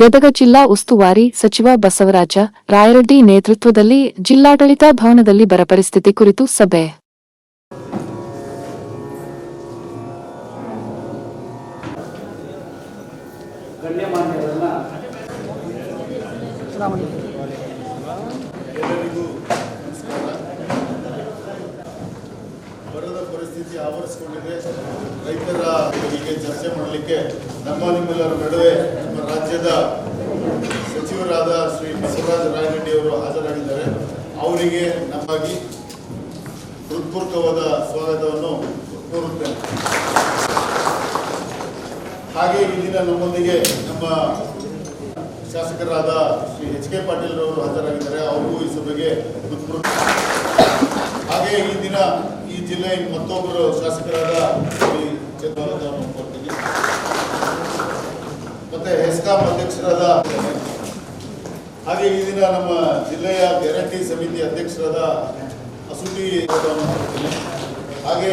ಗದಗ ಜಿಲ್ಲಾ ಉಸ್ತುವಾರಿ ಸಚಿವ ಬಸವರಾಜ ರಾಯರೆಡ್ಡಿ ನೇತೃತ್ವದಲ್ಲಿ ಜಿಲ್ಲಾಡಳಿತ ಭವನದಲ್ಲಿ ಬರ ಪರಿಸ್ಥಿತಿ ಕುರಿತು ಸಭೆ. ಬರದ ಪರಿಸ್ಥಿತಿ ಆವರಿಸಿಕೊಂಡಿದೆ. ರೈತರ ಬಗ್ಗೆ ಚರ್ಚೆ ಮಾಡಲಿಕ್ಕೆ ನಿಮ್ಮೆಲ್ಲರ ನಡುವೆ ನಮ್ಮ ರಾಜ್ಯದ ಸಚಿವರಾದ ಶ್ರೀ ಬಸವರಾಜ ರಾಯರೆಡ್ಡಿ ಅವರು ಹಾಜರಾಗಿದ್ದಾರೆ. ಅವರಿಗೆ ನಮ್ಮಾಗಿ ಹೃತ್ಪೂರ್ವಕವಾದ ಸ್ವಾಗತವನ್ನು ಕೋರುತ್ತೇನೆ. ಹಾಗೆ ಈ ದಿನ ನಮ್ಮೊಂದಿಗೆ ನಮ್ಮ ಶಾಸಕರಾದ ಶ್ರೀ ಎಚ್ ಕೆ ಪಾಟೀಲ್ ಅವರು ಹಾಜರಾಗಿದ್ದಾರೆ. ಅವ್ರಿಗೂ ಈ ಸಭೆಗೆ ಹೃತ್ಪೂರ್ವಕ. ಹಾಗೆ ಈ ದಿನ ಈ ಜಿಲ್ಲೆ ಮತ್ತೊಬ್ಬರು ಶಾಸಕರಾದ ಶ್ರೀ ಚಂದ್ರವನ್ನು ಕೊಡ್ತೀನಿ. ಮತ್ತೆ ಹೆಸ್ಕಾಂ ಅಧ್ಯಕ್ಷರಾದ, ಹಾಗೆ ಈ ದಿನ ನಮ್ಮ ಜಿಲ್ಲೆಯ ಗ್ಯಾರಂಟಿ ಸಮಿತಿ ಅಧ್ಯಕ್ಷರಾದ ಅಸುಟಿ ಕೊಡ್ತೀನಿ. ಹಾಗೆ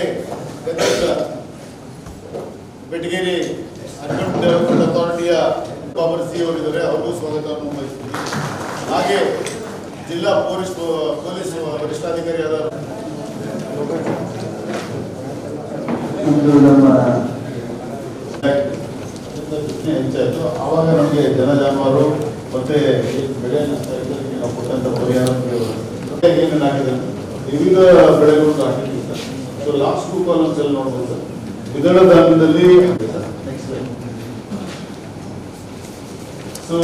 ಬೆಟಗೇರಿ ಅರ್ಬನ್ ಡೆವಲಪ್ಮೆಂಟ್ ಅಥಾರಿಟಿಯ ಬಾಬರ್ಸಿ ಅವರಿದ್ದಾರೆ, ಅವ್ರಿಗೂ ಸ್ವಾಗತವನ್ನು ಬಯಸ್ತೀನಿ. ಹಾಗೆ ಜಿಲ್ಲಾ ಪೊಲೀಸ್ ವರಿಷ್ಠಾಧಿಕಾರಿಯಾದ ಹೆಚ್ಚಾಯಿತು. ಆವಾಗ ನಮಗೆ ಜನ ಜಾನುವಾರು ಮತ್ತೆ ಬೆಳೆ ನಷ್ಟ ನಾವು ಕೊಟ್ಟಂತ ಪರಿಹಾರ ಏನೇನಾಗಿದೆ ವಿವಿಧ ಬೆಳೆಗಳು ಹಾಕಿದ್ದೀವಿ. ಸೊ ಲಾಸ್ಟ್ 2 ಕಾಲಮ್ಸ್ ಅಲ್ಲಿ ನೋಡ್ಬೋದು ಸರ್. ದ್ವಿದಳ ಧಾನ್ಯದಲ್ಲಿ ಸೊ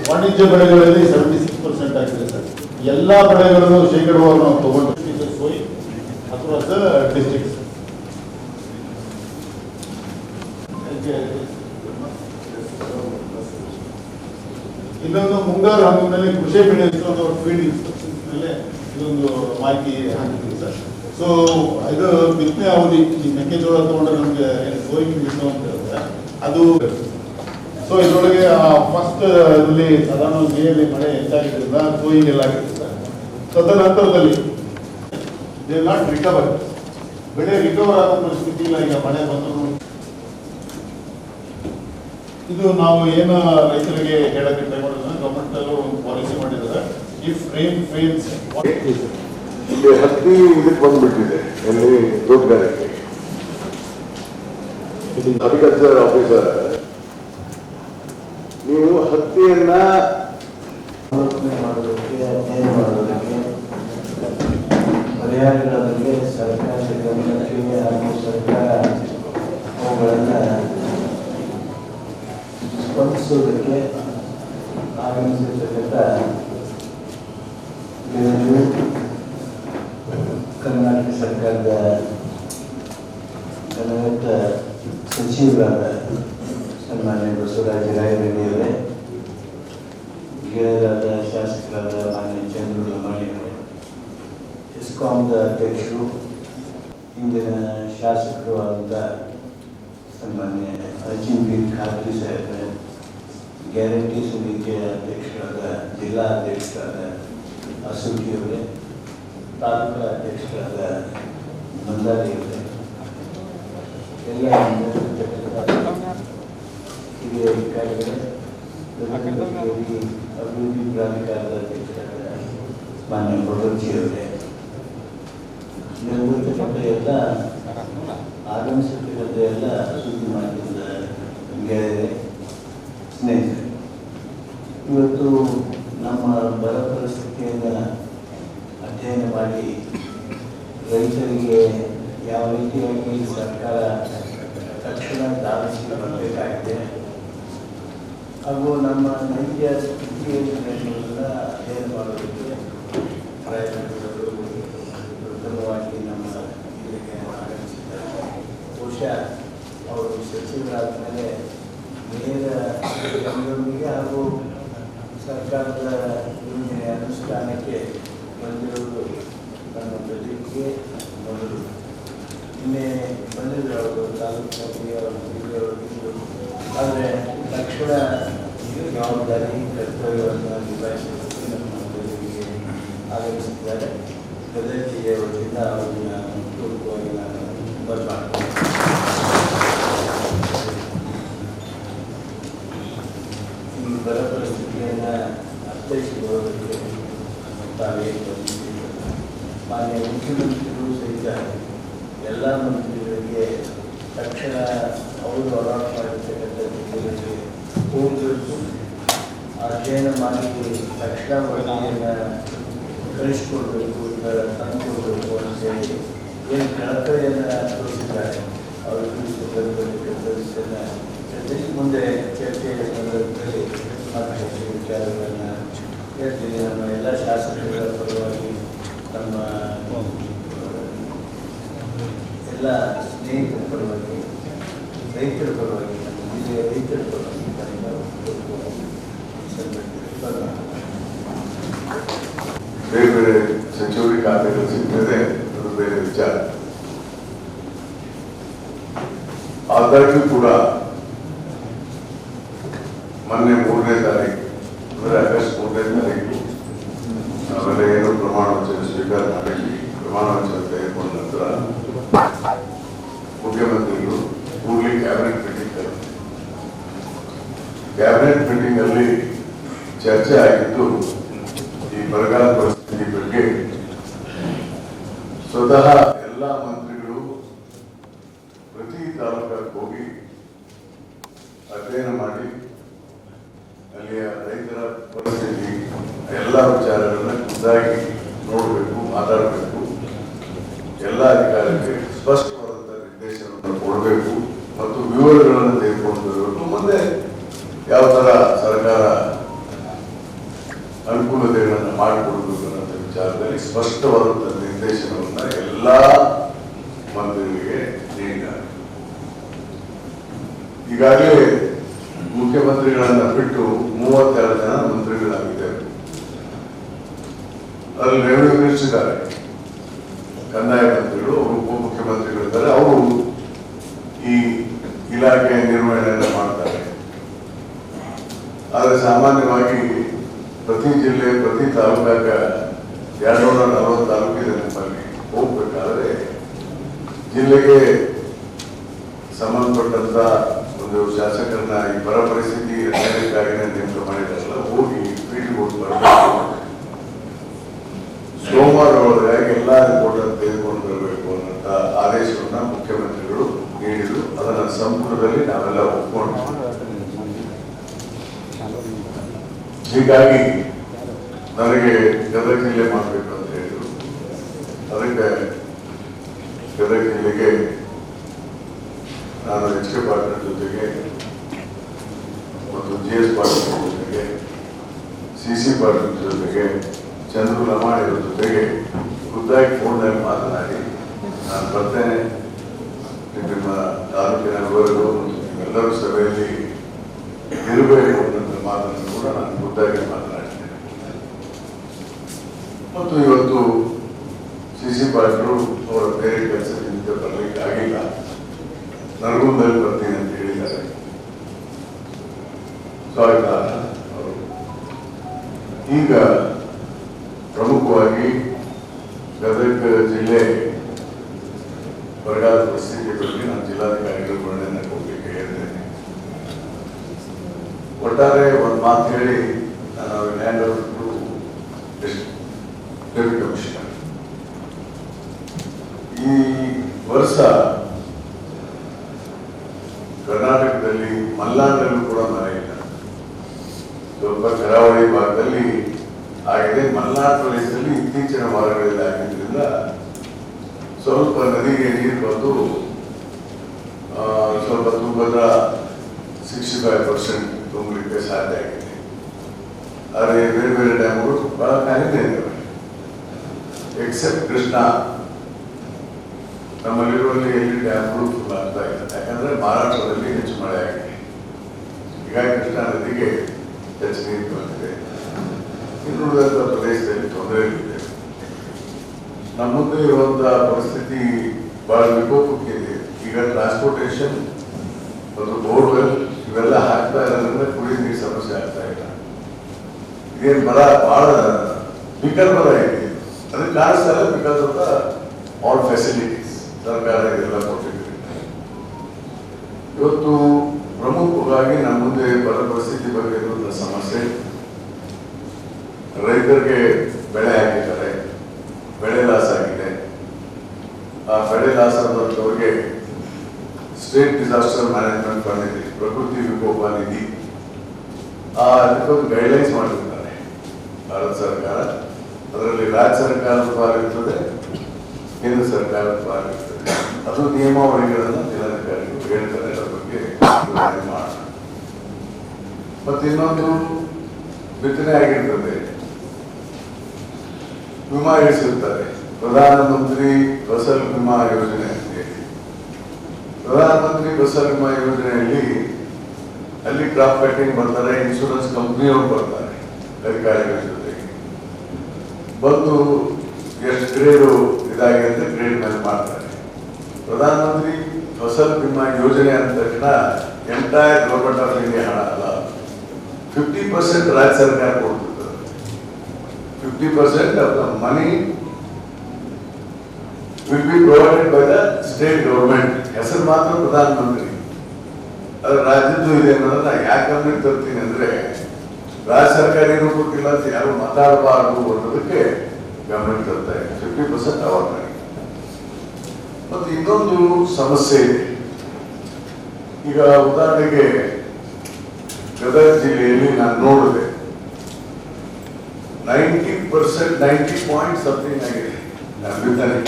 ವಾಣಿಜ್ಯ ಬೆಳೆಗಳಲ್ಲಿ 76% ಆಗಿದೆ ಸರ್. ಎಲ್ಲ ಬೆಳೆಗಳನ್ನು ಶೇಕಡವಾರು ನಾವು ತಗೊಂಡು ಸೋಯಿ ಅಕ್ರಾಸ್ ದ ಡಿಸ್ಟ್ರಿಕ್ಟ್ಸ್. ಇನ್ನೊಂದು ಮುಂಗಾರು ಹಂಗಿನಲ್ಲಿ ಕೃಷಿ ಬೆಳೆ ಫೀಲ್ಡ್ ಇನ್ಸ್ಪೆಕ್ಷನ್ಸ್ ಮೇಲೆ ಇದೊಂದು ಮಾಹಿತಿ ಹಾಕಿದ್ದೀವಿ ಸರ್. ಸೊ ಇದು ಬಿತ್ತನೆ ಅವಧಿ, ಈ ಮೆಕ್ಕೆಜೋಳ ತಗೊಂಡ್ರೆ ನಮಗೆ ಸೋಯಿಂಗ್ ಬಿಟ್ಟು ಅಂತ ಹೇಳ್ತಾರೆ ಅದು. ಸೊ ಇದರೊಳಗೆ ಫಸ್ಟ್ ಇದರಲ್ಲಿ ಸಾಧಾರಣ ಮೇಯಲ್ಲಿ ಮಳೆ ಹೆಚ್ಚಾಗಿದ್ದರಿಂದ ಸೋಯಿಂಗ್ ಎಲ್ಲ ಆಗಿದೆ ಸರ್. ತದನಂತರದಲ್ಲಿ ದೇ ನಾಟ್ ರಿಕವರ್, ಬೆಳೆ ರಿಕವರ್ ಆಗೋ ಪರಿಸ್ಥಿತಿ ಇಲ್ಲ. ಈಗ ಮಳೆ ಬಂದರೂ ಇದು ನಾವು ಏನು ರೈತರಿಗೆ ಹೇಳಕ್ಕೆ ಟ್ರೈ ಮಾಡೋದು, ಗವರ್ಮೆಂಟ್ ಅಲ್ಲೂ ಒಂದು ಪಾಲಿಸಿ ಮಾಡಿದ್ದಾರೆ. ಇಫ್ ರೈನ್ ಫೇಲ್ಸ್, ಇಲ್ಲಿ ಹತ್ತಿ ಇದಕ್ಕೆ ಬಂದ್ಬಿಟ್ಟಿದೆ, ಎಲ್ಲಿ ತೋಟಗಾರಿಕೆ ಅಗ್ರಿಕಲ್ಚರ್ ಆಫೀಸರ್, ನೀವು ಹತ್ತಿಯನ್ನ ಮಾಡೋದಕ್ಕೆ ಅಧ್ಯಯನ ಮಾಡೋದಕ್ಕೆ ಪರಿಹಾರಗಳ ಬಗ್ಗೆ ಸರ್ಕಾರದ ಗಮನಕ್ಕೆ ಹಾಗೂ ಸರ್ಕಾರ ಅವುಗಳನ್ನು ಸ್ಪಂದಿಸೋದಕ್ಕೆ ಆಗಮಿಸಿರ್ತಕ್ಕಂಥ ಕರ್ನಾಟಕ ಸರ್ಕಾರದ ಘನಯುತ ಸಚಿವರಾದ ಸನ್ಮಾನ್ಯ ಬಸವರಾಜ ರಾಯರೆಡ್ಡಿ ಅವರೇ, ಗೆಳೆಯರಾದ ಶಾಸಕರಾದ ಮಾನ್ಯ ಚಂದ್ರಮಣಿಯವರೇ, ಇಸ್ಕಾಂದ ಅಧ್ಯಕ್ಷರು, ಇಂದಿನ ಶಾಸಕರು ಆದಂಥ ಸನ್ಮಾನ್ಯ ಅಜಿಂಬಿ ಖಾದ್ರಿ ಸಾಹೇಬ್ರೆ, ಗ್ಯಾರಂಟಿ ಸಮಿತಿಯ ಅಧ್ಯಕ್ಷರಾದ ಜಿಲ್ಲಾ ಅಧ್ಯಕ್ಷರಾದ ಅಸುಟಿಯವರೇ, ತಾಲೂಕಾ ಅಧ್ಯಕ್ಷರಾದ ಮಂದಾರಿಯವರೇ, ಎಲ್ಲ ಹಿರಿಯ ಅಧಿಕಾರಿಗಳೇ, ಅಭಿವೃದ್ಧಿ ಪ್ರಾಧಿಕಾರದ ಅಧ್ಯಕ್ಷರಾದ ಮಾನ್ಯ ಪ್ರೊಡರ್ಜಿಯವರೇ, ನಿರ್ವಹಿಸತಕ್ಕಂಥ ಎಲ್ಲ ಆಗಮಿಸತಕ್ಕಂಥ ಎಲ್ಲ ಸುದ್ದಿ ಮಾಧ್ಯಮದ ಗೆಳೆಯರೇ, ಸ್ನೇಹಿತರೆ, ಇವತ್ತು ನಮ್ಮ ಬರ ಪರಿಸ್ಥಿತಿಯನ್ನು ಅಧ್ಯಯನ ಮಾಡಿ ರೈತರಿಗೆ ಯಾವ ರೀತಿಯಾಗಿ ಸರ್ಕಾರ ತಕ್ಷಣ ಧಾವಿಸಿ ಬರಬೇಕಾಗಿದೆ ಹಾಗೂ ನಮ್ಮ ನೈಜ ಸ್ಥಿತಿಯನ್ನು ಅಧ್ಯಯನ ಮಾಡೋದಕ್ಕೆ ಪ್ರಯತ್ನಗಳು ಉತ್ತಮವಾಗಿ ನಮ್ಮ ಇದಕ್ಕೆ ಆಗಮಿಸಿದ್ದಾರೆ. ಬಹುಶಃ ಅವರು ಸಚಿವರಾದ ಮೇಲೆ ನೇರ ಜನರೊಂದಿಗೆ ಹಾಗೂ ಸರ್ಕಾರದ ಯೋಜನೆ ಅನುಷ್ಠಾನಕ್ಕೆ ಬಂದಿರುವುದು ನನ್ನ ಪ್ರತಿಕೆ ಮೊದಲು. ನಿನ್ನೆ ಬಂದಿದ್ದರು ಅವರು ತಾಲೂಕು, ಆದರೆ ತಕ್ಷಣ ಜವಾಬ್ದಾರಿ ಕರ್ತವ್ಯವನ್ನು ನಿಭಾಯಿಸಲಿಕ್ಕೆ ನಮ್ಮ ಜೊತೆಗೆ ಆಗಮಿಸಿದ್ದಾರೆ. ಗದಗ ಜಿಲ್ಲೆಯ ವತಿಯಿಂದ ಅವರನ್ನ ಪೂರ್ವಕವಾಗಿ ನಾನು ಬರ್ಮಾಡ್ತೀನಿ. ಈ ಬರ ಅರ್ಥೈಸಿಕೊಳ್ಳೋದಕ್ಕೆ ತಾವೇ ಬಂದಿದ್ದೀವಿ. ಮಾನ್ಯ ಮುಖ್ಯಮಂತ್ರಿಗಳು ಸಹಿತ ಎಲ್ಲ ಮಂತ್ರಿಗಳಿಗೆ ತಕ್ಷಣ ಅವರು ಅಲಾಟ್ ಮಾಡಿರ್ತಕ್ಕಂಥ ಜಿಲ್ಲೆಗಳಿಗೆ ಹೋಗಬೇಕು, ಅಧ್ಯಯನ ಮಾಡಿ ತಕ್ಷಣ ವರದಿಯನ್ನು ಕಳಿಸ್ಕೊಡ್ಬೇಕು, ತಂದುಕೊಡ್ಬೇಕು ಅಂತೇಳಿ ಏನು ಕಳಕಳಿಯನ್ನು ತೋರಿಸಿದ್ದಾರೆ. ಅವರು ತಿಳಿಸಿದ್ದನ್ನು ಜೊತೆಗೆ ಮುಂದೆ ಚರ್ಚೆಯ ಸಂದರ್ಭದಲ್ಲಿ ಮತ್ತೆ ವಿಚಾರಗಳನ್ನು ಹೇಳ್ತೀನಿ. ನಮ್ಮ ಎಲ್ಲ ಶಾಸಕರ ಪರವಾಗಿ, ನಮ್ಮ ಎಲ್ಲ ಸ್ನೇಹಿತರ ಪರವಾಗಿ, ರೈತರ ಪರವಾಗಿ, ನಮ್ಮ ಜಿಲ್ಲೆಯ ರೈತರ ಪರವಾಗಿ ಬೇರೆ ಬೇರೆ ಸಚಿವರಿಗೆ ಖಾತೆಗಳು ಸಿಗ್ತದೆ, ಅದು ಬೇರೆ ವಿಚಾರ. ಆದಾಗ್ಯೂ ಕೂಡ ಮೊನ್ನೆ 3ನೇ ತಾರೀಕು ಅಂದರೆ ಆಗಸ್ಟ್ 3ನೇ ತಾರೀಕು ಆಮೇಲೆ ಏನು ಪ್ರಮಾಣ ವಚನ ಸ್ವೀಕಾರ ಮಾಡಿ ಪ್ರಮಾಣ ವಚನ ತೆಗೆದುಕೊಂಡ ನಂತರ ಮುಖ್ಯಮಂತ್ರಿಗಳು ಕೂಡಲೇ ಕ್ಯಾಬಿನೆಟ್ ಮೀಟಿಂಗ್ ಕರೆದರು. ಕ್ಯಾಬಿನೆಟ್ ಮೀಟಿಂಗ್ ಅಲ್ಲಿ ಚರ್ಚೆ ಆಗಿದ್ದು ಈ ಬರಗಾಲ ಪರಿಸ್ಥಿತಿ ಬಗ್ಗೆ. ಸ್ವತಃ ಎಲ್ಲ ಮಂತ್ರಿಗಳು ಪ್ರತಿ ತಾಲೂಕಕ್ಕೆ ಹೋಗಿ ಅಧ್ಯಯನ ಮಾಡಿ ಅಲ್ಲಿಯ ರೈತರ ಪರಿಸ್ಥಿತಿ ಎಲ್ಲ ವಿಚಾರಗಳನ್ನ ಖುದ್ದಾಗಿ ನೋಡಬೇಕು, ಮಾತಾಡಬೇಕು, ಎಲ್ಲ ಅಧಿಕಾರಿಗಳಿಗೆ ಸ್ಪಷ್ಟವಾದಂತಹ ನಿರ್ದೇಶನವನ್ನು ಕೊಡಬೇಕು ಮತ್ತು ವಿವರಗಳನ್ನು ತೆಗೆದುಕೊಂಡು ಬರಬೇಕು. ಮುಂದೆ ಯಾವ ತರ ಸರ್ಕಾರ ಅನುಕೂಲತೆಗಳನ್ನು ಮಾಡಿಕೊಡಬೇಕು ಅನ್ನೋ ವಿಚಾರದಲ್ಲಿ ಸ್ಪಷ್ಟವಾದಂತಹ ನಿರ್ದೇಶನವನ್ನು ಎಲ್ಲ ಮಂತ್ರಿಗಳಿಗೆ ನೀಡಿದ್ದಾರೆ. ಈಗಾಗಲೇ ಮುಖ್ಯಮಂತ್ರಿಗಳನ್ನ ಬಿಟ್ಟು 32 ಜನ ಮಂತ್ರಿಗಳಾಗಿದ್ದಾರೆ. ಅಲ್ಲಿ ರೆವಿನ್ಯೂ ಮಿನಿಸ್ಟರ್ ಇದ್ದಾರೆ, ಕಂದಾಯ ಮಂತ್ರಿಗಳು, ಅವರು ಉಪಮುಖ್ಯಮಂತ್ರಿಗಳಿದ್ದಾರೆ. ಅವರು ಈ ಇಲಾಖೆ ನಿರ್ವಹಣೆಯನ್ನು ಮಾಡ್ತಾರೆ. ಆದರೆ ಸಾಮಾನ್ಯವಾಗಿ ಪ್ರತಿ ಜಿಲ್ಲೆ, ಪ್ರತಿ ತಾಲೂಕಾಗ 240 ತಾಲೂಕಿದೆ ನಮ್ಮಲ್ಲಿ. ಹೋಗ್ಬೇಕಾದ್ರೆ ಜಿಲ್ಲೆಗೆ ಸಂಬಂಧಪಟ್ಟಂತ ಒಂದು ಶಾಸಕರನ್ನ ಈ ಬರ ಪರಿಸ್ಥಿತಿ ನಿರ್ಣಯಕ್ಕಾಗಿನೇ ನೇಮಕ ಮಾಡಿದಾರಲ್ಲ, ಹೋಗಿ ಭೇಟಿ ಕೊಟ್ಟು ಬರಬೇಕು. ಸೋಮವಾರ ಒಳಗಾಗಿ ಎಲ್ಲ ರಿಪೋರ್ಟ್ ತೆಗೆದುಕೊಂಡು ಬರಬೇಕು ಅನ್ನೋಂಥ ಆದೇಶವನ್ನ ಮುಖ್ಯಮಂತ್ರಿಗಳು ನೀಡಿದ್ರು. ಅದನ್ನ ಸಂಪುಟದಲ್ಲಿ ನಾವೆಲ್ಲ ಒಪ್ಕೊಂಡು, ಹೀಗಾಗಿ ನನಗೆ ಗದಗ ಜಿಲ್ಲೆ ಮಾಡಬೇಕು ಅಂತ ಹೇಳಿದ್ರು. ಅದಕ್ಕೆ ಗದಗ ಜಿಲ್ಲೆಗೆ ನಾನು HK ಪಾಟೀಲ್ ಜೊತೆಗೆ ಮತ್ತು GS ಪಾಟೀಲ್ ಜೊತೆಗೆ, CC ಪಾಟೀಲ್ ಜೊತೆಗೆ, ಚಂದ್ರು ಲಮಾಣಿಯವರ ಜೊತೆಗೆ ಖುದ್ದಾಗಿ ಫೋನ್ನಲ್ಲಿ ಮಾತನಾಡಿ ನಾನು ಬರ್ತೇನೆ, ನಿಮ್ಮ ತಾಲೂಕಿನ ವಿವರಗಳು ಎಲ್ಲರೂ ಸಭೆಯಲ್ಲಿ ಇರಬೇಕು ಅನ್ನೋ ಮಾತನ್ನು ಕೂಡ ನಾನು ಖುದ್ದಾಗಿ ಮಾತನಾಡಿದ್ದೇನೆ. ಮತ್ತು ಇವತ್ತು CC ಪಾಟೀಲರು ಅವರ ಬೇರೆ ಕೆಲಸದಿಂದ ಬರಲಿಕ್ಕೆ ಆಗಿಲ್ಲ, ನರಗುಂದಲ್ಲಿ ಬರ್ತೀನಿ ಅಂತ ಹೇಳಿದ್ದಾರೆ. ಸ್ವಾಗತ ಅವರು. ಈಗ ಪ್ರಮುಖವಾಗಿ ಗದಗ ಜಿಲ್ಲೆ ಬರಗಾಲ ಪರಿಸ್ಥಿತಿ ಬಗ್ಗೆ ನಾನು ಜಿಲ್ಲಾಧಿಕಾರಿಗಳು ವರ್ಣನೆ ಕೊಡಲಿಕ್ಕೆ ಹೇಳಿದ್ದೇನೆ. ಒಟ್ಟಾರೆ ಒಂದು ಮಾತು ಹೇಳಿ ನಾನು hand over to deputy commissioner. ಈ ವರ್ಷ ಕರ್ನಾಟಕದಲ್ಲಿ ಮಲ್ನಾಡಲ್ಲೂ ಕೂಡ ಮಳೆ ಇಲ್ಲ. ಸ್ವಲ್ಪ ಕರಾವಳಿ ಭಾಗದಲ್ಲಿ ಆಗಿದೆ. ಮಲ್ನಾಡು ಪ್ರದೇಶದಲ್ಲಿ ಇತ್ತೀಚಿನ ವಾರಗಳಲ್ಲಿ ಆಗಿದ್ದರಿಂದ ಸ್ವಲ್ಪ ನದಿಗೆ ನೀರು ಬಂದು ಸ್ವಲ್ಪ ತುಂಗಭದ್ರಾ 65% ತುಂಬಲಿಕ್ಕೆ ಸಾಧ್ಯ ಆಗಿದೆ. ಆದರೆ ಬೇರೆ ಬೇರೆ ಡ್ಯಾಮ್ಗಳು ಬಹಳ ಕಡಿಮೆ ಇದ್ದಾವೆ. ಎಕ್ಸೆಪ್ಟ್ ಕೃಷ್ಣ, ನಮ್ಮಲ್ಲಿರುವಲ್ಲಿ ಎಲ್ಲಿ ಡ್ಯಾಮ್ಗಳು ಫುಲ್ ಆಗ್ತಾ ಇಲ್ಲ. ಯಾಕಂದ್ರೆ ಮಹಾರಾಷ್ಟ್ರದಲ್ಲಿ ಹೆಚ್ಚು ಮಳೆ ಆಗಿದೆ. ಹೀಗಾಗಿ ಕೃಷ್ಣಾ ನದಿಗೆ ಹೆಚ್ಚು ನೀರು ಬಂದಿದೆ. ಇನ್ನುಳಿದಂಥ ಪ್ರದೇಶದಲ್ಲಿ ತೊಂದರೆ ಇದೆ. ನಮ್ಮ ಮುಂದೆ ಇರುವಂತಹ ಪರಿಸ್ಥಿತಿ ಬಹಳ ವಿಕೋಪಕ್ಕಿದೆ. ಈಗ ಟ್ರಾನ್ಸ್ಪೋರ್ಟೇಷನ್ ಮತ್ತು ಬೋರ್ವೆಲ್ ಇವೆಲ್ಲ ಹಾಕ್ತಾ ಇರೋದ್ರಿಂದ ಕುಡಿಯ ನೀರು ಸಮಸ್ಯೆ ಆಗ್ತಾ ಇಲ್ಲ. ಇದೇನು ಬಹಳ ಬಿಕಲ್ ಬರ ಇದೆ. ಅದಕ್ಕೆ ಕಾಣಿಸ್ತಾ ಇಲ್ಲ. Because of the all facilities ಸರ್ಕಾರ ಇದೆಲ್ಲ ಕೊಟ್ಟಿದೆ. ಇವತ್ತು ಪ್ರಮುಖವಾಗಿ ನಮ್ಮ ಮುಂದೆ ಬರ ಪರಿಸ್ಥಿತಿ ಬಗ್ಗೆ ಇರುವಂತಹ ಸಮಸ್ಯೆ ರೈತರಿಗೆ ಬೆಳೆ ಹಾಕಿದ್ದಾರೆ, ಬೆಳೆ ಲಾಸ್ ಆಗಿದೆ. ಆ ಬೆಳೆ ಲಾಸ್ ಆದವ್ರಿಗೆ ಸ್ಟೇಟ್ ಡಿಸಾಸ್ಟರ್ ಮ್ಯಾನೇಜ್ಮೆಂಟ್ ಫಂಡ್ ಇದೆ, ಪ್ರಕೃತಿ ವಿಕೋಪ ನಿಧಿ, ಅದಕ್ಕೊಂದು ಗೈಡ್ಲೈನ್ಸ್ ಮಾಡಿರ್ತಾರೆ ಭಾರತ ಸರ್ಕಾರ. ಅದರಲ್ಲಿ ರಾಜ್ಯ ಸರ್ಕಾರದ ಪಾಲಿರ್ತದೆ, ಕೇಂದ್ರ ಸರ್ಕಾರದ ಪಾಲಿರ್ತದೆ. ಅದು ನಿಯಮಾವಳಿಗಳನ್ನು ಜಿಲ್ಲಾಧಿಕಾರಿಗಳು ಹೇಳ್ತಾರೆ. ಅದರ ಬಗ್ಗೆ ಮಾಡೋಣ. ಮತ್ತೆ ಇನ್ನೊಂದು ಬಿತ್ತನೆ ಆಗಿರ್ತದೆ, ವಿಮಾ ಇಳಿಸಿರ್ತಾರೆ, ಪ್ರಧಾನಮಂತ್ರಿ ಫಸಲ್ ವಿಮಾ ಯೋಜನೆ ಅಂತ ಹೇಳಿ. ಪ್ರಧಾನಮಂತ್ರಿ ಫಸಲ್ ವಿಮಾ ಯೋಜನೆಯಲ್ಲಿ ಅಲ್ಲಿ ಕ್ರಾಪ್ ಕಟಿಂಗ್ ಬರ್ತಾರೆ, ಇನ್ಶೂರೆನ್ಸ್ ಕಂಪ್ನಿಯವರು ಬರ್ತಾರೆ ಅಧಿಕಾರಿಗಳ ಜೊತೆಗೆ ಬಂದು ಎಷ್ಟು ಗ್ರೇಡು ಇದಾಗಿದೆ ಗ್ರೇಡ್ ಮೇಲೆ ಮಾಡ್ತಾರೆ. ಪ್ರಧಾನಮಂತ್ರಿ ಫಸಲ್ ವಿಮಾ ಯೋಜನೆ ಅಂದ ತಕ್ಷಣ ಎಂಟೈರ್ ಗವರ್ಮೆಂಟ್ ಆಫ್ ಇಂಡಿಯಾ ಹಣ ಅಲ್ಲ, 50% ರಾಜ್ಯ ಸರ್ಕಾರ ಕೊಡ್ತಿರ್ತದೆ. 50% of the money will be provided by the state government. ಹೆಸರು ಮಾತ್ರ ಪ್ರಧಾನಮಂತ್ರಿ, ಅದು ರಾಜ್ಯದ್ದು ಇದೆ ಅನ್ನೋದನ್ನ ಯಾಕೆ ಗಮನಕ್ಕೆ ತರ್ತೀನಿ ಅಂದ್ರೆ, ರಾಜ್ಯ ಸರ್ಕಾರ ಏನು ಕೊಟ್ಟಿಲ್ಲ ಅಂತ ಯಾರು ಮಾತಾಡಬಾರದು ಅನ್ನೋದಕ್ಕೆ ಗಮನಕ್ಕೆ ತರ್ತಾ ಇದೆ. 50% ಅವರ ಮನಿ. ಮತ್ತು ಇನ್ನೊಂದು ಸಮಸ್ಯೆ ಇದೆ. ಈಗ ಉದಾಹರಣೆಗೆ ಗದಗ ಜಿಲ್ಲೆಯಲ್ಲಿ ನಾನು ನೋಡಿದೆ 90%, 90 ಪಾಯಿಂಟ್ ಸಮಥಿಂಗ್ ಆಗಿದೆ ಬಿತ್ತನೆ.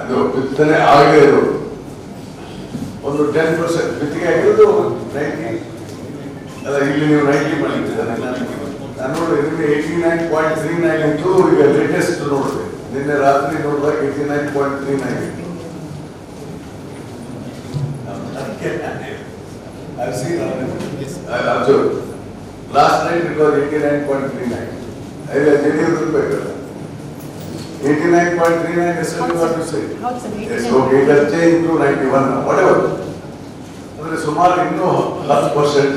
ಅದು ಬಿತ್ತನೆ ಆಗದೇ ಇರೋದು ಒಂದು 10% ಬಿತ್ತಿಗೆ ಆಗಿರೋದು 90 ಅಲ್ಲ. ಇಲ್ಲಿ ನೀವು 90 ಮಾಡಿದ್ದೀರ, ನಾನು ನೋಡಿದ್ರೆ 89.39 ಇತ್ತು. ಈಗ ಲೇಟೆಸ್ಟ್ ನೋಡಿದೆ, ನಿನ್ನೆ ರಾತ್ರಿ ನೋಡಿದಾಗ 89.39 ಇತ್ತು. I've seen on it. I observed. Last night it was 89.39. I JDS better. 89.39 is what you say. Yes, okay, it has changed to 91 now. Whatever. ಅಂದ್ರೆ ಸುಮಾರು ಇನ್ನೂ 10%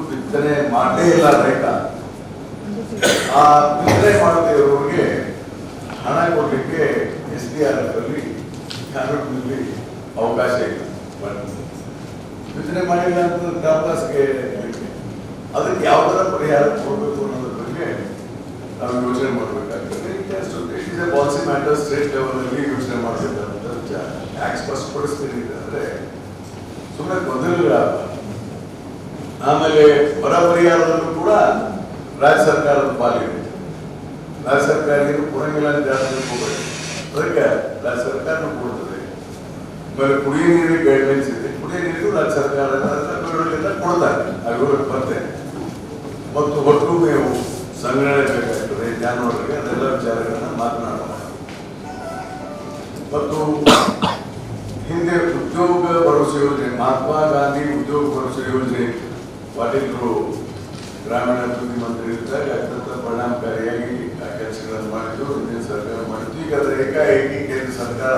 ಬಿತ್ತನೆ ಮಾಡೇ ಇಲ್ಲ ರೈತ. ಆ ಬಿತ್ತನೆ ಮಾಡದೇ ಇರೋರಿಗೆ ಹಣ ಕೊಡಲಿಕ್ಕೆ SDRF ಅಲ್ಲಿ ಕಾನೂನಿನಲ್ಲಿ ಅವಕಾಶ ಇಲ್ಲ. ಬಿತ್ತನೆ ಮಾಡಿಲ್ಲ ಅಂತ ಟಾಪ್ಲಾಸ್ಗೆ ಅದಕ್ಕೆ ಯಾವ ತರ ಪರಿಹಾರ ಕೊಡಬೇಕು ಅನ್ನೋದ್ರ ಬಗ್ಗೆ ನಾವು ಯೋಚನೆ ಮಾಡಬೇಕಾಗ್ತದೆ. It is A policy matter, state level ಅಲ್ಲಿ ಯೋಚನೆ ಮಾಡಬೇಕಾದಂತ ವಿಚಾರ. ಯಾಕೆ ಸ್ಪಷ್ಟಪಡಿಸ್ತೀನಿ ಅಂದ್ರೆ ಸುಮ್ಮನೆ ಗೊಂದಲ. ಆಮೇಲೆ ಬರ ಪರಿಹಾರದಲ್ಲೂ ಕೂಡ ರಾಜ್ಯ ಸರ್ಕಾರದ ಪಾಲಿದೆ. ರಾಜ್ಯ ಸರ್ಕಾರ ಏನು ಕೊಡಂಗಿಲ್ಲ ಅಂತ ಜಾಸ್ತಿ ಹೋಗಬೇಕು, ಅದಕ್ಕೆ ರಾಜ್ಯ ಸರ್ಕಾರ ಕೊಡ್ತದೆ. ಆಮೇಲೆ ಕುಡಿಯ ನೀರಿಗೆ ಗೈಡ್ಲೈನ್ಸ್ ಇದೆ, ಕುಡಿಯ ನೀರು ರಾಜ್ಯ ಸರ್ಕಾರ ಕೊಡ್ತಾರೆ, ಅದು ಬರ್ತೇನೆ. ಮತ್ತು ಒಟ್ಟು ಮೇವು ಸಂಗ್ರಹಣೆ ಬೇಕಾಗ್ತದೆ ಜಾನುವಾರುಗಳಿಗೆ, ಅದೆಲ್ಲ ವಿಚಾರಗಳನ್ನ ಮಾತನಾಡೋಣ. ಮತ್ತು ಹಿಂದೆ ಉದ್ಯೋಗ ಭರವಸೆ ಯೋಜನೆ, ಮಹಾತ್ಮ ಗಾಂಧಿ ಉದ್ಯೋಗ ಭರವಸೆ ಯೋಜನೆ ಪಾಟೀಲರು ಗ್ರಾಮೀಣಾಭಿವೃದ್ಧಿ ಮಂತ್ರಿ ಇದ್ದಾಗ ಅತ್ಯಂತ ಪರಿಣಾಮಕಾರಿಯಾಗಿ ಆ ಕೆಲಸಗಳನ್ನು ಮಾಡಿದ್ದು, ಹಿಂದಿನ ಸರ್ಕಾರ ಮಾಡಿದ್ದು. ಈಗ ಅದರ ಏಕಾಏಕಿ ಕೇಂದ್ರ ಸರ್ಕಾರ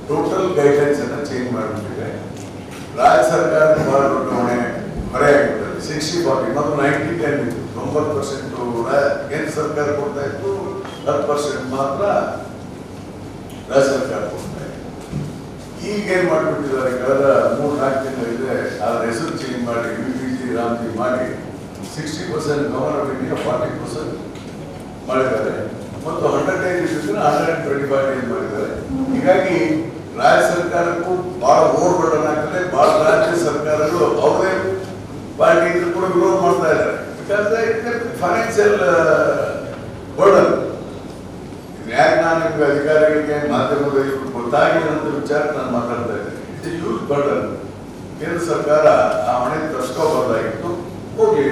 ಟೋಟಲ್ ಗೈಡ್ಲೈನ್ಸ್ ಅನ್ನ ಚೇಂಜ್ ಮಾಡಿಬಿಟ್ಟಿದೆ. ರಾಜ್ಯ ಸರ್ಕಾರ ಬಹಳ ದೊಡ್ಡ ಹೊಣೆ ಹೊರೆ ಆಗಿಬಿಟ್ಟಿದೆ. 60-40 ಮತ್ತು 90-10 ಇತ್ತು. 90% ಕೇಂದ್ರ ಸರ್ಕಾರ ಕೊಡ್ತಾ ಇತ್ತು, 10% ಮಾತ್ರ ರಾಜ್ಯ ಸರ್ಕಾರ ಕೊಡ್ತಾ ಇತ್ತು. ಈಗ ಏನ್ ಮಾಡಿಬಿಟ್ಟಿದ್ದಾರೆ, ಕಳೆದ 3-4 ತಿಂಗಳಿದೆ ಅದರ ಹೆಸರು ಚೇಂಜ್ ಮಾಡಿ UPG ರಾಮ್ಜಿ ಮಾಡಿ 60% ಗವರ್ನರ್ ಆಫ್ ಇಂಡಿಯಾ 40% ಮಾಡಿದ್ದಾರೆ. ಮತ್ತು 100 days ಇದ್ದರೆ 125 days ಮಾಡಿದ್ದಾರೆ. ಹೀಗಾಗಿ ರಾಜ್ಯ ಸರ್ಕಾರಕ್ಕೂ ಬಹಳ ಓವರ್ ಬರ್ಡನ್ ಆಗ್ತದೆ. ಬಹಳ ರಾಜ್ಯ ಸರ್ಕಾರಗಳು ಅವರೇ ಪಾರ್ಟಿ ಕೂಡ ವಿರೋಧ ಮಾಡ್ತಾ ಇದ್ದಾರೆ. Because financial burden. ಯಾಕೆ ನಾನು ನಿಮ್ಗೆ ಅಧಿಕಾರಿಗಳಿಗೆ ಮಾಧ್ಯಮದ ಗೊತ್ತಾಗಿಲ್ಲ ಅಂತ ವಿಚಾರ ನಾನು ಮಾತಾಡ್ತಾ ಇದ್ದೇನೆ. It's A huge burden. ಕೇಂದ್ರ ಸರ್ಕಾರ ಆ ಹೊಣೆ ತರಿಸ್ಕೋಬಾರ್ದಾಗಿತ್ತು. ಹೋಗಿ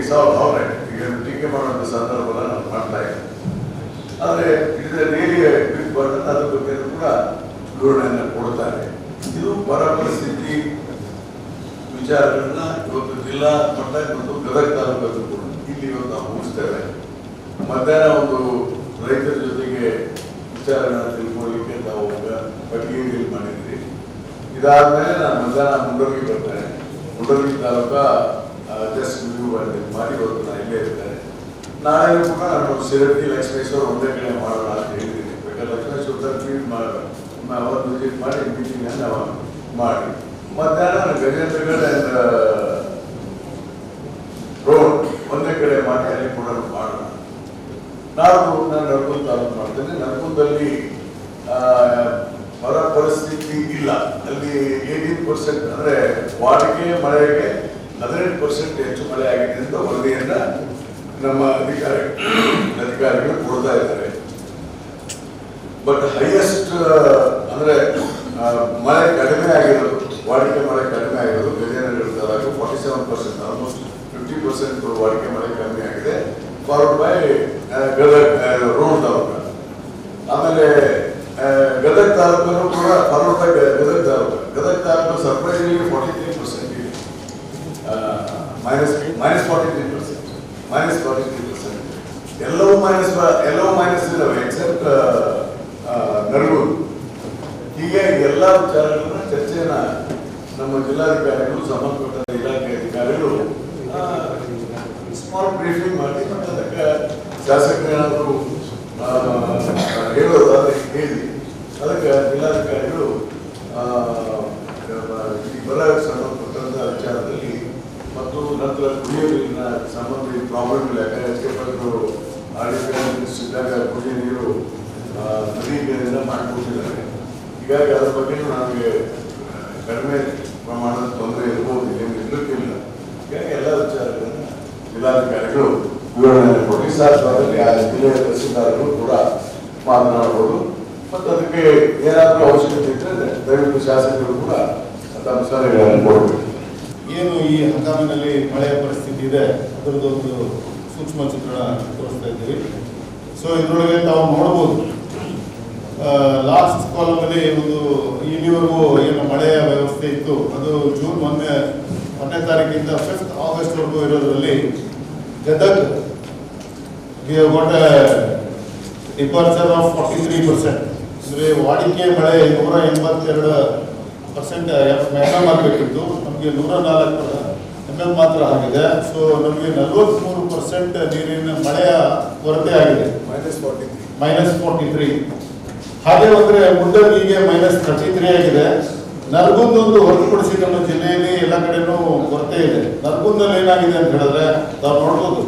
ಅವ್ರೆ ಈಗ ಟೀಕೆ ಮಾಡುವಂಥ ಸಂದರ್ಭ ನಾನು ಮಾಡ್ತಾ ಇದ್ದೆ. ಆದರೆ it is really big burden. ಅದ್ರ ಬಗ್ಗೆ ಕೂಡ ವಿವರಣೆಯನ್ನು ಕೊಡ್ತಾರೆ. ಇದು ಬರ ಪರಿಸ್ಥಿತಿ ವಿಚಾರಗಳನ್ನ ಇವತ್ತು ಜಿಲ್ಲಾ ಮಟ್ಟ ಮತ್ತು ಗದಗ ತಾಲೂಕಲ್ಲೂ ಕೂಡ ಇಲ್ಲಿ ಇವತ್ತು ನಾವು ಮುಗಿಸ್ತೇವೆ. ಮಧ್ಯಾಹ್ನ ಒಂದು ರೈತರ ಜೊತೆಗೆ ವಿಚಾರಗಳನ್ನ ತಿಳ್ಕೊಳ್ಳಿಕ್ಕೆ ನಾವು ಕಟ್ಟಿಗೆಯಲ್ಲಿ ಮಾಡಿದ್ವಿ. ಇದಾದ್ಮೇಲೆ ನಾನು ಮಧ್ಯಾಹ್ನ ಮುಂಡರ್ಗಿ ಬರ್ತೇನೆ. ಮುಂಡರ್ಗಿ ತಾಲೂಕ ಜಸ್ಟ್ ಮಾಡಿ ಇವತ್ತು ನಾನು ಇಲ್ಲೇ ಇರ್ತೇನೆ. ನಾಳೆ ಕೂಡ ನಾನು ಶಿರಟ್ಟಿ ಲಕ್ಷ್ಮೇಶ್ವರ ಒಂದೇ ಕಡೆ ಮಾಡೋಣ ಅಂತ ಹೇಳಿದ್ದೀನಿ. ಬೇಕಾದ್ರೆ ಲಕ್ಷ್ಮೇಶ್ವರ ಫೀಲ್ಡ್ ಒಂದು ವಿಸಿಟ್ ಮಾಡಿ ಮೀಟಿಂಗ್ ಅನ್ನು ಮಾಡಿ ಮಧ್ಯಾಹ್ನ ಗಜೇಂದ್ರಗಢ ರೋಡ್ ಒಂದೇ ಕಡೆ ಮಾಡಿ ಅಲ್ಲಿ ಕೂಡ ನಾನು ನರಗುಂದ ತಾಲೂಕು ಮಾಡ್ತೇನೆ. ನರಗುಂದಲ್ಲಿ ಬರ ಪರಿಸ್ಥಿತಿ ಇಲ್ಲ. ಅಲ್ಲಿ 18% ಅಂದ್ರೆ ವಾಡಿಕೆ ಮಳೆಗೆ 18% ಹೆಚ್ಚು ಮಳೆ ಆಗಿದೆ ಅಂತ ವರದಿಯನ್ನ ನಮ್ಮ ಅಧಿಕಾರಿಗಳು ಕೊಡ್ತಾ ಇದ್ದಾರೆ. ಬಟ್ ಹೈಯೆಸ್ಟ್ ಅಂದ್ರೆ ಮಳೆ ಕಡಿಮೆ ಆಗಿರೋದು, ವಾಡಿಕೆ ಮಳೆ ಕಡಿಮೆ ಆಗಿರೋದು ಗಜೇಂದ್ರಗಢ ತಾಲೂಕು 47%, ಆಲ್ಮೋಸ್ಟ್ 50% ವಾಡಿಕೆ ಮಳೆ ಕಡಿಮೆ ಆಗಿದೆ. Followed by road taluk. ಆಮೇಲೆ ಗದಗ ತಾಲೂಕನ್ನು ಕೂಡ followed by Gadag taluk. Gadag taluk surprisingly 43% ಇದೆ, -43%. ಎಲ್ಲವೂ ಮೈನಸ್ ಇದಾವೆ ಎಕ್ಸೆಪ್ಟ್ ನರಗುಂದ. ಹೀಗೆ ಎಲ್ಲ ವಿಚಾರಗಳನ್ನ ಚರ್ಚೆಯನ್ನ ನಮ್ಮ ಜಿಲ್ಲಾಧಿಕಾರಿಗಳು, ಸಂಬಂಧಪಟ್ಟ ಇಲಾಖೆ ಅಧಿಕಾರಿಗಳು ಸ್ಮಾಲ್ ಬ್ರೀಫಿಂಗ್ ಮಾಡಿ, ಮತ್ತೆ ಅದಕ್ಕೆ ಶಾಸಕರೇನಾದರೂ ಹೇಳೋದಾದ್ರೆ ಹೇಳಿ, ಅದಕ್ಕೆ ಜಿಲ್ಲಾಧಿಕಾರಿಗಳು ಈ ಬರ ಸಂಬಂಧಪಟ್ಟಂತ ವಿಚಾರದಲ್ಲಿ ಮತ್ತು ನಂತರ ಕುಡಿಯುವ ನೀರಿನ ಸಂಬಂಧಿ ಪ್ರಾಬ್ಲಮ್ ಇಲ್ಲ. ಯಾಕಂದ್ರೆ ಇದ್ದಾಗ ಕುಡಿಯುವ ನೀರು ನದಿ ನೀರಿನಿಂದ ಮಾಡಿಕೊಟ್ಟಿದ್ದಾರೆ. ಹೀಗಾಗಿ ಅದರ ಬಗ್ಗೆ ನಮಗೆ ಕಡಿಮೆ ಪ್ರಮಾಣದ ತೊಂದರೆ ಇರಬಹುದು, ಇರಲಿಕ್ಕಿಲ್ಲ. ಹೀಗಾಗಿ ಎಲ್ಲ ವಿಚಾರಗಳನ್ನು ಜಿಲ್ಲಾಧಿಕಾರಿಗಳು ವಿವರಣೆ ಕೊಡಿ. ಸಾಧ್ಯವಾದಲ್ಲಿ ಆ ಜಿಲ್ಲೆಯ ತಹಸೀಲ್ದಾರರು ಕೂಡ ಮಾತನಾಡಬಹುದು. ಮತ್ತು ಅದಕ್ಕೆ ಏನಾದರೂ ಅವಶ್ಯಕತೆ ಇದ್ದರೆ ದಯವಿಟ್ಟು ಶಾಸಕರು ಕೂಡ ತಮ್ಮ ಸಲಹೆಗಳನ್ನು ಕೊಡಬೇಕು. ಏನು ಈ ಹಂಗಾಮಿನಲ್ಲಿ ಮಳೆಯ ಪರಿಸ್ಥಿತಿ ಇದೆ ಅದರದ್ದೊಂದು ಸೂಕ್ಷ್ಮ ಚಿತ್ರಣ ತೋರಿಸ್ತಾ ಇದ್ದೀವಿ. ಸೊ ಇದರೊಳಗೆ ತಾವು ನೋಡ್ಬೋದು, ಲಾಸ್ಟ್ ಕಾಲಮಲ್ಲಿ ಒಂದು ಇಲ್ಲಿವರೆಗೂ ಏನು ಮಳೆಯ ವ್ಯವಸ್ಥೆ ಇತ್ತು ಅದು ಜೂನ್ 1ನೇ ತಾರೀಕಿಂದ 5th ಆಗಸ್ಟ್ವರೆಗೂ ಇರೋದ್ರಲ್ಲಿ ಗದಗ ಗಾಟ್ ಡಿಪಾರ್ಚರ್ ಆಫ್ 43%. ಅಂದರೆ ವಾಡಿಕೆ ಮಳೆ 182% mm ಆಗಬೇಕಿತ್ತು, ನಮಗೆ 104 mm ಮಾತ್ರ ಆಗಿದೆ. ಸೊ ನಮಗೆ 43% ನೀರಿನ ಮಳೆಯ ಕೊರತೆ ಆಗಿದೆ, -43. ಹಾಗೆ ಬಂದ್ರೆ ಮುಂಡರ್ಗಿಗೆ -33 ಆಗಿದೆ. ನರಗುಂದ ಒಂದು ಹೊರತುಪಡಿಸಿ ನಮ್ಮ ಜಿಲ್ಲೆಯಲ್ಲಿ ಎಲ್ಲ ಕಡೆನೂ ಕೊರತೆ ಇದೆ. ನರಗುಂದಲ್ಲಿ ಏನಾಗಿದೆ ಅಂತ ಹೇಳಿದ್ರೆ ನಾವು ನೋಡ್ಬೋದು,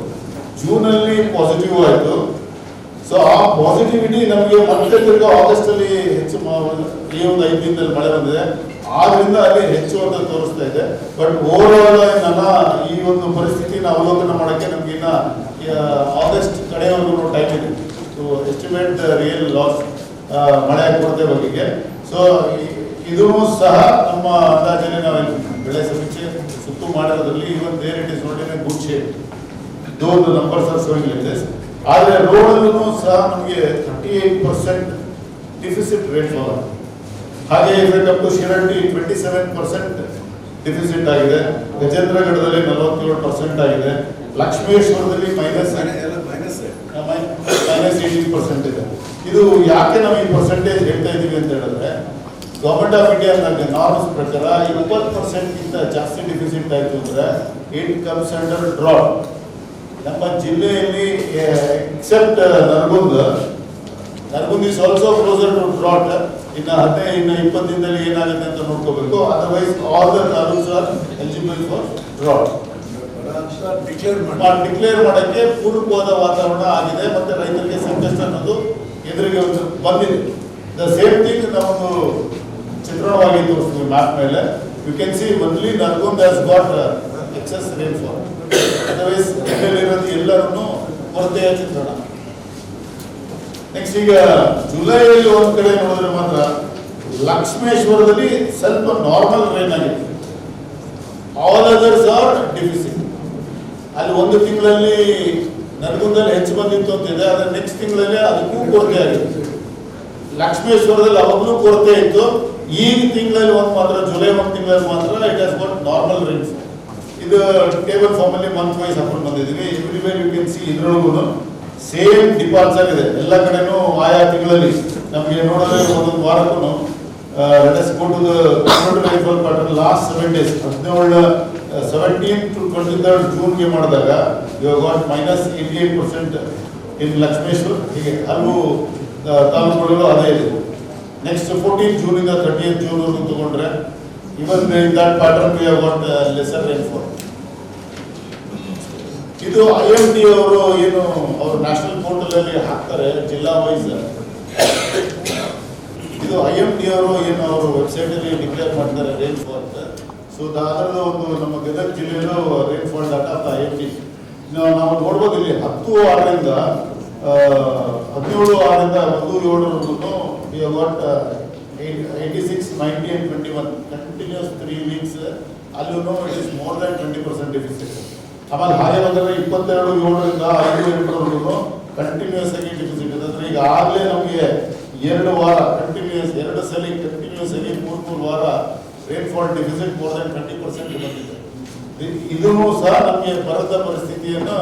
ಜೂನಲ್ಲಿ ಪಾಸಿಟಿವ್ ಆಯಿತು. ಸೊ ಆ ಪಾಸಿಟಿವಿಟಿ ನಮಗೆ ಮತ್ತೆ ತಿರ್ಗಾ ಆಗಸ್ಟ್ ಅಲ್ಲಿ ಹೆಚ್ಚು ಈ ಒಂದು 5 ದಿನದಲ್ಲಿ ಮಳೆ ಬಂದಿದೆ, ಆದ್ರಿಂದ ಅಲ್ಲಿ ಹೆಚ್ಚು ಅಂತ ತೋರಿಸ್ತಾ ಇದೆ. ಬಟ್ ಓವರ್ ಆಲ್ ನನ್ನ ಈ ಒಂದು ಪರಿಸ್ಥಿತಿನ ಅವಲೋಕನ ಮಾಡೋಕ್ಕೆ ನಮ್ಗೆ ಇನ್ನ ಆಗಸ್ಟ್ ಕಡೆಯವರೆಗೂ ಟೈಮ್ ಇದೆ to estimate the real loss ಮಳೆ ಕೊರತೆ ಬಗೆಗೆ. ಸೊ ಇದೂ ಸಹ ನಮ್ಮ ಅಂದಾಜಲ್ಲಿ ನಾವು ಬೆಳೆ ಸಮೀಕ್ಷೆ ಸುತ್ತು ಮಾಡಿರೋದ್ರಲ್ಲಿ even there it is not in a good shape, though the numbers are showing like this. ಆದರೆ ರೋಡಲ್ಲೂ ಸಹ ನಮಗೆ 38% ಡಿಫಿಸಿಟ್ ರೇನ್ಫಾಲ್. ಹಾಗೆ ಕಪ್ಪು ಶಿರಟ್ಟಿ 27% ಡಿಫಿಸಿಟ್ ಆಗಿದೆ. ಗಜೇಂದ್ರಗಢದಲ್ಲಿ 47% ಆಗಿದೆ. ಲಕ್ಷ್ಮೇಶ್ವರದಲ್ಲಿ -18% ಇದೆ. ಇದು ಯಾಕೆ ನಾವು ಈ ಪರ್ಸೆಂಟೇಜ್ ಹೇಳ್ತಾ ಇದ್ದೀವಿ ಅಂತ ಹೇಳಿದ್ರೆ, ಗವರ್ಮೆಂಟ್ ಆಫ್ ಇಂಡಿಯಾ ನಾರ್ಮ್ಸ್ ಪ್ರಕಾರ 20%ಗಿಂತ ಜಾಸ್ತಿ ಡಿಫಿಸಿಟ್ ಆಯಿತು ಅಂದರೆ ಇಟ್ ಕಮ್ಸ್ ಅಂಡರ್ ಡ್ರಾಟ್. ನಮ್ಮ ಜಿಲ್ಲೆಯಲ್ಲಿ except Naragund is also closer to drought. ಇನ್ನು 20 ದಿನದಲ್ಲಿ ಏನಾಗುತ್ತೆ ಅಂತ ನೋಡ್ಕೋಬೇಕು. Otherwise all the taluks are eligible for drought. Declare ಮಾಡಕ್ಕೆ ಪೂರಕವಾದ ವಾತಾವರಣ ಆಗಿದೆ, ಮತ್ತೆ ರೈತರಿಗೆ ಸಂಕಷ್ಟ ಅನ್ನೋದು ಎದುರಿಗೆ ಬಂದಿದೆ. ದ ಸೇಮ್ ಥಿಂಗ್ ನಾವೊಂದು ಚಿತ್ರಣವಾಗಿ ತೋರಿಸ್ತೀವಿ ಮ್ಯಾಪ್ ಮೇಲೆ. You can see only Naragund has got excess rainfall, otherwise ಜಿಲ್ಲೆಯಲ್ಲಿರೋದು ಎಲ್ಲರೂ ಕೊರತೆಯ ಚಿತ್ರಣ. ನೆಕ್ಸ್ಟ್ ಈಗ ಜುಲೈಯಲ್ಲಿ ಒಂದ್ ಕಡೆ ನೋಡಿದ್ರೆ ಮಾತ್ರ ಲಕ್ಷ್ಮೇಶ್ವರದಲ್ಲಿ ಸ್ವಲ್ಪ ನಾರ್ಮಲ್ ರೈನ್ ಆಗಿದೆ, ಆಲ್ ಅದರ್ಸ್ ಆರ್ ಡಿಫಿಸಿಟ್. ಅಲ್ಲಿ ಒಂದು ತಿಂಗಳಲ್ಲಿ ನರಗುಂದಲ್ಲಿ ಹೆಚ್ಚು ಬಂದಿತ್ತು ಅಂತಿದೆ, ಆದರೆ ನೆಕ್ಸ್ಟ್ ತಿಂಗಳಲ್ಲಿ ಅದಕ್ಕೂ ಕೊರತೆ ಆಗಿದೆ. ಲಕ್ಷ್ಮೇಶ್ವರದಲ್ಲಿ ಅವಾಗಲೂ ಕೊರತೆ ಇತ್ತು. ಈ ತಿಂಗಳಲ್ಲಿ ಮಾತ್ರ ಜುಲೈ 1 ತಿಂಗಳಲ್ಲಿ ಮಾತ್ರ it has got normal rains. ಇದು ಟೇಬಲ್ ಫಾರ್ಮ್ ಅಲ್ಲಿ ಮಂತ್ ವೈಸ್ ಹಾಕೊಂಡು ಬಂದಿದ್ದೀವಿ. ಎವ್ರಿವೇರ್ ಯು ಕ್ಯಾನ್ ಸಿ ಇದ್ರೊಳಗೂ ಸೇಮ್ ಡಿಪಾರ್ಟ್ಸ್ ಆಗಿದೆ ಎಲ್ಲ ಕಡೆನೂ. ಆಯಾ ತಿಂಗಳಲ್ಲಿ ನಮಗೆ ನೋಡಿದ್ರೆ ಒಂದೊಂದು ವಾರಕ್ಕೂ let us go to the rainfall pattern last 7 days. 17 to 23rd June ಗೆ ಮಾಡಿದಾಗ you have got -88% in Lakshmeshwar. ಹೀಗೆ ಹಲವು ತಾಲೂಕುಗಳು ಅದೇ ಇದೆ. ನೆಕ್ಸ್ಟ್ 14 ಜೂನ್ ಇಂದ 30th ಜೂನ್ ವರೆಗೂ ತಗೊಂಡ್ರೆ even in that pattern we have got lesser rainfall. ಇದು IMD ಅವರು ಏನು ಅವ್ರ ನ್ಯಾಷನಲ್ ಪೋರ್ಟಲ್ ಇದರಲ್ಲಿ ಹಾಕ್ತಾರೆ ಜಿಲ್ಲಾ ವೈಸ್. ಇದು IMD ಅವರು ಏನು ಅವರು ವೆಬ್ಸೈಟಲ್ಲಿ ಡಿಕ್ಲೇರ್ ಮಾಡ್ತಾರೆ ರೈನ್ ಫಾಲ್. ಸೊ ಅದರದ್ದು ಒಂದು ನಮ್ಮ ಗದಗ ಜಿಲ್ಲೆಯಲ್ಲೂ ರೈನ್ ಫಾಲ್ ಡಾಟಾ ಅಂತ IMD ನಾವು ನೋಡ್ಬೋದು. ಇಲ್ಲಿ 10/6ರಿಂದ 17/6ರಿಂದ 1/7 we have got 86, 90 and 21 continuous 3 weeks. ಅಲ್ಲೂ it is more than 20% deficit. ಆಮೇಲೆ ಹಾಗೆ ಬಂದರೆ 22/7ರಿಂದ 5/8 ಕಂಟಿನ್ಯೂಸ್ ಆಗಿ ಡೆಫಿಸಿಟ್ ಇದೆ. ಅಂದ್ರೆ ಈಗ ಆಗಲೇ ನಮಗೆ 2 ವಾರ ಕಂಟಿನ್ಯೂಸ್, 2 ಸಲ ಕಂಟಿನ್ಯೂಸ್ ಆಗಿ 3 ವಾರ ರೈನ್ಫಾಲ್ ಡೆಫಿಸಿಟ್ ಮೋರ್ ದನ್ 20% ಬಂದಿದೆ. ಇದೂ ಸಹ ನಮಗೆ ಬರದ ಪರಿಸ್ಥಿತಿಯನ್ನು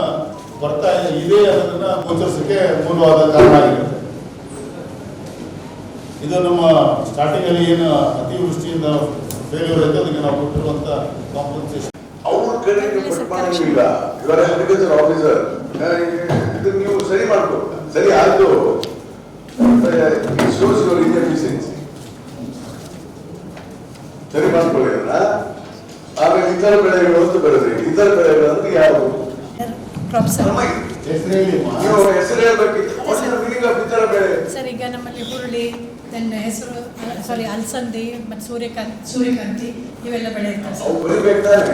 ಬರ್ತಾ ಇದೆ ಅನ್ನೋದನ್ನ ಗೋಚರಿಸಕ್ಕೆ ಮೂಲವಾದ ಕಾರಣ ಆಗಿರುತ್ತೆ. ಇದು ನಮ್ಮ ಸ್ಟಾರ್ಟಿಂಗ್ ಅಲ್ಲಿ ಏನು ಅತಿವೃಷ್ಟಿಯಿಂದ ಫೇಲ್ಯೂರ್ ಆಯ್ತು, ಅದಕ್ಕೆ ನಾವು ಕೊಟ್ಟಿರುವಂತ ಕಾಂಪನ್ಸೇಷನ್. ಅವ್ರ ಕಡೆಗೆ ಪಟ್ಮಾಡಿಲ್ಲ. ಇವರ ಅಗ್ರಿಕಲ್ಚರ್ ಆಫೀಸರ್ ಇದನ್ನ ನೀವು ಸರಿ ಮಾಡ್ಕೊ, ಸರಿ ಆಯ್ತು, ಶೋಸ್ ಯುವರ್ ಇನ್ಎಫಿಷಿಯನ್ಸಿ, ಸರಿ ಮಾಡ್ಕೊಳ್ಳಿ ಅದನ್ನ. ಆಮೇಲೆ ಇತರ ಬೆಳೆಗಳು ಅಂತ ಬೆಳೆದ್ರಿ, ಇತರ ಬೆಳೆಗಳು ಅಂದ್ರೆ ಯಾವುದು ನೀವು ಹೆಸರು ಹೇಳ್ಬೇಕಿತ್ತು. ಇತರ ಬೆಳೆ ಸರ್ ಈಗ ನಮ್ಮಲ್ಲಿ ಹುರುಳಿ, ಹೆಸರು ಅಲಸಂದಿ ಮತ್ತು ಸೂರ್ಯಕಾಂತಿ ಇವೆಲ್ಲ ಬೆಳೆ ಇರ್ತಾರೆ ಅವು ಬರೀಬೇಕು ತಾನೆ.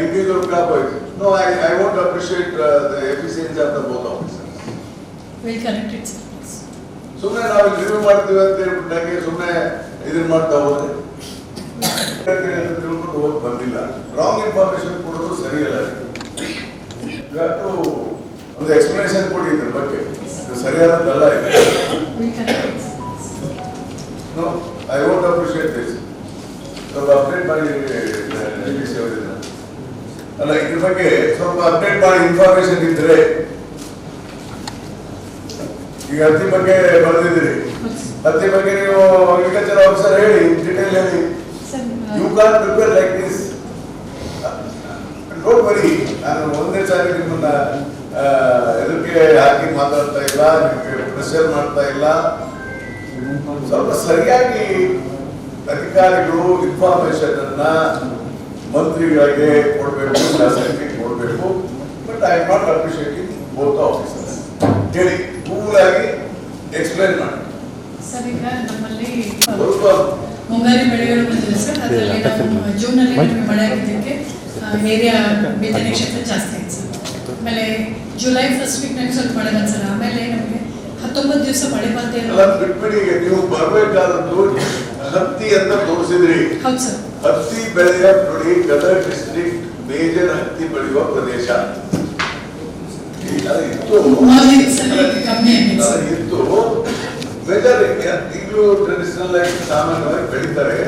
Individual crop wise. No, I want to appreciate the efficiency of the both officers. Well connected sir. ಸುಮ್ಮನೆ ನಾವು ರಿವ್ಯೂ ಮಾಡ್ತೀವಿ ಅಂತ ಹೇಳ್ಬಿಟ್ಟಾಗೆ ಸುಮ್ಮನೆ ಇದನ್ನ ಮಾಡ್ತಾ ಹೋದ್ರೆ ತಿಳ್ಕೊಂಡು ಹೋಗಿ ಬಂದಿಲ್ಲ. ರಾಂಗ್ ಇನ್ಫಾರ್ಮೇಶನ್ ಕೊಡೋದು ಸರಿಯಲ್ಲ. ಇವತ್ತು ಒಂದು ಎಕ್ಸ್ಪ್ಲನೇಷನ್ ಕೊಡಿ ಇದ್ರ ಬಗ್ಗೆ, ಇದು ಸರಿಯಾದದ್ದಲ್ಲ ಇದೆ. No, I want appreciate this. ಸ್ವಲ್ಪ ಅಪ್ಡೇಟ್ ಮಾಡಿ ಅಲ್ಲ, ಇದ್ರ ಬಗ್ಗೆ ಸ್ವಲ್ಪ ಅಪ್ಡೇಟ್ ಮಾಡಿ ಇನ್ಫಾರ್ಮೇಶನ್ ಇದ್ರೆ. ಈಗ ಹತ್ತಿ ಬಗ್ಗೆ ಬರೆದಿದ್ದೀರಿ, ಹತ್ತಿ ಬಗ್ಗೆ ನೀವು ಅಗ್ರಿಕಲ್ಚರ್ ಆಫೀಸರ್ ಹೇಳಿ, ಡೀಟೇಲ್ ಹೇಳಿ. You can't prepare like this. Don't worry, ನಾನು ಒಂದೇ ಸಾರಿ ನಿಮ್ಮನ್ನ ಎದಕ್ಕೆ ಹಾಕಿ ಮಾತಾಡ್ತಾ ಇಲ್ಲ, ನಿಮಗೆ ಪ್ರೆಷರ್ ಮಾಡ್ತಾ ಇಲ್ಲ. ಸ್ವಲ್ಪ ಸರಿಯಾಗಿ ಅಧಿಕಾರಿಗಳು ಇನ್ಫಾರ್ಮೇಶನ್ ಅನ್ನ ಮಂತ್ರಿಗಳಿಗೆ ಕೊಡಬೇಕು, ಶಾಸಕರಿಗೆ ಕೊಡಬೇಕು. But I am not appreciating both officers. ಹೇಳಿ, ಕೂಲ್ ಆಗಿ ಎಕ್ಸ್ಪ್ಲೈನ್ ಮಾಡಿ. ಸರ್ ಈಗ ನಮ್ಮಲ್ಲಿ ಮುಂಗಾರಿ ಬೆಳೆಗಳು ಬಂದಿದೆ ಸರ್. ಅದರಲ್ಲಿ ನಾವು ಜೂನಲ್ಲಿ ನಮಗೆ ಮಳೆ ಆಗಿದ್ದಕ್ಕೆ ಏರಿಯಾ ಬಿತ್ತನೆ ಕ್ಷೇತ್ರ ಜಾಸ್ತಿ ಆಯ್ತು ಸರ್. ಆಮೇಲೆ ಜುಲೈ ಫಸ್ಟ್ ವೀಕ್ನಾಗ ಸ್ವಲ್ಪ ಮಳೆ ಬಂತು ಸರ್. ಆಮೇಲೆ ನಮಗೆ 19 ದಿವಸ ಮಳೆ ಬಂದೇ ಬಿಟ್ಬಿಡಿ. ನೀವು ಬರ್ಬೇಕಾದದ್ದು ಹತ್ತಿ ಅಂತ ತೋರಿಸಿದ್ರಿ. ಹೌದು ಸರ್. ಹತ್ತಿ ಬೆಳೆಯ ನೋಡಿ, ಗದಗ ಡಿಸ್ಟ್ರಿಕ್ಟ್ ಮೇಜರ್ ಹತ್ತಿ ಬೆಳೆಯುವ ಪ್ರದೇಶ ಇತ್ತು. ವೆದರ್ ಈಗಲೂ ಟ್ರೆಡಿಷನಲ್ ಆಗಿ ಸಾಮಾನ್ಯವಾಗಿ ಬೆಳೀತಾರೆ.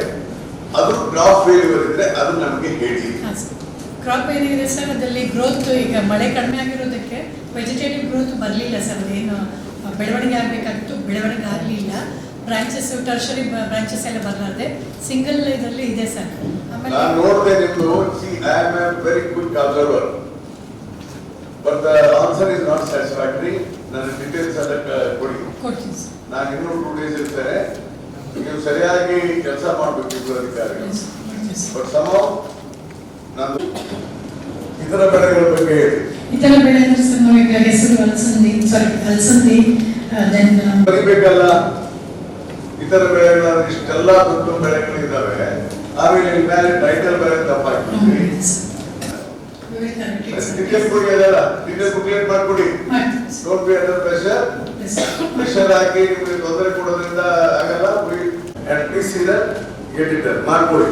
ಅದು ಕ್ರಾಪ್ ಫೇಲ್ಯೂರ್ ಇದ್ರೆ ಅದು ನಮಗೆ ಹೇಳಿ. ಕ್ರಾಪ್ ಏನಿದೆ ಸರ್, ಅದರಲ್ಲಿ ಗ್ರೋತ್ ಈಗ ಮಳೆ ಕಡಿಮೆ ಆಗಿರೋದಕ್ಕೆ ವೆಜಿಟೇಟಿವ್ ಗ್ರೋತ್ ಬರಲಿಲ್ಲ ಸರ್. ಅದೇನು ಬೆಳವಣಿಗೆ ಆಗಬೇಕಾಗಿತ್ತು, ಬೆಳವಣಿಗೆ ಆಗಲಿಲ್ಲ. ಬ್ರಾಂಚಸ್, ಟರ್ಷರಿ ಬ್ರಾಂಚಸ್ ಎಲ್ಲ ಬರಲಾರ್ದೆ ಸಿಂಗಲ್ ಇದರಲ್ಲಿ ಇದೆ ಸರ್. ಆಮೇಲೆ ನಾನು ನೋಡಿದೆ ನಿಮ್ದು. I am A very quick observer, but the answer is not satisfactory. ನನ್ನ ಡೀಟೇಲ್ಸ್ ಎಲ್ಲ ಕೊಡಿ. ನಾನು ಇನ್ನೂ 2 days ಇರ್ತೇನೆ. ನೀವು ಸರಿಯಾಗಿ ಕೆಲಸ ಮಾಡಬೇಕು ಅಧಿಕಾರಿಗಳು. ಬಟ್ ಸಮೌ ನಾನು ಇತರ ಬೆಳೆಗಳ ಬಗ್ಗೆ ಹೇಳಿ. ಇತರ ಬೆಳೆ ಅಂದ್ರೆ ಸರ್, ನಾವೀಗ ಹೆಸರು ಅಲಸಂದಿ ಬರಿಬೇಕಲ್ಲ. ಇತರ ಬೆಳೆಗಳಾದ್ರೆ ಇಷ್ಟೆಲ್ಲ ದೊಡ್ಡ ಬೆಳೆಗಳಿದ್ದಾವೆ. ಆಮೇಲೆ ಮೇಲೆ ಟೈಟಲ್ ಬೇರೆ ತಪ್ಪಾಗ್ತದೆ. ಟಿಕೆಟ್ ಕೊಡಿ, ಅದಲ್ಲ ಟಿಕೆಟ್ ಬುಕ್ಲೆಟ್ ಮಾಡ್ಕೊಡಿ. ಡೋಂಟ್ ಬಿ ಅಂಡರ್ ಪ್ರೆಷರ್ ಹಾಕಿ ನಿಮಗೆ ತೊಂದರೆ ಕೊಡೋದ್ರಿಂದ ಆಗಲ್ಲ. ಅಟ್ ಲೀಸ್ಟ್ ಇದರ್ ಗೆಟ್ ಇಟ್ ಮಾಡ್ಕೊಡಿ,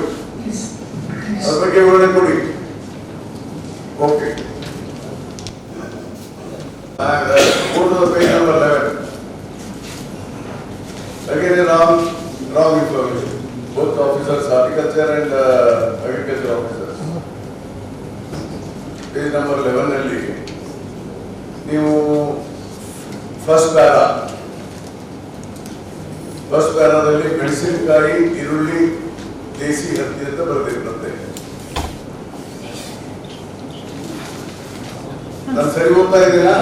ಅದ್ರ ಬಗ್ಗೆ ವಿವರಣೆ ಕೊಡಿ. Okay, go to the page number 11. Again, wrong information. Both officers, horticulture and agriculture officers. Page number 11 ಅಲ್ಲಿ ನೀವು ಫಸ್ಟ್ ಪ್ಯಾರಾದಲ್ಲಿ ಮೆಣಸಿನಕಾಯಿ, ಈರುಳ್ಳಿ, ದೇಸಿ ಹತ್ತಿ ಅಂತ ಬರೆದಿರುತ್ತೆ. ನಾನು ಸರಿ ಓದ್ತಾ ಇದ್ದೀರಾ?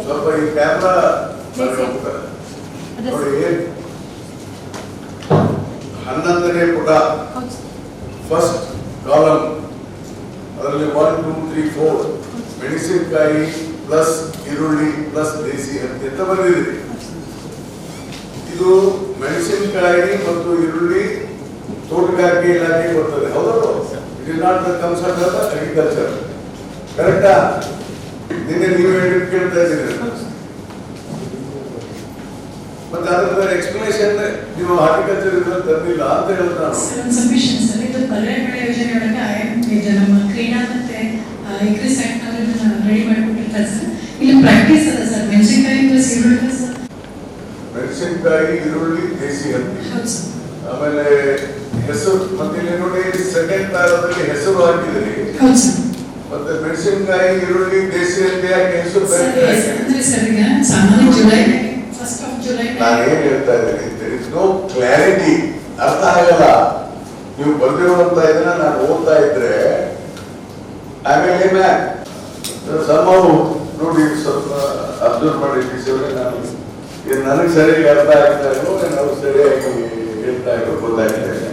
ಸ್ವಲ್ಪ ಈ ಕ್ಯಾಮ್ರಾ ಹೋಗ್ತಾರೆ ನೋಡಿ. 11ನೇ ಪುಟ ಫಸ್ಟ್ ಕಾಲಮ್, ಅದರಲ್ಲಿ 1, 2, 3, 4 ಮೆಣಸಿನಕಾಯಿ ಪ್ಲಸ್ ಈರುಳ್ಳಿ ಪ್ಲಸ್ ದೇಸಿ ಹತ್ತಿ ಅಂತ ಬಂದಿದೆ. ಇದು ಮೆಣಸಿನಕಾಯಿ ಮತ್ತು ಈರುಳ್ಳಿ ತೋಟಗಾರಿಕೆ ಇಲಾಖೆ ಬರ್ತದೆ. ಹೌದಲ್ಲ? It is not the concern of agriculture. ಕರೆಕ್ಟಾ? ನಿನ್ನೆ ನೀವು ಕೇಳ್ತಾ ಇದ್ದೀರಿ. ಮತ್ತೆ ಅದರ ಎಕ್ಸ್ಪ್ಲನೇಷನ್ ನೀವು ಹಾರ್ಟಿಕಲ್ಚರ್ ಇದ್ರಲ್ಲಿ ತಂದಿಲ್ಲ ಅಂತ ಹೇಳ್ತಾನೆ. ಸಬ್ಮಿಷನ್ ಸರ್, ಇದು ಪರ್ಯಾಯ ಬೆಳೆ ಯೋಜನೆಯೊಳಗೆ ನಮ್ಮ ಕ್ರೀಡಾ ಮತ್ತೆ ಇಕ್ರಿಸ್ ಆಕ್ಟ್ ರೆಡಿ ಮಾಡಿಕೊಟ್ಟಿರ್ತಾರೆ ಸರ್. ಇಲ್ಲಿ ಪ್ರಾಕ್ಟೀಸ್ ಅದ ಸರ್, ಮೆಣಸಿನಕಾಯಿ ಪ್ಲಸ್ ಈರುಳ್ಳಿ ಸರ್. ಮೆಣಸಿನಕಾಯಿ ಈರುಳ್ಳಿ ದೇಸಿ ಹತ್ತಿ, ಹೌದು ಸರ್. ಆಮೇಲೆ ಹೆಸರು, ಮತ್ತೆ ಇಲ್ಲಿ ನೋಡಿ ಸೆಕೆಂಡ್ ಪ್ಯಾರಾದಲ್ಲಿ ಹೆಸರು ಹಾಕಿದ್ರಿ. ಹೌದು ಸರ್. ಮತ್ತೆ ಮೆಣಸಿನಕಾಯಿ ಈರುಳ್ಳಿ ದೇಸಿ ಹತ್ತಿ ಯಾಕೆ ಹೆಸರು ಅಂದ್ರೆ ಸರ್ ಈಗ ಸಾಮಾನ್ಯ ಜುಲೈ ಫಸ್ಟ್ ಆಫ್ ಜುಲೈ ನಾನೇನ್ ಹೇಳ್ತಾ ಇದ್ದೀನಿ, ದೇರ್ ಇಸ್ ನೋ ಕ್ಲಾರಿಟಿ. ಅರ್ಥ ಆಗಲ್ಲ. ನೀವು ಬಂದಿರುವಂತ ಇದನ್ನ ನಾನು ಓದ್ತಾ ಇದ್ರೆ ಆಮೇಲೆ ಸಮಾವು ನೋಡಿ ಸ್ವಲ್ಪ ಅಬ್ಸರ್ವ್ ಮಾಡಿದ್ದೀವಿ. ನಾನು ನನಗೆ ಸರಿಯಾಗಿ ಅರ್ಥ ಆಗ್ತಾ ಇರೋ ನಾವು ಸರಿಯಾಗಿ ಹೇಳ್ತಾ ಇರೋ ಗೊತ್ತಾಗ್ತಾ ಇದೆ.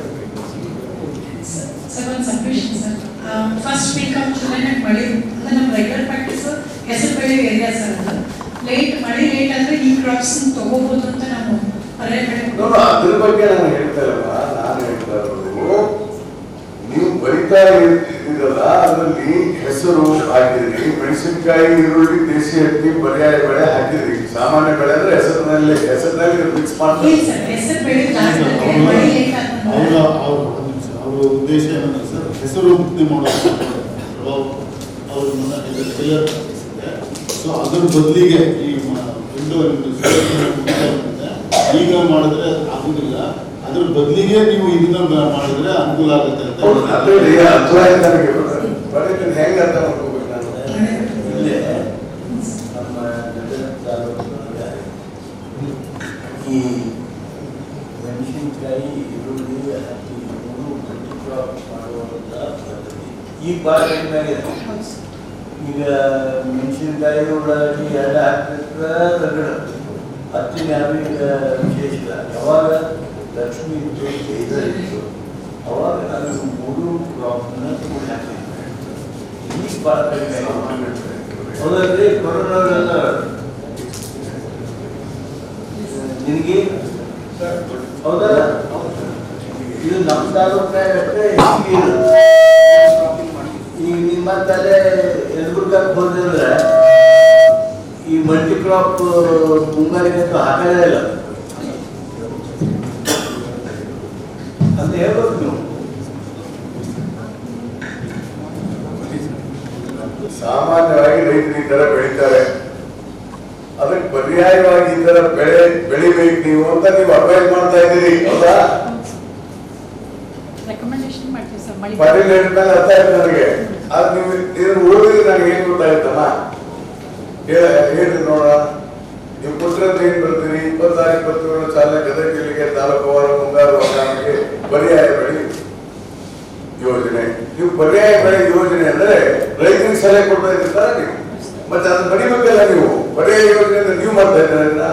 ಸರ್ ಒಂದು submission sir, first week of July ಮಳೆ ಅಂದ್ರೆ ನಮ್ಮ ರೆಗ್ಯುಲರ್ ಪ್ರಾಕ್ಟೀಸ್ ಹೆಸರು ಬೆಳೆ ಏರಿಯಾ ಸರ್. ಅದು ಲೇಟ್ ಮಳೆ ಲೇಟ್ ಆದ್ರೆ ಈ ಕ್ರಾಪ್ಸ್ ತಗೋಬಹುದು ಅಂತ ನಾವು ಪರ್ಯಾಯ ಬೆಳೆ ಅದ್ರ ಬಗ್ಗೆ ನಾನು ಹೇಳ್ತಾ ಇಲ್ಲಮ್ಮ. ನಾನು ಹೇಳ್ತಾ ಇರೋದು ನೀವು ಬರಿತಾ ಇದ್ದೀರಲ್ಲ, ಅದರಲ್ಲಿ ಹೆಸರು ಹಾಕಿದ್ರಿ. ಮೆಣಸಿನಕಾಯಿ ಈರುಳ್ಳಿ ದೇಸಿ ಹತ್ತಿ ಪರ್ಯಾಯ ಬೆಳೆ ಹಾಕಿದ್ರಿ. ಸಾಮಾನ್ಯ ಬೆಳೆ ಅಂದ್ರೆ ಹೆಸರಿನಲ್ಲಿ ಫಿಕ್ಸ್ ಮಾಡ್ತಾರೆ. ಹೆಸರು ಬೆಳೆ ಮಳೆ ಲೇಟ್ ಆದ್ರೆ ಅವ್ರ ಉದ್ದೇಶ ಏನಂದ್ರೆ ಸರ್, ಹೆಸರು ಬಿತ್ತನೆ ಮಾಡೋದು ಸೊ ಅದ್ರ ಬದಲಿಗೆ ಈ ಈಗ ಮಾಡಿದ್ರೆ ಆಗುದಿಲ್ಲ, ಅದ್ರ ಬದಲಿಗೆ ನೀವು ಇದನ್ನ ಮಾಡಿದ್ರೆ ಅನುಕೂಲ ಆಗುತ್ತೆ ಅಂತ ಹೆಂಗ ಅರ್ಥ ಮಾಡ್ಕೋಬೇಕು ನಾನು. ಇಲ್ಲೇ ನಮ್ಮ ಗದಗ ತಾಲೂಕಿನೊಳಗೆ ಈ ಮೆಣಸಿನಕಾಯಿ ಈರುಳ್ಳಿ ಹತ್ತಿ ಮೂರು ಮಲ್ಟಿ ಕ್ರಾಪ್ ಮಾಡುವಂಥ ಪದ್ಧತಿ ಈಗ ಭಾಳ ಕಡಿಮೆ ಆಗಿದೆ. ಈಗ ಮೆಣಸಿನಕಾಯಿ ಉಳ್ಳಾಗಡ್ಡಿ ಎರಡು ಹಾಕ್ಬಿಟ್ರೆ ರಗಡ, ಹತ್ತಿನ ಈಗ ವಿಶೇಷ ಇಲ್ಲ. ಯಾವಾಗ ಲಕ್ಷ್ಮಿ ಇತ್ತು ಅವಾಗ ನಾನು ಮೂರು ಕ್ರಾಪ್ನ ಕೂಡಿ ಹಾಕಿದ್ದೆ. ಈಗ ಭಾಳ ಕಡಿಮೆ ಆಗಿದೆ. ಹೌದಲ್ರಿ? ಕೊರೋನಾವೆಲ್ಲ ನಿನಗೆ ಹೌದಲ್ಲ? ಇದು ನಮ್ಮ ತಾಲೂಕಿನಾಗ ಅಷ್ಟೇ ಹೆಚ್ಚಿಗೆ ಇಲ್ಲ. ಈಗ ನಿಮ್ಮ ತಲೆ ಯಲಬುರ್ಗಕ್ಕೆ ಹೋದ್ರೆ ಈ ಮಲ್ಟಿ ಕ್ರಾಪ್ ಮುಂಗಾರಿಗಂತೂ ಹಾಕಲೇ ಇಲ್ಲ ಅಂತ ಹೇಳ್ಬೇಕು ನೀವು. ಸಾಮಾನ್ಯವಾಗಿ ರೈತರು ಈ ತರ ಬೆಳೀತಾರೆ, ಅದಕ್ಕೆ ಪರ್ಯಾಯವಾಗಿ ಈ ತರ ಬೆಳಿಬೇಕು ನೀವು ಅಂತ ನೀವು ಅಡ್ವೈಸ್ ಮಾಡ್ತಾ ಇದ್ದೀರಿ. ಹೌದಾ? ರೆಕಮೆಂಡೇಶನ್ ಮಾಡ್ತೀವಿ ಸರ್. ಪರ್ಯಾಯ ಮೇಲೆ ಅರ್ಥ ಆಯ್ತು ನನಗೆ. ಅದು ನೀವು ಇದನ್ನು ಓದಿದ್ರೆ ನನಗೆ ಏನ್ ಗೊತ್ತಾಯ್ತಮ್ಮ ಹೇಳ್ರಿ ನೋಡ. ನೀವು ಪುತ್ರದ್ದು ಏನ್ ಬರ್ತೀರಿ, 26-27 ಸಾಲಿನ ಗದಗ ಜಿಲ್ಲೆಗೆ ತಾಲೂಕುವಾರು ಮುಂಗಾರು ಹಂಗಾಮಿಗೆ ಪರ್ಯಾಯ ಬೆಳೆ ಯೋಜನೆ. ನೀವು ಪರ್ಯಾಯ ಬೆಳೆ ಯೋಜನೆ ಅಂದ್ರೆ ರೈತರಿಗೆ ಸಲಹೆ ಕೊಡ್ತಾ ಇದ್ದೀರ ನೀವು. ಮತ್ತೆ ಅದನ್ನ ಬಡಿಬೇಕಲ್ಲ ನೀವು. ಪರ್ಯಾಯ ಯೋಜನೆ ನೀವು ಮಾಡ್ತಾ ಇದ್ದೀರ.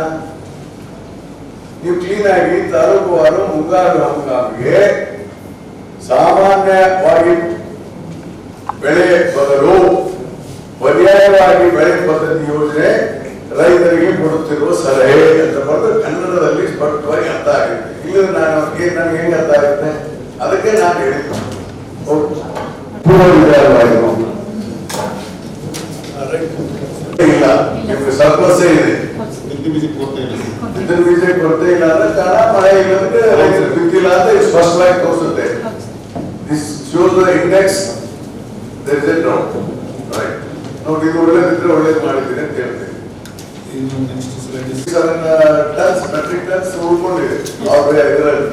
ನೀವು ಕ್ಲೀನ್ ಆಗಿ ತಾಲೂಕುವಾರು ಮುಂಗಾರು ಹಂಗಾಮಿಗೆ ಸಾಮಾನ್ಯವಾಗಿ ಬೆಳೆ ಬದಲು ಪರ್ಯಾಯವಾಗಿ ಬೆಳೆ ಪದ್ಧತಿ ಯೋಜನೆ ರೈತರಿಗೆ ಕೊಡುತ್ತಿರುವ ಸಲಹೆ ಅಂತ ಬರೆದು ಕನ್ನಡದಲ್ಲಿ ಸ್ಪಷ್ಟವಾಗಿ ಅರ್ಥ ಆಗುತ್ತೆ. ಇಲ್ಲ ನನಗೆ ಹೆಂಗೆ ಅರ್ಥ ಆಗುತ್ತೆ, ಅದಕ್ಕೆ ನಾನು ಹೇಳಿದ್ದು ಇಲ್ಲ. ನಿಮ್ಗೆ ಸರ್ಪ್ಲಸ್ಸೇ ಇದೆ, ಬಿತ್ತನೆ ಬೀಜ ಕೊರತೆ ಇಲ್ಲ ಅಂದ್ರೆ ಕಾರಣ ಮಳೆ ಇಲ್ಲ ಅಂದ್ರೆ ರೈತರು ಬಿತ್ತಿಲ್ಲ ಅಂತ ಸ್ಪಷ್ಟವಾಗಿ ತೋರಿಸುತ್ತೆ. This shows the index. there is a drought, right? ನೋಡಿ, ಇದು ಒಳ್ಳೇದಿದ್ರೆ ಒಳ್ಳೇದು ಮಾಡಿದ್ದೀನಿ ಅಂತ ಹೇಳ್ತೀನಿ. ಮೆಟ್ರಿಕ್ ಟನ್ಸ್ ಉಳ್ಕೊಂಡಿದೆ ಇದರಲ್ಲಿ.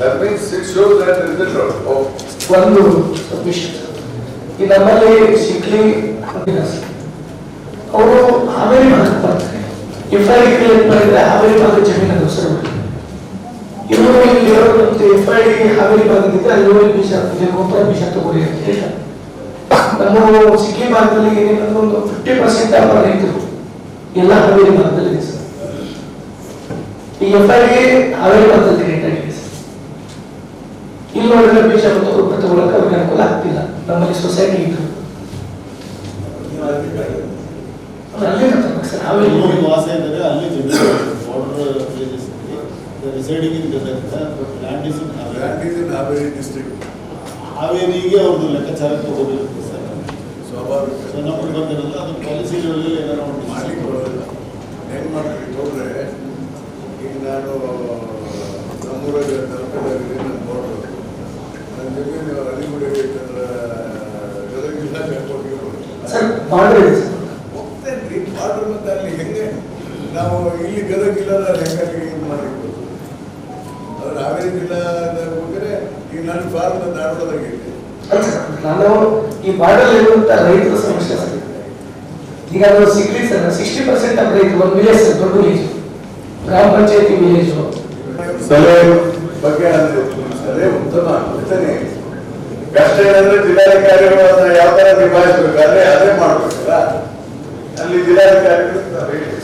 That means it shows that there is a drought. ಒಂದು ಸಬ್ಮಿಷನ್. ಈ ನಮ್ಮಲ್ಲಿ ಸಿಕ್ಲಿ ಅವರು ಹಾವೇರಿ ಭಾಗಕ್ಕೆ ಬರ್ತಾರೆ. FID ಕ್ರಿಯೇಟ್ ಮಾಡಿದ್ರೆ ಹಾವೇರಿ ಭಾಗದ ಜಮೀನು ಹೆಸರು ಇನ್ನು ಇಲ್ಲಿ FID ಹಾವೇರಿ ಭಾಗದಿಂದ ಅಲ್ಲಿ ಬೀಜ ಗೊಬ್ಬರ ಬೀಜ ತಗೊಳ್ಳಿ ಅಂತ ಹೇಳಿ ನಮ್ಮ ಸಿಕ್ಲಿ ಭಾಗದಲ್ಲಿ ಏನೇನಂದ್ರೆ ಒಂದು 50% ಆಗ ರೈತರು ಎಲ್ಲ ಹಾವೇರಿ ಭಾಗದಲ್ಲಿ ಇದೆ ಸರ್. ಈ FID ಹಾವೇರಿ ಭಾಗದಲ್ಲಿ ಕ್ರಿಯೇಟ್ ಆಗಿದೆ ಸರ್. ಇಲ್ಲಿ ನೋಡಿದ್ರೆ ಬೀಜ ಮತ್ತು ಗೊಬ್ಬರ ತಗೊಳಕ್ಕೆ ಅವ್ರಿಗೆ ಅನುಕೂಲ ಆಗ್ತಿಲ್ಲ. ನಮ್ಮಲ್ಲಿ ಸೊಸೈಟಿ ಇತ್ತು. ಅಲ್ಲೇ ಮಾತಾಡ್ಬೇಕು ಸರ್. ಹಾವೇರಿ ಇಲ್ಲಿ ವಾಸ ಇದ್ದಾರೆ, ಅಲ್ಲಿ border villages residing in Gadag, but land is in Haveri district ಹಾವೇರಿಗೆ ಅವ್ರದ್ದು ಲೆಕ್ಕಾಚಾರ ತಗೋಬೇಕು ಸರ್. ಸ್ವಾಭಾವಿಕ ಸೊ ನಮಗೆ ಬಂದಿರೋದು ಅದು ಪಾಲಿಸಿ ಲೆವೆಲಲ್ಲಿ ಏನಾರು ಒಂದು ಮಾಡ್ಲಿಕ್ಕೆ ಬರೋದಿಲ್ಲ. ಹೆಂಗ್ ಮಾಡ್ಲಿಕ್ಕೆ ಹೋದ್ರೆ ಈಗ ನಾನು ನಮ್ಮೂರಲ್ಲಿ ತಲುಪಿದಾಗಿದೆ ನನ್ನ ಬೋರ್ಡ್ ನನ್ನ ಜೊತೆ ನೀವು ಅಲಿಗುಡಿ ಬೇಕಂದ್ರೆ ಗದಗ ಜಿಲ್ಲಾ ಕರ್ಕೊಂಡು ಸರ್ ಬಾರ್ಡರ್ ಇದೆ ಸರ್. ಹೋಗ್ತೇನ್ರಿ ಬಾರ್ಡರ್ ಮತ್ತೆ ಅಲ್ಲಿ ಹೆಂಗೆ ನಾವು ಇಲ್ಲಿ ಗದಗ ಜಿಲ್ಲಾದ ಹೆಂಗಾಗಿ ಇದು ಮಾಡಲಿಕ್ಕೆ ಅದ್ರ ಹಾವೇರಿ ಜಿಲ್ಲಾದ ಹೋದರೆ ಈಗ ನನ್ನ ಫಾರ್ಮ್ ಧಾರವಾಡದಾಗಿದೆ. ಅಲ್ಲ ಸರ್, ನಾನು ಈ ಬಾರ್ಡರ್ ಇರುವಂತ ರೈತರ ಸಮಸ್ಯೆ ಸರ್. ಈಗ ಅದು ಸಿಗ್ಲಿ ಸರ್, 60% ಆಫ್ ರೈತರು ಒಂದು ವಿಲೇಜ್ ಸರ್, ದೊಡ್ಡ ವಿಲೇಜ್, ಗ್ರಾಮ ಪಂಚಾಯತಿ ವಿಲೇಜ್. ಸಲಹೆ ಬಗ್ಗೆ ಸಲಹೆ ಉತ್ತಮ ಉತ್ತನೇ ಕಷ್ಟ ಏನಂದ್ರೆ ಜಿಲ್ಲಾಧಿಕಾರಿಗಳು ಅದನ್ನ ಯಾವ ತರ ನಿಭಾಯಿಸಬೇಕಾದ್ರೆ ಅದೇ ಮಾಡ್ಬೇಕಲ್ಲ. ಅಲ್ಲಿ ಜಿಲ್ಲಾಧಿಕಾರಿಗಳು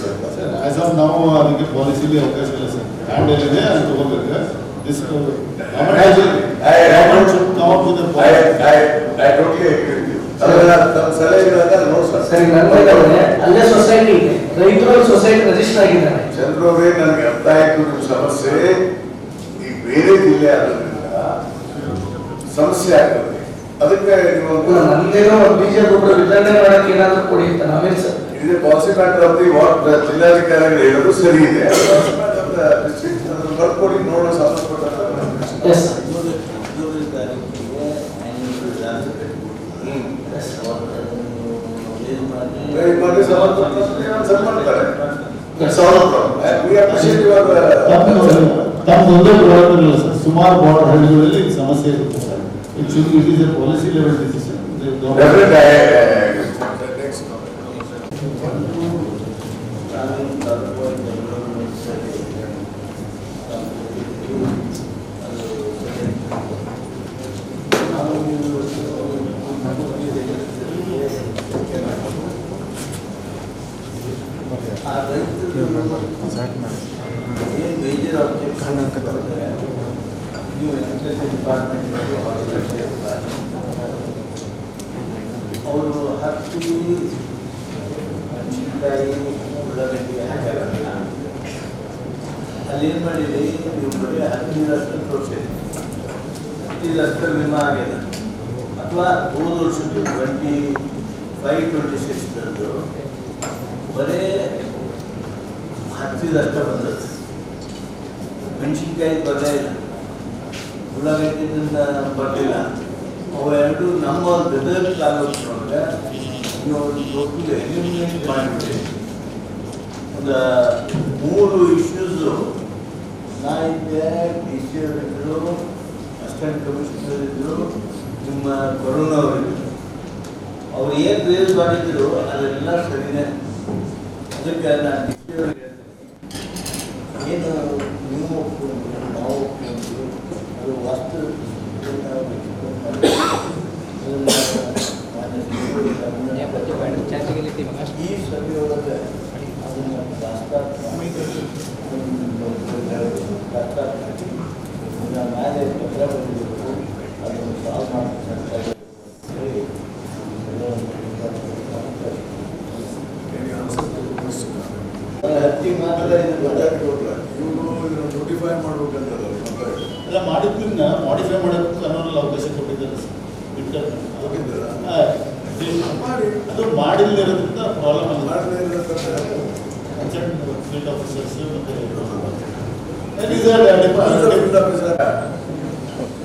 ಸರ್ ಆಸ್ ಆಫ್ ನಾವು ಅದಕ್ಕೆ ಪಾಲಿಸಿಲಿ ಅವಕಾಶ ಇಲ್ಲ ಸರ್. ಲ್ಯಾಂಡ್ ಏನಿದೆ ಅದು ತಗೋಬೇಕು. ದಿಸ್ ಸರಿ, ನನ್ನ ಅಲ್ಲೇ ಸೊಸೈಟಿ ಇದೆ, ರೈತರು ಸೊಸೈಟಿ ರಿಜಿಸ್ಟರ್ ಆಗಿದ್ದಾರೆ. ಚಂದ್ರವರೇ, ನನಗೆ ಅರ್ಥ ಆಯ್ತು ನಿಮ್ಮ ಸಮಸ್ಯೆ. ಈ ಬೇರೆ ಜಿಲ್ಲೆ ಆದ್ರಿಂದ ಸಮಸ್ಯೆ ಆಗ್ತದೆ. ಅದಕ್ಕೆ ನೀವು ನಂದೇನೋ ಬೀಜ ಗೊಬ್ಬರ ವಿತರಣೆ ಮಾಡಕ್ಕೆ ಏನಾದ್ರು ಕೊಡಿ ಅಂತ ನಾವೇನು ಸರ್. ಇದು policy matter of the what ಜಿಲ್ಲಾಧಿಕಾರಿಗಳು ಹೇಳೋದು ಸರಿ ಇದೆ. ಬರ್ಕೊಡಿ ನೋಡೋ ಸಂಬಂಧಪಟ್ಟ ಎಸ್ ಸರ್. ತಮ್ಮದೊಂದೇ ಪ್ರಾಬ್ಲಮ್ ಇಲ್ಲ ಸರ್, ಸುಮಾರು ಬಾರ್ಡರ್ ಹಳ್ಳಿಗಳಲ್ಲಿ ಸಮಸ್ಯೆ ಇರುತ್ತೆ sir. It is A policy level decision. ಅವರು ಹತ್ತಿ ಮೆಣಸಿನಕಾಯಿ ಉಳ್ಳಾಗಡ್ಡಿ ಹಾಕಲ್ಲ. ಅಲ್ಲೇನು ಮಾಡಿದೆ, ನೀವು ಬರೀ 10% ತೋರಿಸಿದೆ, 10% ವಿಮಾ ಆಗಿದೆ. ಅಥವಾ ಹೋದ ವರ್ಷದ್ದು 25-26 ಬರೀ 10% ಬಂದದ್ದು. ಮೆಣಸಿನ್ಕಾಯಿ ಬರಲೇ ಇಲ್ಲ, ಉಳ್ಳಾಗಡ್ಡಿಯಿಂದ ಬರಲಿಲ್ಲ. ಅವೆರಡು ನಮ್ಮ ಗದಗ ತಾಲೂಕಿನೊಳಗೆ ಟೋಟಲ್ ಎಲಿಮಿನೇಟ್ ಮಾಡಿಬಿಟ್ಟು ಒಂದು 3 ಇಶ್ಯೂಸು ನಾ ಇದ್ದೆ, ಡಿ ಸಿ ಅವರಿದ್ದರು, ಅಸಿಸ್ಟೆಂಟ್ ಕಮಿಷನರ್ ಇದ್ದರು, ನಿಮ್ಮ ಕೊರೋನಾ ಅವರಿದ್ದರು. ಅವ್ರು ಏನು ರೇಸ್ ಮಾಡಿದ್ರು ಅದೆಲ್ಲ ಸರಿನೇ. ಅದಕ್ಕೆ ನಾನು ಡಿ ಸಿ ಅವ್ರಿಗೆ ಏನು ನೀವು ನಾವು ಒಪ್ಪಿಕೊಂಡು ಅದು ವಾಸ್ತು ಈ ಸಭೆಯೊಳಗೆ ಅದನ್ನು ಮೇಲೆ ಪತ್ರ ಬರೆದಿದ್ರು, ಅದನ್ನು ಸಾಲ್ವ್ ಮಾಡ್ತಾರೆ. ಹತ್ತಿ ಮಾತ್ರ ಇದು ಇವರು ಇದನ್ನು ನೋಟಿಫೈ ಮಾಡ್ಬೇಕಂತಲ್ಲ ಎಲ್ಲ ಮಾಡಿದ್ದನ್ನ ಮಾಡಿಫೈ ಮಾಡೋದಕ್ಕೆ ಅನ್ನೋಲ್ಲ ಅವಕಾಶ ಕೊಟ್ಟಿದ್ದಾರೆ ಸರ್. ಅದು ಮಾಡಿಲ್ಲದಿರೋದ್ರಿಂದ ಪ್ರಾಬ್ಲಮ್ ಅಲ್ಲ. ಫೀಲ್ಡ್ ಆಫೀಸರ್ಸ್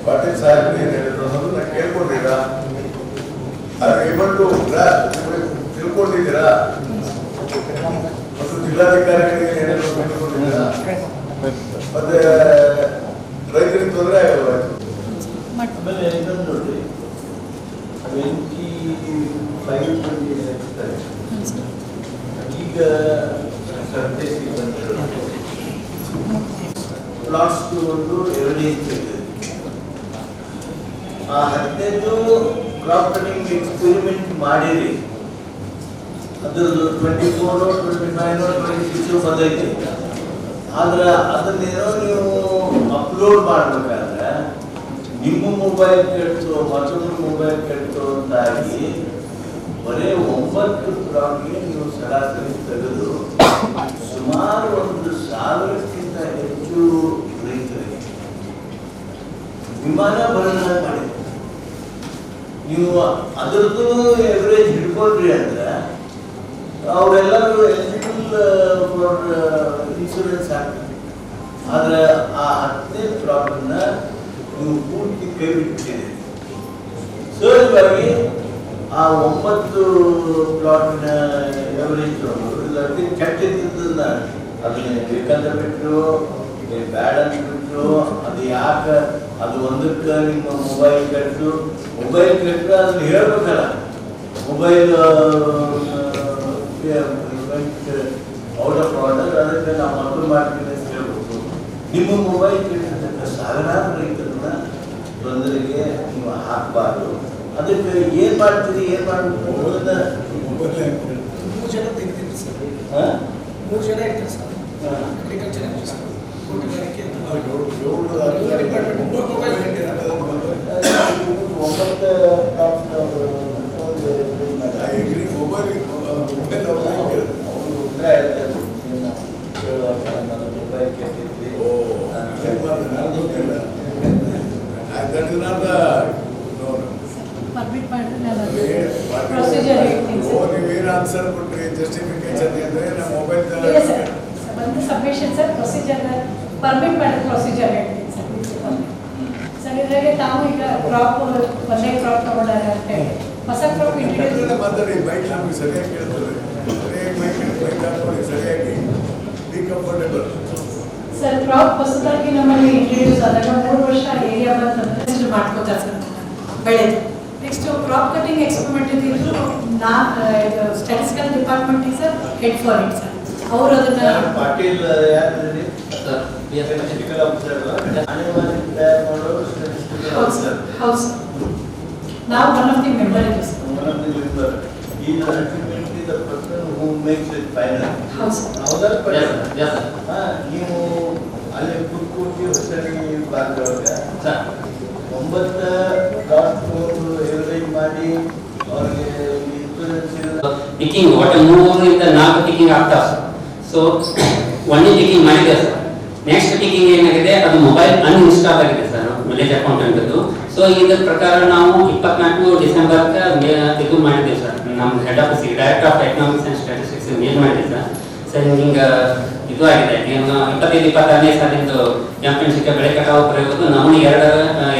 ಪಾಟೀಲ್ ಸಾಹೇಬ್ ಏನು ಹೇಳಿದ್ರು ಅನ್ನೋದು ನಾನು ಕೇಳ್ಕೊಂಡಿದ್ದೀರಾ? ಏಬಲ್ ತಿಳ್ಕೊಂಡಿದ್ದೀರಾ? ಮತ್ತು ಜಿಲ್ಲಾಧಿಕಾರಿಗಳಿಗೆ ಏನೇನು ತಿಳ್ಕೊಂಡಿದ್ದೀರಾ? ಮತ್ತೆ ರೈತರಿಗೆ ತೊಂದರೆ ಆಗಲ್ಲ. ಆಮೇಲೆ ಇನ್ನೊಂದು ನೋಡಿ, 25 ಹೇಳ್ತಾರೆ. ಈಗ ಸರ್ಟೇಸಿ ಬಂದಿರೋ ಪ್ಲಾಟ್ಸ್ ಒಂದು 2 ಇಂಚ್ ಇದೆ. ಆ 15 ಕ್ರಾಪ್ ಕಟಿಂಗ್ ಎಕ್ಸ್ಪೆರಿಮೆಂಟ್ ಮಾಡಿರಿ, ಅದ್ರದ್ದು 24, 29, 26 ಬಂದೈತಿ. ಆದ್ರೆ ಅದನ್ನೇನೋ ನೀವು ಅಪ್ಲೋಡ್ ಮಾಡ್ಬೇಕಾದ್ರೆ ನಿಮ್ಮ ಮೊಬೈಲ್ ಕೆಡ್ತು, ಮತ್ತೊಂದು ಮೊಬೈಲ್ ಕೆಡ್ತು ಅಂತಾಗಿ ಬರೀ 9 50 ಪ್ಲಾಟ್ಗೆ ನೀವು ಸರಾಸರಿ ತೆಗೆದು ಸುಮಾರು 1,000ಕ್ಕಿಂತ ಹೆಚ್ಚು ರೈತರಿಗೆ ವಿಮಾನ ಬರಲ್ಲ ಮಾಡಿದೆ. ನೀವು ಅದರದ್ದು ಎವರೇಜ್ ಹಿಡ್ಕೊಂಡ್ರಿ ಅಂದ್ರೆ ಅವರೆಲ್ಲರೂ ಎಲಿಜಿಬಲ್ ಫಾರ್ ಇನ್ಶೂರೆನ್ಸ್ ಆಗ್ತದೆ. ಆದ್ರೆ ಆ 10ನೇ ಪ್ಲಾಟನ್ನ ನೀವು ಪೂರ್ತಿ ಕೈ ಬಿಟ್ಟಿದ್ದೀರಿ. ಸಹಜವಾಗಿ ಆ 9 ಪ್ಲಾಟ್ನ ಎವರೇಜ್ ಅದಕ್ಕೆ ಕೆಟ್ಟಿದ್ದನ್ನ ಅದನ್ನ ಬೇಕಂತ ಬಿಟ್ಟರು ಬ್ಯಾಡ ಅಂತ ಬಿಟ್ಟರು. ಅದು ಯಾಕೆ ಅದು ಒಂದಕ್ಕೆ ನಿಮ್ಮ ಮೊಬೈಲ್ ಕೆಟ್ಟು ಅದನ್ನ ಹೇಳ್ಬೇಕಲ್ಲ. ಮೊಬೈಲ್ ಔಟ್ ಆಫ್ ಆರ್ಡರ್, ಅದಕ್ಕೆ ನಾವು ಮಕ್ಕಳು ಮಾಡ್ತೀವಿ ಅಂತ ಹೇಳ್ಬೇಕು. ನಿಮ್ಮ ಮೊಬೈಲ್ ಕೆಟ್ಟಿರ್ತಕ್ಕ ಸಾವಿರಾರು ರೈತರನ್ನ ತೊಂದರೆಗೆ ನೀವು ಹಾಕಬಾರ್ದು. ಅದಕ್ಕೆ ಏನ್ ಮಾಡ್ತೀರಿ, ಏನ್ ಮಾಡಬೇಕು ಅನ್ನೋದನ್ನ 3 ಜನ ತೆಗ್ದಿದ್ರು ಸರ್. 3 ಜನ ಇರ್ತಾರೆ ಸರ್. ಅಗ್ರಿಕಲ್ಚರ್ ತೋಟಗಾರಿಕೆ ಡಿಪಾರ್ಟ್ಮೆಂಟ್ ಮೊಬೈಲ್ ಪರ್ಮಿಟ್ ಮಾಡಿದ್ರೆ ಪ್ರೊಸೀಜರ್ ಹೇಳ್ತೀನಿ ಸರ್. ಆನ್ಸರ್ ಕೊಟ್ರಿ ಜಸ್ಟಿಫಿಕೇಶನ್ ಅಂದ್ರೆ ನಮ್ಮ ಮೊಬೈಲ್ ಇಲ್ಲ ಸರ್, ಒಂದು ಸಬ್ಮಿಷನ್ ಸರ್, ಪ್ರೊಸೀಜರ್ ಪರ್ಮಿಟ್ ಮಾಡಿದ ಪ್ರೊಸೀಜರ್ ಹೇಳ್ತೀನಿ ಸರ್. ಸರ್ ಇದ್ರಾಗೆ ತಾವು ಈಗ ಕ್ರಾಪ್ ಒಂದೇ ಕ್ರಾಪ್ ತಗೊಂಡಾರೆ ಅಂತ ಹೇಳಿ ಹೊಸ ಕ್ರಾಪ್ ಇಂಟ್ರೊಡ್ಯೂಸ್ ಮಾತಾಡಿ. ಬೈಕ್ ನಮಗೆ ಸರಿಯಾಗಿ ಕೇಳ್ತದೆ, ಸರಿಯಾಗಿ ಬೈಕ್ ಹಾಕೊಳ್ಳಿ, ಸರಿಯಾಗಿ ಬಿ ಕಂಫರ್ಟೇಬಲ್. ಸರ್ ಕ್ರಾಪ್ ಹೊಸದಾಗಿ ನಮ್ಮಲ್ಲಿ ಇಂಟ್ರೊಡ್ಯೂಸ್ ಆದಾಗ 3 ವರ್ಷ ಏರಿಯಾ ಬಂದು ಮಾಡ್ಕೋತಾರೆ ಸರ್ ಬೆಳೆದು. ನೆಕ್ಸ್ಟ್ ಕ್ರಾಪ್ ಕಟಿಂಗ್ ಎಕ್ಸ್ಪೆರಿಮೆಂಟ್ ಇದ್ದಿದ್ದು statistical department sir head for it sir. ಅವರು ಅದನ್ನ ಪಾಟೀಲ್ ಯಾರು ಸ್ಟ್ಯಾಟಿಸ್ಟಿಕಲ್ ಆಫೀಸರ್ ಹೌದು ಸರ್. ನಾವು ಒನ್ ಆಫ್ ದಿ ಮೆಂಬರ್ ಇದ್ದೀವಿ sir. He is ultimately the person who makes it final. ಹೌದು ಸರ್. ಹೌದಾ? ನೀವು ಅಲ್ಲಿ ಕೂತ್ಕೊಂಡು ಹೊಸದಾಗಿ ಬಾಂಧವಾಗ 9 ಡಾಟ್ ಎವರೇಜ್ ಮಾಡಿ ಅವ್ರಿಗೆ ಇನ್ಶೂರೆನ್ಸ್ ಟಿಕಿಂಗ್ ಒಟ್ಟು 3 ಇಂದ 4 ಟಿಕಿಂಗ್ ಆಗ್ತಾವ ಸರ್. ಸೊ ಒಂದೇ ಟಿಕಿಂಗ್ ಮಾಡಿದೆ ಸರ್. ನೆಕ್ಸ್ಟ್ ಟಿಕಿಂಗ್ ಏನಾಗಿದೆ, ಅದು ಮೊಬೈಲ್ ಅನ್ಇನ್ಸ್ಟಾಲ್ ಆಗಿದೆ ಸರ್ ವಿಲೇಜ್ ಅಕೌಂಟೆಂಟ್. ಸೊ ಇದ್ರ ಪ್ರಕಾರ ನಾವು 24 ಡಿಸೆಂಬರ್ ಇದು ಮಾಡಿದ್ದೇವೆ ಸರ್. ನಮ್ಮ head office director of economics and statistics ಏನ್ ಮಾಡಿದೆ ಸರ್. ಸರ್ ಹಿಂಗೆ ಇದು ಆಗಿದೆ, 25-26ನೇ ಸಾಲಿಂದು ಚಾಂಪಿಯನ್ಶಿಪ್ ಬೆಳೆ ಕಟಾವು ಪಡೆಯುವುದು ನಮ್ಮನ್ನು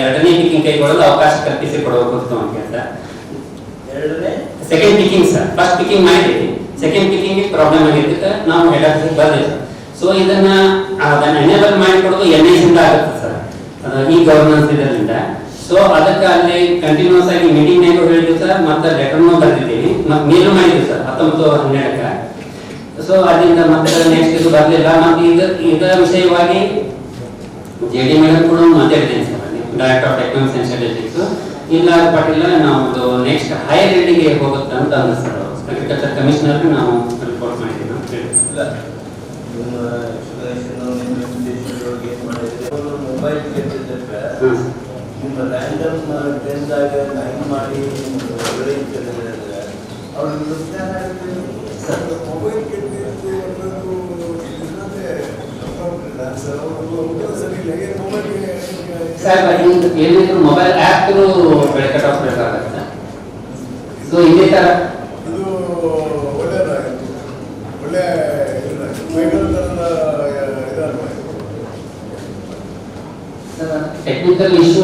ಎರಡನೇ ಟಿಕಿಂಗ್ ಕೈಗೊಳ್ಳಲು ಅವಕಾಶ ಕಲ್ಪಿಸಿ ಕೊಡಬೇಕು ಅಂತ sir. Second picking sir. First picking ಮಾಡಿದ್ದೀವಿ, ಸೆಕೆಂಡ್ ಪಿಕಿಂಗ್ ಪ್ರಾಬ್ಲಮ್ ಆಗಿದ್ದಕ್ಕೆ ನಾವು ಹೆಡ್ ಆಫೀಸ್ ಬರ್ದೇವೆ ಸರ್. ಸೊ ಅದನ್ನ ಎನೇಬಲ್ ಮಾಡಿಕೊಡೋದು NIC ಇಂದ ಆಗುತ್ತೆ ಸರ್, ಈ ಗವರ್ನೆನ್ಸ್ ಇದರಿಂದ. ಸೊ ಅದಕ್ಕೆ ಅಲ್ಲಿ ಕಂಟಿನ್ಯೂಸ್ ಆಗಿ ಮೀಟಿಂಗ್ನಾಗೂ ಹೇಳಿದ್ವಿ ಸರ್, ಮತ್ತೆ ಲೆಟರ್ನೂ ಬರ್ದಿದ್ದೀವಿ, ಮತ್ತೆ ಮೇಲೂ ಮಾಡಿದ್ವಿ ಸರ್ 19-12ಕ್ಕೆ. ಸೊ ಅದರಿಂದ ಮತ್ತೆ ನೆಕ್ಸ್ಟ್ ಇದು ಬರಲಿಲ್ಲ. ಮತ್ತೆ ಇದರ ವಿಷಯವಾಗಿ JD ಮೇಡಮ್ ಕೂಡ ಮಾತಾಡಿದ್ದೇನೆ sir, director of economics and statistics. ಇಲ್ಲ ಪಾಟೀಲ ನಾವು ನೆಕ್ಸ್ಟ್ ಹೈಯರ್ ರೇಟಿಂಗ್ಗೆ ಹೋಗುತ್ತೆ ಅಂತ ಅಂದ ಸರ್. ಅಗ್ರಿಕಲ್ಚರ್ ಕಮಿಷನರ್ಗೆ ನಾವು ರಿಪೋರ್ಟ್ ಮಾಡಿದ್ದೀವಿ ಅಂತ ಹೇಳಿಲ್ಲ. ಮೊಬೈಲ್ ಕೆಟ್ಟಿದ್ದಕ್ಕೆ ನಿಮ್ಮ ರ್ಯಾಂಡಮ್ ಟ್ರೆಂಡ್ದಾಗ ಲೈನ್ ಮಾಡಿ ಅವ್ರಿಗೆ ನುಕ್ಸಾನ ಆಗುತ್ತೆ. ಮೊಬೈಲ್ ಕೆಟ್ಟಿದ್ದು ಸರ್ ಏನಿದ್ರು ಮೊಬೈಲ್ ಆ್ಯಪ್ ಬೆಳೆ ಕಟ್ ಆಫ್ ಬೇಕಾಗತ್ತೆ. ಸೊ ಇದೇ ತರ ಇದು ಒಳ್ಳೆಯದಾಗಿತ್ತು, ಒಳ್ಳೆ ಟೆಕ್ನಿಕಲ್ ಇಶ್ಯೂ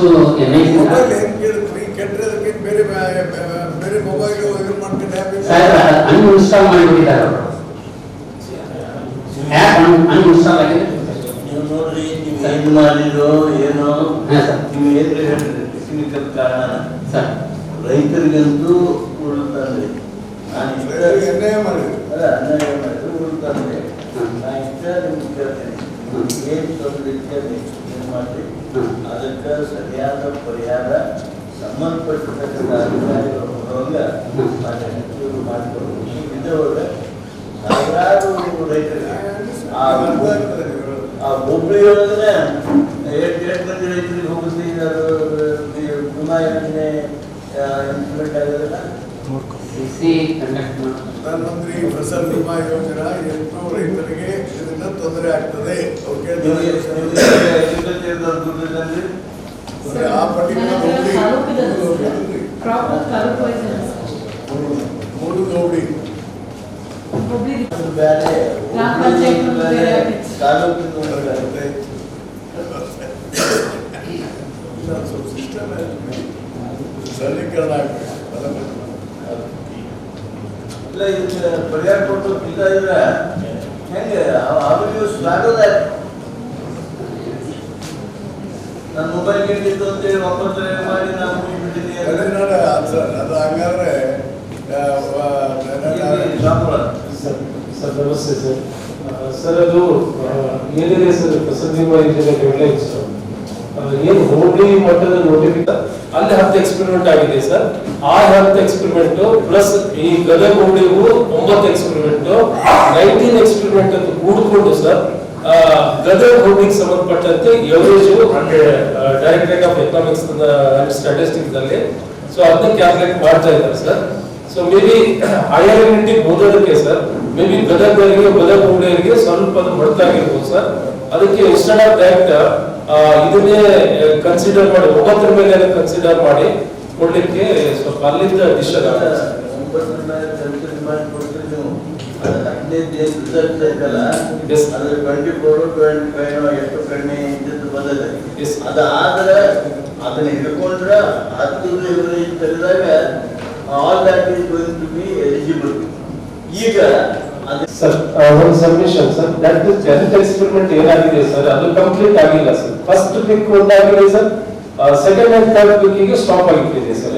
ಕೆಟ್ಟದಕ್ಕೆ ಬೇರೆ ಬೇರೆ ಮೊಬೈಲ್ ಇದು ಮಾಡ್ಕೊಂಡು ಸರ್ ಅನ್ಇನ್ಸ್ಟಾಲ್ ಮಾಡಿಬಿಟ್ಟಿದ್ದಾರೆ ಅವರು. ಆ್ಯಪ್ ಅನ್ಇನ್ಸ್ಟಾಲ್ ಆಗಿದೆ. ನೀವು ನೋಡ್ರಿ, ನೀವು ಏನು ಮಾಡಿರೋ ಏನೋ ನೀವು ಏನು ಹೇಳಿದ್ರಿ ಟೆಕ್ನಿಕಲ್ ಕಾರಣ ಸರ್. ರೈತರಿಗಂತೂ ಉಳ್ತಾನೆ. ನಾನು ಅನ್ಯಾಯ ಮಾಡಿದ್ರು, ಅಲ್ಲ ಅನ್ಯಾಯ ಮಾಡಿದ್ರು ಉಳ್ತಾನೆ. ನಾನು ಇಷ್ಟ ನಿಮ್ಗೆ ಕೇಳ್ತೇನೆ, ಏನು ತೊಂದರೆ ಏನು ಮಾಡಿ ಅದಕ್ಕೆ ಸರಿಯಾದ ಪರಿಹಾರ ಸಂಬಂಧಪಟ್ಟತಕ್ಕಂಥ ಅಧಿಕಾರಿಗಳು ಬರುವಾಗ ಮಾಡಿಕೊಂಡು ಇದ್ದವಾಗ ಸಾವಿರಾರು ರೈತರಿಗೆ ಆ ಒಬ್ಬರು ಹೇಳಿದ್ರೆ 8 ಮಂದಿ ರೈತರಿಗೆ ಹೋಗುತ್ತೆ. ವಿಮಾ ಯೋಜನೆ ಇಂಪ್ಲಿಮೆಂಟ್ ಆಗೋದಿಲ್ಲ. ಸಿ ಕಂಡಕ್ಟ್ ಮಾಡಿ ಪ್ರಧಾನಮಂತ್ರಿ ಫಸಲ್ ಬಿಮಾ ಯೋಜನಾ ಎಷ್ಟು ರೈತರಿಗೆ ಇದರಿಂದ ತೊಂದರೆ ಆಗ್ತದೆ ಆ ಪರ್ಟಿಕ್ಯುಲರ್ ಮೂರು ಹೋಬಳಿ ಸರಳೀಕರಣ ಆಗ್ಬೇಕು. ಇಲ್ಲ ಇದಕ್ಕೆ ಪರಿಹಾರ ಕೊಟ್ಟು ಇಲ್ಲ ಇದ್ರೆ ಹೆಂಗೆ ಅವ್ರಿಗೆ ಸ್ವಾಗತ ನನ್ನ ಮೊಬೈಲ್ ಗಿಟ್ಟಿತ್ತು ಅಂತೇಳಿ ವಾಪಸ್ ಮಾಡಿ ನಾವು ಬಿಟ್ಟಿದ್ದೀನಿ ಅದು ಹಂಗಾದ್ರೆ ಸರ್ ನಮಸ್ತೆ ಸರ್. ಸರ್ ಅದು ಏನಿದೆ ಸರ್ ಫಸಲ್ ಬಿಮಾ ಯೋಜನೆ ಗೈಡ್ಲೈನ್ಸ್ ಏನು ಹೋಬಳಿ ಮಟ್ಟದ ನೋಟಿಫಿಕೇಶನ್ ಅಲ್ಲಿ 10 ಎಕ್ಸ್ಪೆರಿಮೆಂಟ್ ಆಗಿದೆ ಸರ್. ಆ 10 ಎಕ್ಸ್ಪೆರಿಮೆಂಟ್ ಪ್ಲಸ್ ಈ ಗದಗ ಹೋಬಳಿಗೂ 9 ಎಕ್ಸ್ಪೆರಿಮೆಂಟ್ 19 ಎಕ್ಸ್ಪೆರಿಮೆಂಟ್ ಅಂತ ಕೂಡಿಕೊಂಡು ಸರ್ ಗದಗ ಹೋಬಳಿಗೆ ಸಂಬಂಧಪಟ್ಟಂತೆ average directorate of economics and statistics ಅಲ್ಲಿ ಸೊ ಅದನ್ನ ಕ್ಯಾಲ್ಕುಲೇಟ್ ಮಾಡ್ತಾ ಇದ್ದಾರೆ sir. So may be higher unity ಓದೋದಕ್ಕೆ ಸರ್ ಮೇ ಬಿ ಗದಗರಿಗೆ ಗದಗ ಹೋಬಳಿಯವರಿಗೆ ಸ್ವಲ್ಪ ಅದು ಹೊರತಾಗಿರ್ಬೋದು ಸರ್. ಅದಕ್ಕೆ ಇನ್ಸ್ಟೆಡ್ ಆಫ್ ದಟ್ ಇದನ್ನೇ ಕನ್ಸಿಡರ್ ಮಾಡಿ 9 ಮೇಲೆ ಕನ್ಸಿಡರ್ ಮಾಡಿ ಕೊಡ್ಲಿಕ್ಕೆ ಸ್ವಲ್ಪ ಅಲ್ಲಿಂದ ಡಿಸಿಷನ್ ಆಗುತ್ತೆ. 9 ಮೇಲೆ ಕನ್ಸಿಡರ್ ಮಾಡಿ ಕೊಡ್ತೀವಿ ನೀವು. ಅದು 15 ರಿಸಲ್ಟ್ ಐತಲ್ಲ ಅದ್ರ 24 25 ಎಷ್ಟು ಕಡಿಮೆ ಇದ್ದದ್ದು ಬದಲಿದೆ. ಅದಾದ್ರೆ ಅದನ್ನ ಹಿಡ್ಕೊಂಡ್ರೆ 10 ಎವರೇಜ್ ತೆಗೆದಾಗ all that is going to be eligible. ಈಗ ಸರ್ ಒಂದು submission sir that 10th experiment ಏನಾಗಿದೆ ಸರ್ ಅದು ಕಂಪ್ಲೀಟ್ ಆಗಿಲ್ಲ ಸರ್. ಫಸ್ಟ್ ಪಿಕ್ ಒಂದಾಗಿದೆ ಸರ್, ಸೆಕೆಂಡ್ ಅಂಡ್ ಥರ್ಡ್ ಪಿಕ್ಕಿಗೆ ಸ್ಟಾಪ್ ಆಗಿಬಿಟ್ಟಿದೆ sir.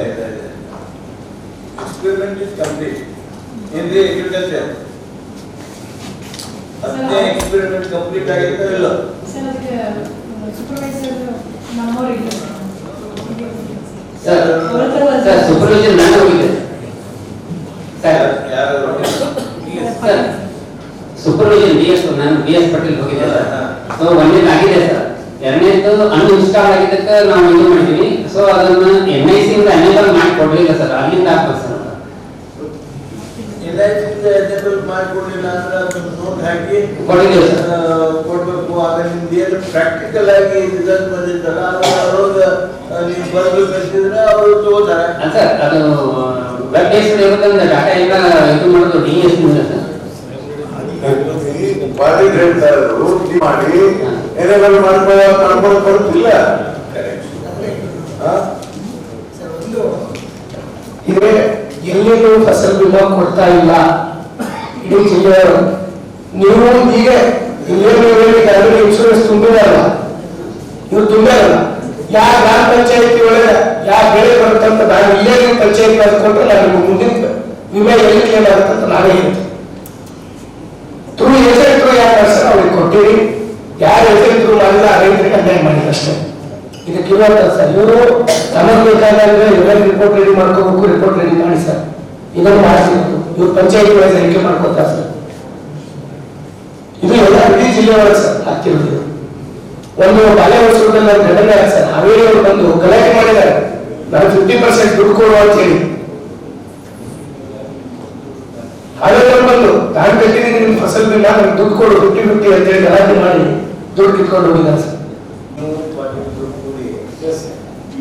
Experiment is complete in the agriculture. 10ನೇ ಎಕ್ಸ್ಪೆರಿಮೆಂಟ್ ಕಂಪ್ಲೀಟ್ ಆಗಿತ್ತು ಇಲ್ಲ ಸರ್. ಅದಕ್ಕೆ ಸೂಪರ್ವೈಸರ್ ನಮ್ಮವರಿಲ್ಲ ಸರ್. ಸರ್ ಸೂಪರ್ವೈಸರ್ ನಾನು ಹೋಗಿದ್ದೆ ಸರ್. ಯಾರು ಸರ್ ಸೂಪರ್ವೈಸರ್ ನಾನು BS ಪಟೇಲ್ ಹೋಗಿದ್ದೆ ಸರ್. ಸೊ ಒಂದೇದು ಆಗಿದೆ ಸರ್. ಎರಡನೇದು ಅನ್ಇನ್ಸ್ಟಾಲ್ ಆಗಿದ್ದಕ್ಕೆ ನಾವು ಇದು ಮಾಡ್ತೀವಿ. ಸೊ ಅದನ್ನ NIC ಇಂದ ಎನೇಬಲ್ ಮಾಡಿ ಕೊಡ್ಲಿಲ್ಲ ಸರ್. ಅಲ್ಲಿಂದ ಆಗ್ತದೆ ಸರ್. NIC ಎನೇಬಲ್ ಮಾಡಿಕೊಡ್ಲಿಲ್ಲ ಅಂದ್ರೆ ಅದನ್ನ ನೋಟ್ ಹಾಕಿ ಕೊಟ್ಟಿದ್ದೀವಿ ಸರ್. ಕೊಡ್ಬೇಕು. ಆದ್ರೆ ನಿಮ್ದು ಏನು ಪ್ರಾಕ್ಟಿಕಲ್ ಆಗಿ ರಿಸಲ್ಟ್ ಬಂದಿದ್ದಲ್ಲ ಅವಾಗ ನೀವು ಬರಲು ಕಲಿಸಿದ್ರೆ ಅವರು ತಗೋತಾರೆ ಸರ್. ಅದು ವೆಬ್ ಬೇಸ್ಡ್ ಇರೋದ್ರಿಂದ ಡಾಟಾ ಎಲ್ಲ ಇದು ಮಾಡೋದು DS ಮುಂದೆ ಸರ್. ಪಾರ್ಟಿ ಹೇಳ್ತಾ ಇದ್ರು ಮಾಡಿ ಏನೇನಾದ್ರು ಮಾಡ್ಕೊಂಡು ಬರುತ್ತಿಲ್ಲ. ಇದೇ ಎಲ್ಲೆಲ್ಲೂ ಫಸಲ್ ಬಿಮಾ ಕೊಡ್ತಾ ಇಲ್ಲ ಇಡೀ ಜಿಲ್ಲೆಯವರು. ನೀವು ಈಗ ಇಲ್ಲೇನು ಇನ್ಶೂರೆನ್ಸ್ ತುಂಬಿರಲ್ಲ, ಇವ್ರು ತುಂಬಿರಲ್ಲ. ಯಾವ ಗ್ರಾಮ ಪಂಚಾಯತಿ ಒಳಗೆ ಯಾವ ಬೆಳೆ ಬರುತ್ತಂತ ನಾನು ಇಲ್ಲೇ ಪಂಚಾಯತಿ ಮಾಡ್ಕೊಂಡ್ರೆ ನಾನು ಮುಂದಿನ ವಿಮೆ ಎಲ್ಲಿ ಕ್ಲೇಮ್ ಆಗುತ್ತಂತ ನಾನೇ ಹೇಳ್ತೀನಿ. ಥ್ರೂ ಏಜೆಂಟ್ ಥ್ರೂ ಯಾರು ಸರ್ ಅವ್ರಿಗೆ ಕೊಟ್ಟಿರಿ. ಯಾರು ಏಜೆಂಟ್ ಥ್ರೂ ಮಾಡಿಲ್ಲ ರೈತರಿಗೆ ಅನ್ಯಾಯ ಮಾಡಿಲ್ಲ ಅಷ್ಟೇ. ಇದಕ್ಕೆ ಇರುವಂತ ಸರ್ ಇವರು ನಮಗೆ ಬೇಕಾದ್ರೆ ಇವೆಲ್ಲ ರಿಪೋರ್ಟ್ ರೆಡಿ ಮಾಡ್ಕೋಬೇಕು, ರಿಪೋರ್ಟ್ ರೆಡಿ ಮಾಡಿ ಸರ್. ಇದನ್ನು ಮಾಡ್ತಿರೋದು ಇವ್ರು ಪಂಚಾಯತಿ ವೈಸ್ ಆಯ್ಕೆ ಮಾಡ್ಕೋತಾರೆ ಸರ್. ಇದು ಎಲ್ಲ ಇಡೀ ಜಿಲ್ಲೆ ಒಳಗೆ ಸರ್ ಆಗ್ತಿರೋದು. ಒಂದು ಬಾಲ್ಯ ವರ್ಷದಲ್ಲಿ ನನ್ನ ಘಟನೆ ಆಯ್ತು ಸರ್. ಹಾವೇರಿ ಅವರು ಬಂದು ಗಲಾಟೆ ಮಾಡಿದ್ದಾರೆ, ನಾನು 50% ದುಡ್ಡು ಕೊಡುವ ಅಂತ ಹೇಳಿ. ಹಾವೇರಿ ಬಂದು ನಾನು ಕಟ್ಟಿದ್ದೀನಿ ನಿಮ್ಮ ಫಸಲ್ ಬಿಲ್ ನನಗೆ ದುಡ್ಡು ಕೊಡು 50-50 ಅಂತ ಹೇಳಿ ಗಲಾಟೆ ಮಾಡಿ ದುಡ್ಡು ಕಿತ್ಕೊಂಡು ಹೋಗಿದ್ದಾರೆ ಸರ್.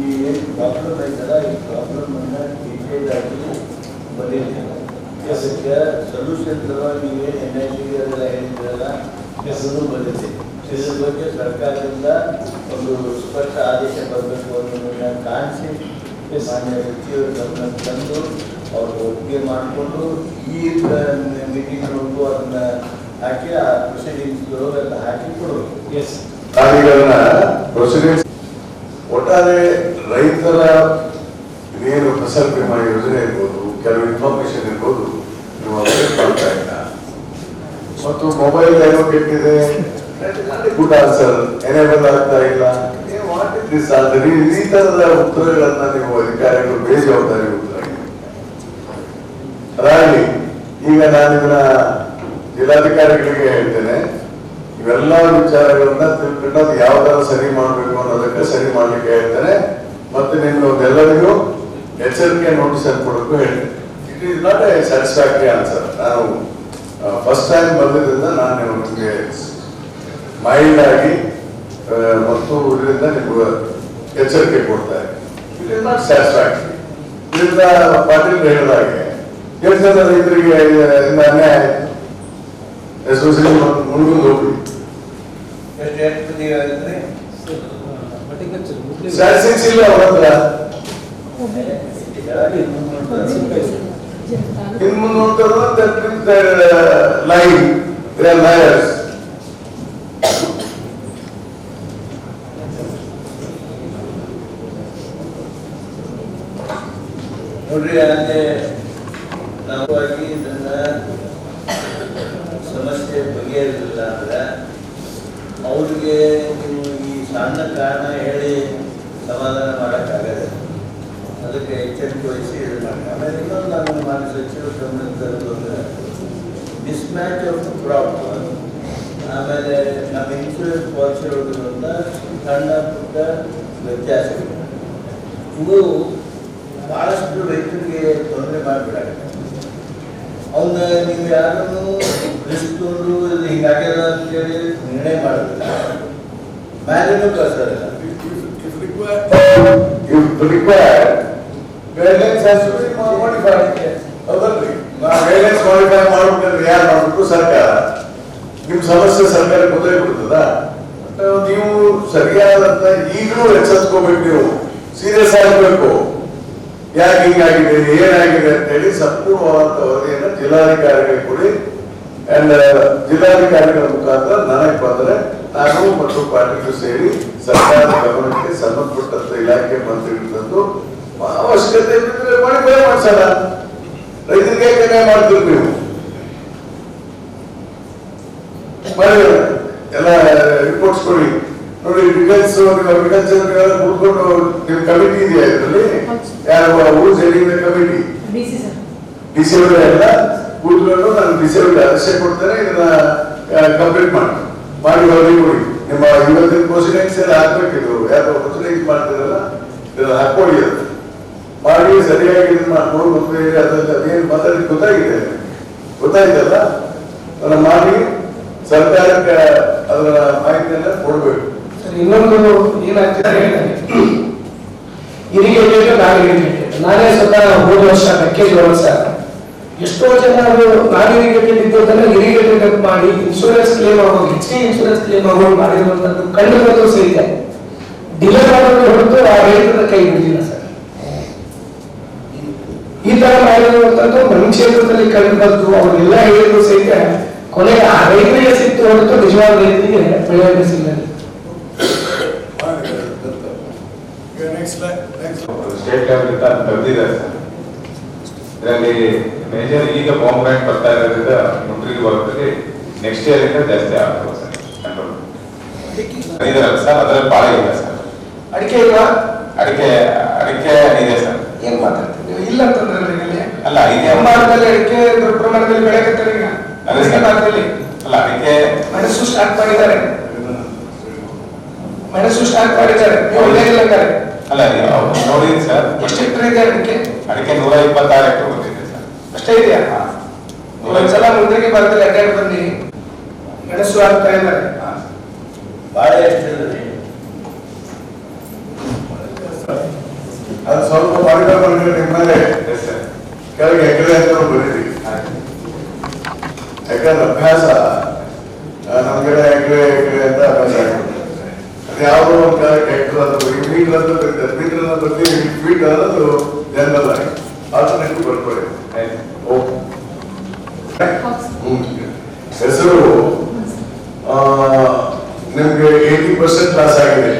ಈ ಏನು ಪ್ರಾಬ್ಲಮ್ ಐತಲ್ಲ ಈ ಪ್ರಾಬ್ಲಮ್ ಅನ್ನ ಡೀಟೇಲ್ ಆಗಿ ಬರೀತೀವಿ. ಅದಕ್ಕೆ ಸೊಲ್ಯೂಷನ್ ನೀವೇನು NIC ಅದೆಲ್ಲ ಹೇಳಿದ್ರಲ್ಲ ಅದನ್ನು ಬರೀತೀವಿ. ಇದ್ರ ಬಗ್ಗೆ ಸರ್ಕಾರದಿಂದ ಒಂದು ಸ್ಪಷ್ಟ ಆದೇಶ ಬರಬೇಕು ಅನ್ನೋದನ್ನ ಕಾಣಿಸಿ ಮಾನ್ಯ ಸಚಿವರು ಗಮನಕ್ಕೆ ತಂದು ಅವರು ಒಪ್ಪಿಗೆ ಮಾಡಿಕೊಂಡು ಈ ಮೀಟಿಂಗ್ವರೆಗೂ ಅದನ್ನ ಹಾಕಿ ಆ ಪ್ರೊಸೀಡಿಂಗ್ಸ್ಗಳು ಎಲ್ಲ ಹಾಕಿ ಕೊಡಬೇಕು. ಕಾರ್ಯಗಳನ್ನ ಪ್ರೊಸೀಡಿಂಗ್ಸ್ ಒಟ್ಟಾರೆ ರೈತರ ಏನು ಫಸಲ್ ಬಿಮಾ ಯೋಜನೆ ಇರ್ಬೋದು, ಕೆಲವು ಇನ್ಫಾರ್ಮೇಶನ್ ಇರ್ಬೋದು, ನೀವು ಅಪ್ಡೇಟ್ ಮಾಡ್ತಾ ಇಲ್ಲ. ಮತ್ತು ಮೊಬೈಲ್ ಏನೋ ಕೆಟ್ಟಿದೆ, ಗುಡ್ ಆನ್ಸರ್ ಎನೇಬಲ್ ಆಗ್ತಾ ಇಲ್ಲ. ಈ ತರದ ಉತ್ತರಗಳನ್ನ ನೀವು ಅಧಿಕಾರಿಗಳು ಬೇಜವಾಬ್ದಾರಿ ಉತ್ತರ ರಾಗಿ. ಈಗ ನಾನು ಇದನ್ನ ಜಿಲ್ಲಾಧಿಕಾರಿಗಳಿಗೆ ಹೇಳ್ತೇನೆ, ಇವೆಲ್ಲ ವಿಚಾರಗಳನ್ನ ತಿಳ್ಕೊಂಡು ಅದು ಯಾವ ತರ ಸರಿ ಮಾಡಬೇಕು ಅನ್ನೋದಕ್ಕೆ ಸರಿ ಮಾಡ್ಲಿಕ್ಕೆ ಹೇಳ್ತೇನೆ. ಮತ್ತೆ ನಿಮ್ಗೆ ಎಲ್ಲರಿಗೂ ಎಚ್ಚರಿಕೆ ನೋಟಿಸ್ ಅನ್ನು ಕೊಡಕ್ಕೂ ಹೇಳ್ತೇನೆ. It is not A satisfactory answer. ನಾನು ಫಸ್ಟ್ ಟೈಮ್ ಬಂದಿದ್ದರಿಂದ ನಾನು ನಿಮಗೆ ಮೈಲ್ಡ್ ಆಗಿ ಮತ್ತು ಇದರಿಂದ ನಿಮ್ಗೆ ಎಚ್ಚರಿಕೆ ಕೊಡ್ತಾರೆ. It is not satisfactory. ಇದರಿಂದ ಪಾಟೀಲ್ ಹೇಳಿದಾಗೆ ಎಷ್ಟು ಜನ ರೈತರಿಗೆ ಇಂದ ಅನ್ಯಾಯ ಆಯಿತು, ಎಸ್ಪೆಷಲಿ ಮುಳುಗುಂದು ಹೋಗ್ಲಿ ಸ್ಟ್ಯಾಟಿಸ್ಟಿಕ್ಸ್ ಇಲ್ಲ ಅವ್ರ ಹತ್ರ. ಇನ್ನು ಮುಂದೆ ನೋಡ್ತಾರೆ ಲೈನ್ ಲಯರ್ಸ್. ನೋಡ್ರಿ, ಅಂದ್ರೆ ನಾವಾಗಿ ಇದನ್ನ ಸಮಸ್ಯೆ ಬಗೆಹರಿಲ್ಲ ಅಂದ್ರೆ ಅವ್ರಿಗೆ ನೀವು ಈ ಸಣ್ಣ ಕಾರಣ ಹೇಳಿ ಸಮಾಧಾನ ಮಾಡೋಕ್ಕಾಗಲ್ಲ. ಅದಕ್ಕೆ ಎಚ್ಚರಿಕೆ ವಹಿಸಿ ಇದು ಮಾಡಿ. ಆಮೇಲೆ ಇನ್ನೊಂದು ನಾನು ಮಾನ್ಯ ಸಚಿವರು ಗಮನಕ್ಕೆ ತರೋದು ಅಂದರೆ ಮಿಸ್ಮ್ಯಾಚ್ ಆಫ್ ಪ್ರಾಬ್ಲಮ್. ಆಮೇಲೆ ನಮ್ಮ ಇನ್ಶೂರೆನ್ಸ್ ಪಾಲಿಸಿ ಒಳಗಿರುವಂಥ ಸಣ್ಣ ಪುಟ್ಟ ವ್ಯತ್ಯಾಸಗಳು ಇವು ಭಾಳಷ್ಟು ರೈತರಿಗೆ ತೊಂದರೆ ಮಾಡಿಬಿಡಾಗುತ್ತೆ. ಅವನ್ನ ನೀವು ಯಾರನ್ನು ಬಿಡಿಸ್ಕೊಂಡು ಇದು ಹಿಂಗಾಗ್ಯದ ಅಂತೇಳಿ ನಿರ್ಣಯ ಮಾಡೋದಿಲ್ಲ, ಮ್ಯಾಲಿನೂ ಕಳ್ಸೋದಿಲ್ಲ. ಗೈಡ್ಲೈನ್ಸ್ ಹೌದಲ್ರಿ? ಗೈಡ್ಲೈನ್ಸ್ ಮಾಡಿಫೈ ಮಾಡ್ಬೇಕಂದ್ರೆ ಯಾರು ಮಾಡ್ಬೇಕು? ಸರ್ಕಾರ. ನಿಮ್ ಸಮಸ್ಯೆ ಸರ್ಕಾರ ಗೊತ್ತಾಗ್ಬಿಡ್ತದ. ನೀವು ಸರಿಯಾದಂತ ಈಗಲೂ ಎಚ್ಚೆತ್ಕೋಬೇಕು, ನೀವು ಸೀರಿಯಸ್ ಆಗಬೇಕು. ಯಾಕೆ ಹಿಂಗಾಗಿದೆ, ಏನಾಗಿದೆ ಅಂತ ಹೇಳಿ ಸಂಪೂರ್ಣವಾದಂತ ವರದಿಯನ್ನು ಜಿಲ್ಲಾಧಿಕಾರಿಗಳಿಗೆ ಕೊಡಿ. ಅಂಡ್ ಜಿಲ್ಲಾಧಿಕಾರಿಗಳ ಮುಖಾಂತರ ನನಗೆ ಬಂದ್ರೆ ನಾನು ಮತ್ತು ಪಾಟೀಲ್ ಸೇರಿ ಸರ್ಕಾರದ ಗಮನಕ್ಕೆ ಸಂಬಂಧಪಟ್ಟಂತ ಇಲಾಖೆ ಮಂತ್ರಿಗಳು ಅವಶ್ಯಕತೆ ಇದ್ದರೆ ಮಾಡಿಫೈ ಮಾಡ್ಸೋಣ. ರೈತರಿಗೆ ಕಡಿಮೆ ಮಾಡ್ತೀವಿ ನೀವು ಎಲ್ಲ ರಿಪೋರ್ಟ್ಸ್ ಕೊಡಿ. ನೋಡಿ, ಡಿಫೆನ್ಸ್ ಅಗ್ರಿಕಲ್ಚರ್ ಕೂತ್ಕೊಂಡು ನಿಮ್ ಕಮಿಟಿ ಇದೆಯಾ ಇದರಲ್ಲಿ? ಯಾರು ರೂಲ್ಸ್ ಹೇಳಿದ ಕಮಿಟಿ ಡಿಸಿ ಅವರು ಎಲ್ಲ ಕೂತ್ಕೊಂಡು ನಾನು ಡಿಸಿ ಅವರಿಗೆ ಆದೇಶ ಕೊಡ್ತೇನೆ, ಇದನ್ನ ಕಂಪ್ಲೀಟ್ ಮಾಡಿ ವರದಿ ಕೊಡಿ. ನಿಮ್ಮ ಇವತ್ತಿನ ಪ್ರೊಸೀಡಿಂಗ್ಸ್ ಎಲ್ಲ ಹಾಕ್ಬೇಕಿದ್ರು, ಯಾರು ಪ್ರೊಸೀಡಿಂಗ್ಸ್ ಮಾಡ್ತಿರಲ್ಲ ಇದನ್ನ ಹಾಕೊಳ್ಳಿ, ಅದು ಮಾಡಿ ಸರಿಯಾಗಿ ಇದನ್ನ ಮಾಡ್ಕೊಂಡು ಗೊತ್ತಿದೆ. ಅದ್ರಲ್ಲಿ ಅದೇನು ಮಾತಾಡಿ ಗೊತ್ತಾಯ್ತಲ್ಲ, ಅದನ್ನ ಮಾಡಿ ಸರ್ಕಾರಕ್ಕೆ ಅದರ ಮಾಹಿತಿಯನ್ನ ಕೊಡ್ಬೇಕು. ಇನ್ನೊಂದು ಏನಾಗ್ತಿದೆ, ಇರಿಗೇಟೆಡ್ ನಾನ್ ಇರಿಗೇಟೆಡ್. ನಾನೇ ಸ್ವತಃ ಹೋದ ವರ್ಷ ಮೆಕ್ಕೆಜೋಳ ಸರ್ ಎಷ್ಟೋ ಜನ ನಾನ್ ಇರಿಗೇಟೆಡ್ ಇದ್ದೋದನ್ನ ಇರಿಗೇಟೆಡ್ ಮಾಡಿ ಇನ್ಶೂರೆನ್ಸ್ ಕ್ಲೇಮ್ ಆಗೋದು, ಹೆಚ್ಚಿಗೆ ಇನ್ಶೂರೆನ್ಸ್ ಕ್ಲೇಮ್ ಆಗೋದು ಮಾಡಿರುವಂತದ್ದು ಕಂಡು ಬಂದು ಸಹಿತ ಡಿಲೇ ಮಾಡೋದು ಹೊರತು ಆ ರೈತರ ಕೈ ಬಿಡಲಿಲ್ಲ ಸರ್. ಈ ತರ ಮಾಡಿರುವಂತದ್ದು ನಮ್ಮ ಕ್ಷೇತ್ರದಲ್ಲಿ ಕಂಡು ಬಂದು ಅವರೆಲ್ಲ ಹೇಳಿದ್ರು ಸಹಿತ ಕೊನೆಗೆ ಆ ರೈತರಿಗೆ ಸಿಕ್ತು ಹೊರತು ನಿಜವಾದ ರೈತರಿಗೆ ಬೆಳೆಯೋದು ಸಿಗಲಿಲ್ಲ. ಸ್ಟೇಟ್ ಲೆವೆಲ್ ಅಂತ ತೆಗೆದಿದ್ದಾರೆ ಸರ್. ಇದರಲ್ಲಿ ಮೇಜರ್ ಈಗ ಕಾಂಪೊನೆಂಟ್ ಬರ್ತಾ ಇರೋದ್ರಿಂದ ಮುಂದ್ರಿಗೆ ಬರೋದ್ರಲ್ಲಿ ನೆಕ್ಸ್ಟ್ ಇಯರ್ ಇಂದ ಜಾಸ್ತಿ ಆಗ್ತದೆ ಸರ್. ಕಂಟ್ರೋಲ್ ತೆಗೆದಿರಲ್ಲ ಸರ್, ಅದರಲ್ಲಿ ಭಾಳ ಇಲ್ಲ ಸರ್. ಅಡಿಕೆ ಇಲ್ವಾ? ಅಡಿಕೆ ಇದೆ ಸರ್. ಏನ್ ಮಾತಾಡ್ತೀವಿ? ಇಲ್ಲ ಅಂತಂದ್ರೆ ಅಲ್ಲ ಇದೆ ಭಾರತದಲ್ಲಿ ಅಡಿಕೆ ದೊಡ್ಡ ಪ್ರಮಾಣದಲ್ಲಿ ಬೆಳೆಯುತ್ತಾರೆ ಈಗ. ಭಾರತದಲ್ಲಿ ಅಲ್ಲ ಅಡಿಕೆ ಮೆಣಸು ಸ್ಟಾರ್ಟ್ ಮಾಡಿದ್ದಾರೆ, ಅಲ್ಲ ನೋಡಿ ಸರ್, ಎಷ್ಟು ಎಕರೆ ಇದೆ ಅಡಿಕೆ? ಅಡಿಕೆ 126 ಎಕರೆ ಬಂದಿದೆ ಸರ್. ಅಷ್ಟೇ ಇದೆಯಾ? ಒಂದ್ಸಲ ಮುಂದಕ್ಕೆ ಭಾರತದಲ್ಲಿ ಅಡ್ಡಾಡಿ ಬಂದು ಮೆಣಸು ಹಾಕ್ತಾ ಇದ್ದಾರೆ. ಬಾಳೆ ಎಷ್ಟಿದೆ? ಅದು ಸ್ವಲ್ಪ ಮಾಡಿದ ನಿಮ್ಮಲ್ಲಿ ಕೆಳಗೆ ಎಕರೆ ಅಂತ ಬರೀರಿ. ಯಾಕಂದ್ರೆ ಅಭ್ಯಾಸ ನಮ್ಗೆಲ್ಲ ಎಕರೆ ಅಂತ ಅಭ್ಯಾಸ ಆಗ್ತದೆ. ಅದು ಯಾವುದೋ ಒಂದು ಕಾಲಕ್ಕೆ ಹೆಕ್ಟರ್ ಅಂತ ಮೀಟರ್ ಅಂತ ಬರೀತಾರೆ, ಮೀಟರ್ ಅಂತ ಬರ್ತೀವಿ, ಫೀಟ್ ಅನ್ನೋದು ಜನರಲ್ ಆಗಿ ಆಲ್ಟರ್ನೇಟಿವ್ ಬರ್ಕೊಳ್ಳಿ. ಹೆಸರು ನಿಮ್ಗೆ 80% ಲಾಸ್ ಆಗಿದೆ.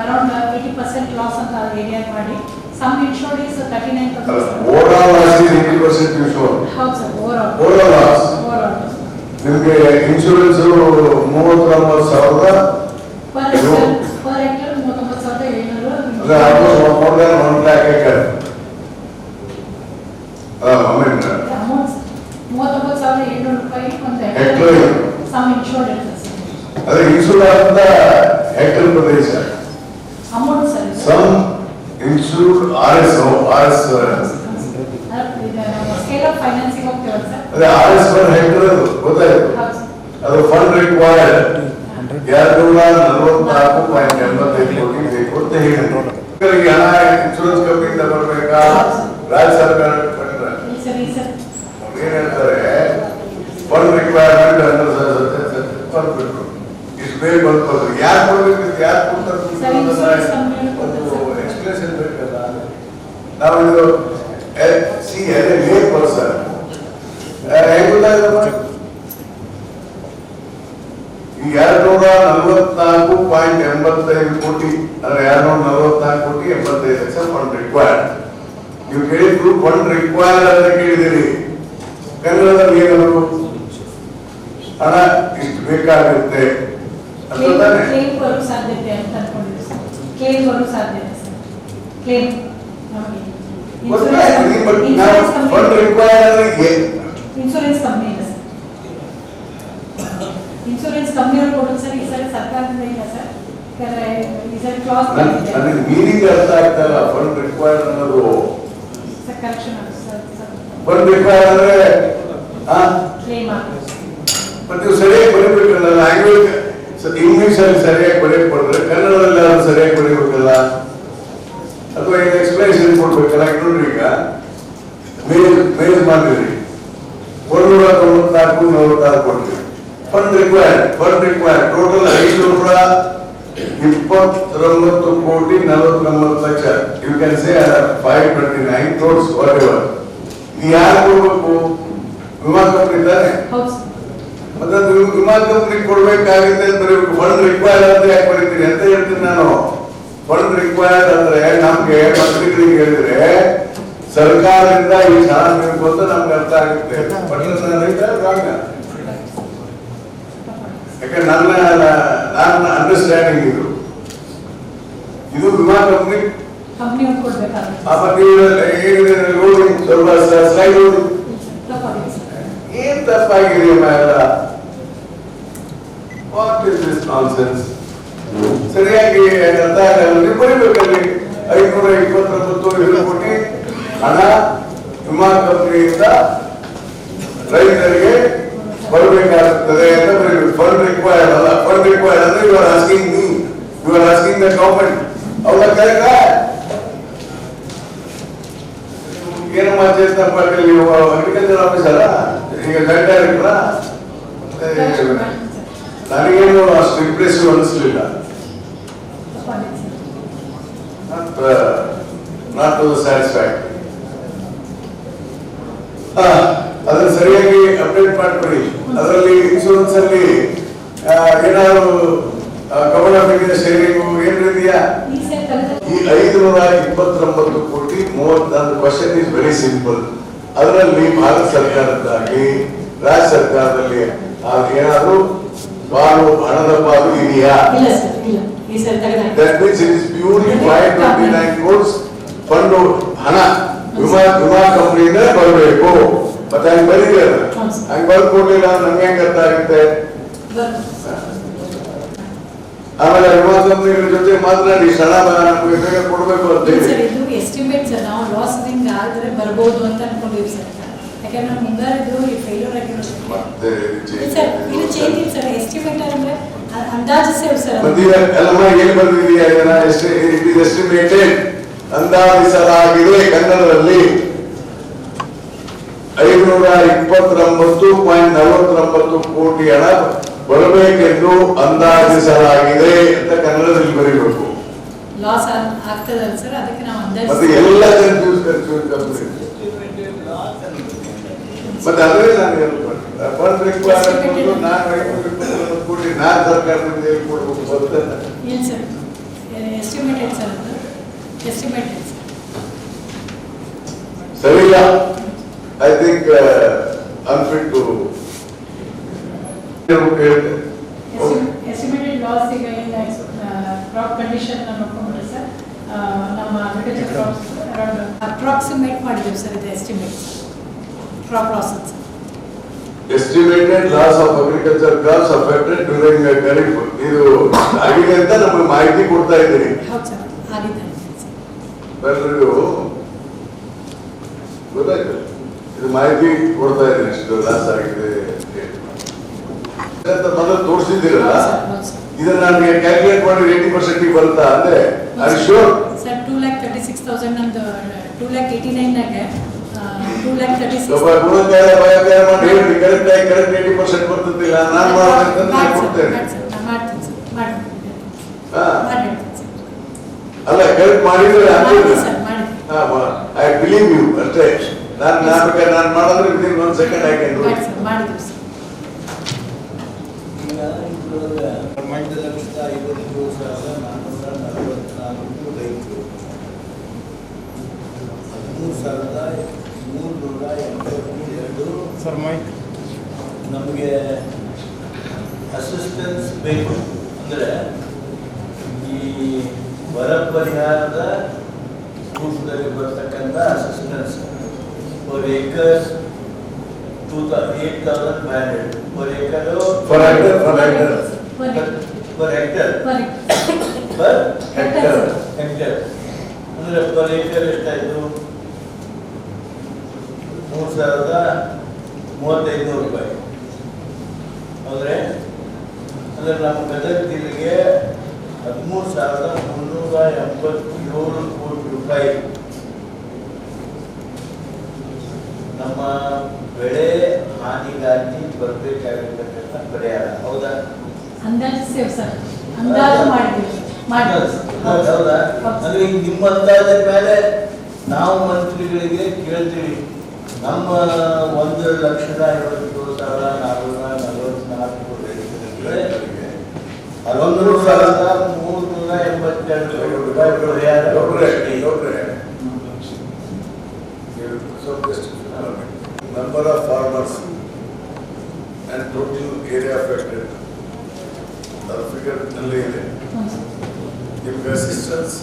around 80% loss on the area ಮಾಡಿ. Some insured is 39%. Overall loss is 80% insured. ಹೌದು ಸರ್, overall loss. ನಿಮಗೆ ಇನ್ಶೂರೆನ್ಸ್ 39,000 per hectare 39,700. ಅಂದ್ರೆ almost more than 1 lakh acre. amount 39,700 ರೂಪಾಯಿ ಒಂದು ಹೆಕ್ಟರ್. some insured ಇರ್ತದೆ ಸರ್. ಅದೇ ಇನ್ಶೂರ್ ಆದ ಹೆಕ್ಟರ್ ಪ್ರದೇಶ. Amount sir. Some RS scale of financing ಹೋಗ್ತೇವಲ್ಲ ಸರ್. ಅದೇ RS per hectare ಅದು ಗೊತ್ತಾಯ್ತು. ಹೌದು ಸರ್. ಅದು ಫಂಡ್ ರಿಕ್ವೈರ್ಡ್ 244.85 ಕೋಟಿ ಬೇಕು ಅಂತ ಹೇಳಿದ್ರು. ಇವರಿಗೆ ಹಣ ಇನ್ಶೂರೆನ್ಸ್ ಕಂಪನಿಯಿಂದ ಬರಬೇಕಾ ರಾಜ್ಯ ಸರ್ಕಾರ ಸರಿ ಸರ್. ಏನ್ ಹೇಳ್ತಾರೆ ಫಂಡ್ ರಿಕ್ವೈರ್ಮೆಂಟ್ ಬರ್ಬೇಕು ಇಷ್ಟು ಬೇಗ ಬಂದ್ಕೊಳ್ತಾರೆ. ಯಾರು ಕೊಡ್ಬೇಕು ಯಾರು ಕೊಡ್ತಾರೆ ಎಕ್ಸ್ಪ್ಲೇಷನ್ ಬೇಕಲ್ಲ. ನಾವು ಇದು ಸಿ ಲೇ ಪರ್ಸನ್ ಹೆಂಗ್ ಗೊತ್ತಾಗಲ್ಲ. ಈ 244.85 ಕೋಟಿ ಅಂದ್ರೆ 244 ಕೋಟಿ 85 ಲಕ್ಷ ಫಂಡ್ ರಿಕ್ವೈರ್ಡ್. ನೀವು ಕೇಳಿದ್ರು ಫಂಡ್ ರಿಕ್ವೈರ್ಡ್ ಅಂತ ಕೇಳಿದಿರಿ. ಕನ್ನಡದಲ್ಲಿ ಏನದು ಹಣ ಇಷ್ಟು ಬೇಕಾಗುತ್ತೆ ಅಂತ ತಾನೆ. ಕ್ಲೇಮ್ ಬರೋ ಸಾಧ್ಯತೆ ಅಂತ ಅನ್ಕೊಂಡಿದ್ದೀವಿ ಸರ್. ಕ್ಲೇಮ್ ಬರೋ ಸಾಧ್ಯತೆ ಸರ್. ಕ್ಲೇಮ್ ಫಂಡ್ ರಿಕ್ವೈರ್ಡ್ ಅಂದ್ರೆ ಇನ್ಶೂರೆನ್ಸ್ ಕಂಪ್ನಿ ಇಲ್ಲ ಸರ್. ಇನ್ಶೂರೆನ್ಸ್ ಕಂಪ್ನಿಯವರು ಕೊಡೋದು ಸರ್. ಈ ಸರಿ ಸರ್ಕಾರದಿಂದ ಇಲ್ಲ ಸರ್. ಈ ಸರಿ ಕ್ಲಾಸ್ ನನಗೆ ಮೀನಿಂಗ್ ಅರ್ಥ ಆಗ್ತಲ್ಲ. ಫಂಡ್ ರಿಕ್ವೈರ್ಡ್ ಅನ್ನೋದು sir correction sir. Fund required ಅಂದ್ರೆ ಕ್ಲೇಮ್ ಮತ್ತೆ ನೀವು ಸರಿಯಾಗಿ ಬರೀಬೇಕಲ್ಲ. ಲ್ಯಾಂಗ್ವೇಜ್ ಇಂಗ್ಲಿಷ್ ಅಲ್ಲಿ ಸರಿಯಾಗಿ ಬರೆಯಕ್ ಕೊಡ್ರೆ ಕನ್ನಡದಲ್ಲಿ ಅವ್ರು ಸರಿಯಾಗಿ ಬರೀಬೇಕಲ್ಲ. ಅಥವಾ ಈಗ ಎಕ್ಸ್ಪ್ಲನೇಷನ್ ಕೊಡ್ಬೇಕಲ್ಲ. ನೋಡ್ರಿ ಈಗ ಮೇಲ್ ಮಾಡಿದ್ರಿ 194 ಕೊಡ್ತೀವಿ. ಫಂಡ್ ರಿಕ್ವೈರ್ಡ್ ಟೋಟಲ್ 529 ಕೋಟಿ 49 ಲಕ್ಷ. You can say 529 crores whatever. ಯಾರು ಕೊಡ್ಬೇಕು? ವಿಮಾ ಕಂಪನಿ ತಾನೆ. ಮತ್ತೆ ವಿಮಾ ಕಂಪನಿ ಕೊಡ್ಬೇಕಾಗುತ್ತೆ ಅಂತ ಬರೀಬೇಕು. ಫಂಡ್ ರಿಕ್ವೈರ್ಡ್ ಅಂತ ಯಾಕೆ ಬರೀತೀನಿ ಅಂತ ಹೇಳ್ತೀನಿ ನಾನು. ಫಂಡ್ ರಿಕ್ವೈರ್ಡ್ ಅಂದ್ರೆ ನಮ್ಗೆ ಮಂತ್ರಿಗಳಿಗೆ ಹೇಳಿದ್ರೆ ಸರ್ಕಾರದಿಂದ ಈ ಹಣ ಬೇಕು ಅಂತ ನಮ್ಗೆ ಅರ್ಥ ಆಗುತ್ತೆ. ಯಾಕಂದ್ರೆ ನನ್ನ ಅಂಡರ್ಸ್ಟ್ಯಾಂಡಿಂಗ್ ಇದು ವಿಮಾ ಕಂಪನಿ ಸ್ವಲ್ಪ ಸ್ಲೈಡ್ ಏನ್ ತಪ್ಪಾಗಿದೆ ಎಲ್ಲ. What is this nonsense? ಸರಿಯಾಗಿ ಅರ್ಥ ಆಗಲ್ಲ. ನೀವು ಬರೀಬೇಕಲ್ಲಿ 529 ಕೋಟಿ ಹಣ ವಿಮಾ ಕಂಪನಿಯಿಂದ ರೈತರಿಗೆ ಬರಬೇಕಾಗುತ್ತದೆ ಅಂತ ಬರೀಬೇಕು. ಫಂಡ್ ರಿಕ್ವೈರ್ಡ್ ಅಲ್ಲ. ಫಂಡ್ ರಿಕ್ವೈರ್ಡ್ ಅಂದ್ರೆ you are asking me, you are asking the government. ಅವಾಗ ಕರೆಕ್ಟಾ? ಏನಮ್ಮ ಚೇತನ ಪಾಟೀಲ್ ನೀವು ಅಗ್ರಿಕಲ್ಚರ್ ಆಫೀಸರ, ಈಗ ಜಾಯಿಂಟ್ ಡೈರೆಕ್ಟರಾ? ನನಗೇನು ಅಷ್ಟು ಇಂಪ್ರೆಸಿವ್ ಅನಿಸ್ಲಿಲ್ಲ. Not too satisfactory. ಅದನ್ನ ಸರಿಯಾಗಿ ಅಪ್ಡೇಟ್ ಮಾಡ್ಕೊಡಿ. ಅದರಲ್ಲಿ ಇನ್ಶೂರೆನ್ಸ್ ಅಲ್ಲಿ ಏನಾದ್ರು ಕವರ್ ಬೇಕಿದೆ ಶೇರಿಂಗು ಏನು ಇದೆಯಾ? ಈ 529 ಕೋಟಿ 30. Question is very simple. ಅದರಲ್ಲಿ ಭಾರತ ಸರ್ಕಾರದ್ದಾಗಿ ರಾಜ್ಯ ಸರ್ಕಾರದಲ್ಲಿ ಏನಾದ್ರು ಹಣದ ಪಾಲು ಇದೆಯಾ? That means it is purely 529 crores fund ಹಣ ವಿಮಾ ಕಂಪನಿಯಿಂದ ಬರಬೇಕು. ಮತ್ತೆ ಹಂಗೆ ಬರೀರಿ. ಹಂಗೆ ಬರ್ದು ಕೊಡ್ಲಿಲ್ಲ ನಮ್ಗೆ ಹೆಂಗೆ ಅರ್ಥ ಆಗುತ್ತೆ? ಆಮೇಲೆ ವಿಮಾ ಕಂಪನಿಗಳ ಜೊತೆ ಮಾತನಾಡಿ ಹಣ ನಮ್ಗೆ ಬೇಗ ಕೊಡ್ಬೇಕು ಅಂತ ಹೇಳಿ. Estimate sir. ನಾವು ಲಾಸ್ ಆದ್ರೆ ಬರ್ಬೋದು ಅಂತ ಅನ್ಕೊಂಡಿವಿ ಸರ್. ಯಾಕಂದ್ರೆ ನಾವು ಮುಂಗಾರಿದ್ದು ಫೇಲ್ಯೂರ್ ಆಗಿರೋದು ಸರ್. ಇದು ಚೇಂಜ್ ಇಲ್ಲ ಸರ್. ಎಸ್ಟಿಮೇಟ್ ಅಂದ್ರೆ ಅಂದಾಜು ಸರ್. ಎಲ್ಲಮ್ಮ ಏನ್ ಬಂದಿದೆಯಾ? ಎಸ್ಟಿಮೇಟೆಡ್ ಅಂದಾಜಿಸಲಾಗಿದೆ. ಕನ್ನಡದಲ್ಲಿ 529.49 ಕೋಟಿ ಹಣ ಬರಬೇಕೆಂದು ಅಂದಾಜಿಸಲಾಗಿದೆ ಅಂತ ಕನ್ನಡದಲ್ಲಿ ಬರೀಬೇಕು. ಲಾಸ್ ಆಗ್ತದಲ್ಲ ಸರ್. ಅದಕ್ಕೆ ನಾವು ಅಂದಾಜು ಮತ್ತೆ ಎಲ್ಲ ಕನ್ಫ್ಯೂಸ್ ಮತ್ತೆ ಅದೇ ನಾನು ಹೇಳ್ಕೊಂಡೆ ಫಂಡ್ ರಿಕ್ವೈರ್ಮೆಂಟ್ ನಾನು 529 ಕೋಟಿ ನಾನು ಸರ್ಕಾರದಿಂದ ಹೇಳ್ಕೊಡ್ಬೇಕು ಬರ್ತದೆ. ಇಲ್ಲ ಸರ್. Estimated sir. ಎಸ್ಟಿಮೇಟೆಡ್ ಸರಿಲ್ಲ. I think unfit to estimated loss. ಈಗ ಕ್ರಾಪ್ ಕಂಡೀಷನ್ ನೋಡ್ಕೊಂಡ್ರೆ ಸರ್ ನಮ್ಮ ಅಗ್ರಿಕಲ್ಚರ್ ಕ್ರಾಪ್ಸ್ ಅರೌಂಡ್ ಅಪ್ರಾಕ್ಸಿಮೇಟ್ ಮಾಡಿದ್ದೇವೆ ಸರ್. ಇದು estimate crop loss. Estimated loss of agriculture crops affected during the Kharif. ಇದು ಆಗಿದೆ ಅಂತ ನಮಗೆ ಮಾಹಿತಿ ಕೊಡ್ತಾ ಇದ್ದೀರಿ. ಹೌದು ಸರ್. ಆಗಿದೆ. ಎಲ್ಲರಿಗೂ ಗೊತ್ತಾಯ್ತು. ಇದು ಮಾಹಿತಿ ಕೊಡ್ತಾ ಇದ್ದೀನಿ, ಎಷ್ಟು ಲಾಸ್ ಆಗಿದೆ ಅಂತ ಮೊದಲು ತೋರಿಸಿದ್ದೀರಲ್ಲ, ಇದನ್ನ ನನಗೆ ಕ್ಯಾಲ್ಕುಲೇಟ್ ಮಾಡಿ 80% ಬರುತ್ತಾ ಅಂದ್ರೆ ಐ ಶೋರ್ ಸರ್ 2,36,000 ನಮ್ದು 2,89,000 ನಾಗೆ 2,36,000 ಒಬ್ಬ ಗುಣಕಾಯ ಭಯಕಾಯ ಮಾಡಿ ಹೇಳಿ ಕರೆಕ್ಟ್ ಆಗಿ ಕರೆಕ್ಟ್ 80% ಬರ್ತದಿಲ್ಲ, ನಾನು ಮಾಡೋದಂತ ನಾನು ಕೊಡ್ತೇನೆ. ಮಾಡ್ತೀನಿ ಸರ್, ಹಾ ಮಾಡ್ತೀನಿ ಸರ್. ಅಲ್ಲ ಕರೆಕ್ಟ್ ಮಾಡಿದ್ರೆ ಮಾಡ್ತೀನಿ ಸರ್, ಮಾಡಿ. ಐ ಬಿಲೀವ್ ಯು ಅಷ್ಟೇ. ನಾನು ಮಾಡಿದ್ರೆ within 1 second I can do ಮಾಡಿ ಸರ್, ಮಾಡಿದ್ವಿ ಸರ್. ಈಗ ಇದ್ರೊಳಗೆ 1,57,444 ರೈತರು, 13,382 ನಮಗೆ ಅಸಿಸ್ಟೆನ್ಸ್ ಬೇಕು. ಅಂದರೆ ಈ ಬರ ಪರಿಹಾರದ ರೂಪದಲ್ಲಿ ಬರ್ತಕ್ಕಂಥ assistance for acres 8,500 for acre for hectare per hectare. Per hectare hectare. ಅಂದ್ರೆ ಪರ್ ಏಕರ್ ಎಷ್ಟಾಯ್ತು? 3,3500 ರೂಪಾಯಿ. ಹೌದ್ರೆ ಅಂದ್ರೆ ನಮ್ಮ ಗದಗ ಜಿಲ್ಲೆಗೆ 13,387 ಕೋಟಿ ರೂಪಾಯಿ ನಮ್ಮ ಬೆಳೆ ಹಾನಿಗಾಗಿ ಬರಬೇಕಾಗಿರ್ತಕ್ಕಂಥ ಪರಿಹಾರ. ಹೌದಾ? ಅಂದಾಜಿಸ್ತೇವೆ ಸರ್, ಅಂದಾಜು ಮಾಡಿದ್ದೀವಿ. ಹೌದಾ? ಅಂದ್ರೆ ಈಗ ನಿಮ್ಮ ಅಂದಾಜಿನ ಮೇಲೆ ನಾವು ಮಂತ್ರಿಗಳಿಗೆ ಕೇಳ್ತೀವಿ. ನಮ್ಮ 1,52,444 ರೈತರಿಗೆ 11,382 ರೂಪಾಯಿ ಪರಿಹಾರ. number of farmers and total area affected. The figure ನಲ್ಲಿ ಇದೆ. ನಿಮ್ಗೆ ಅಸಿಸ್ಟೆನ್ಸ್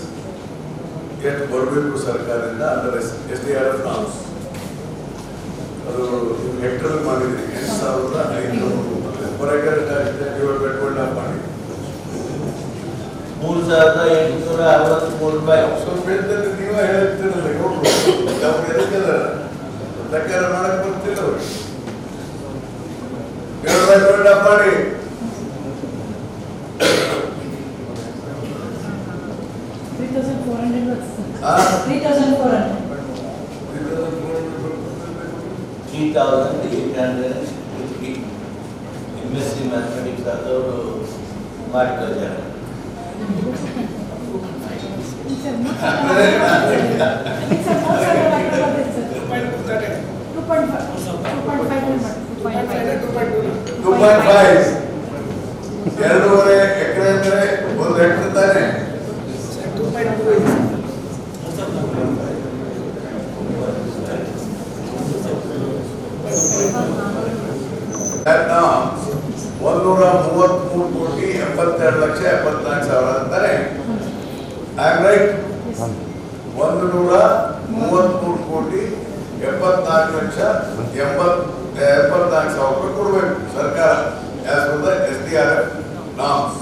ಎಷ್ಟು ಬರಬೇಕು ಸರ್ಕಾರದಿಂದ ಅಂಡರ್ SDRF ನಾಮ್ಸ್. ಅದು ಹೆಕ್ಟರ್ ಮಾಡಿದ್ರಿ 8,500 ಪರ್ ಎಕರ್ ಡಿವೈಡ್ ಮಾಡಿ 3,863 ರೂಪಾಯಿ. ಸ್ವಲ್ಪ ಹೇಳ್ತಾರೆ, ನೀವೇ ಹೇಳ್ತೀರಲ್ಲ ನೋಡ್ರು ಅವ್ರು ಎದಕ್ಕೆಲ್ಲ ಲೆಕ್ಕಾರ ಮಾಡಕ್ ಬರ್ತಿಲ್ಲ ಅವ್ರಿಗೆ. ಮಾಡಿ 3,400 3,850 MSc ಮ್ಯಾಥಮೆಟಿಕ್ಸ್ ಆದವರು ಮಾಡಿದ್ದಾರೆ. ಎರಡೂವರೆ ಎಕರೆ ಅಂದ್ರೆ 1 ಹೆಕ್ಟರ್ ತಾನೆ. ನಾವು 133,82,74,000 ಅಂತಾರೆ. I am right? 133,74,74,000 ರೂಪಾಯಿ ಕೊಡ್ಬೇಕು ಸರ್ಕಾರ as per the SDRF norms.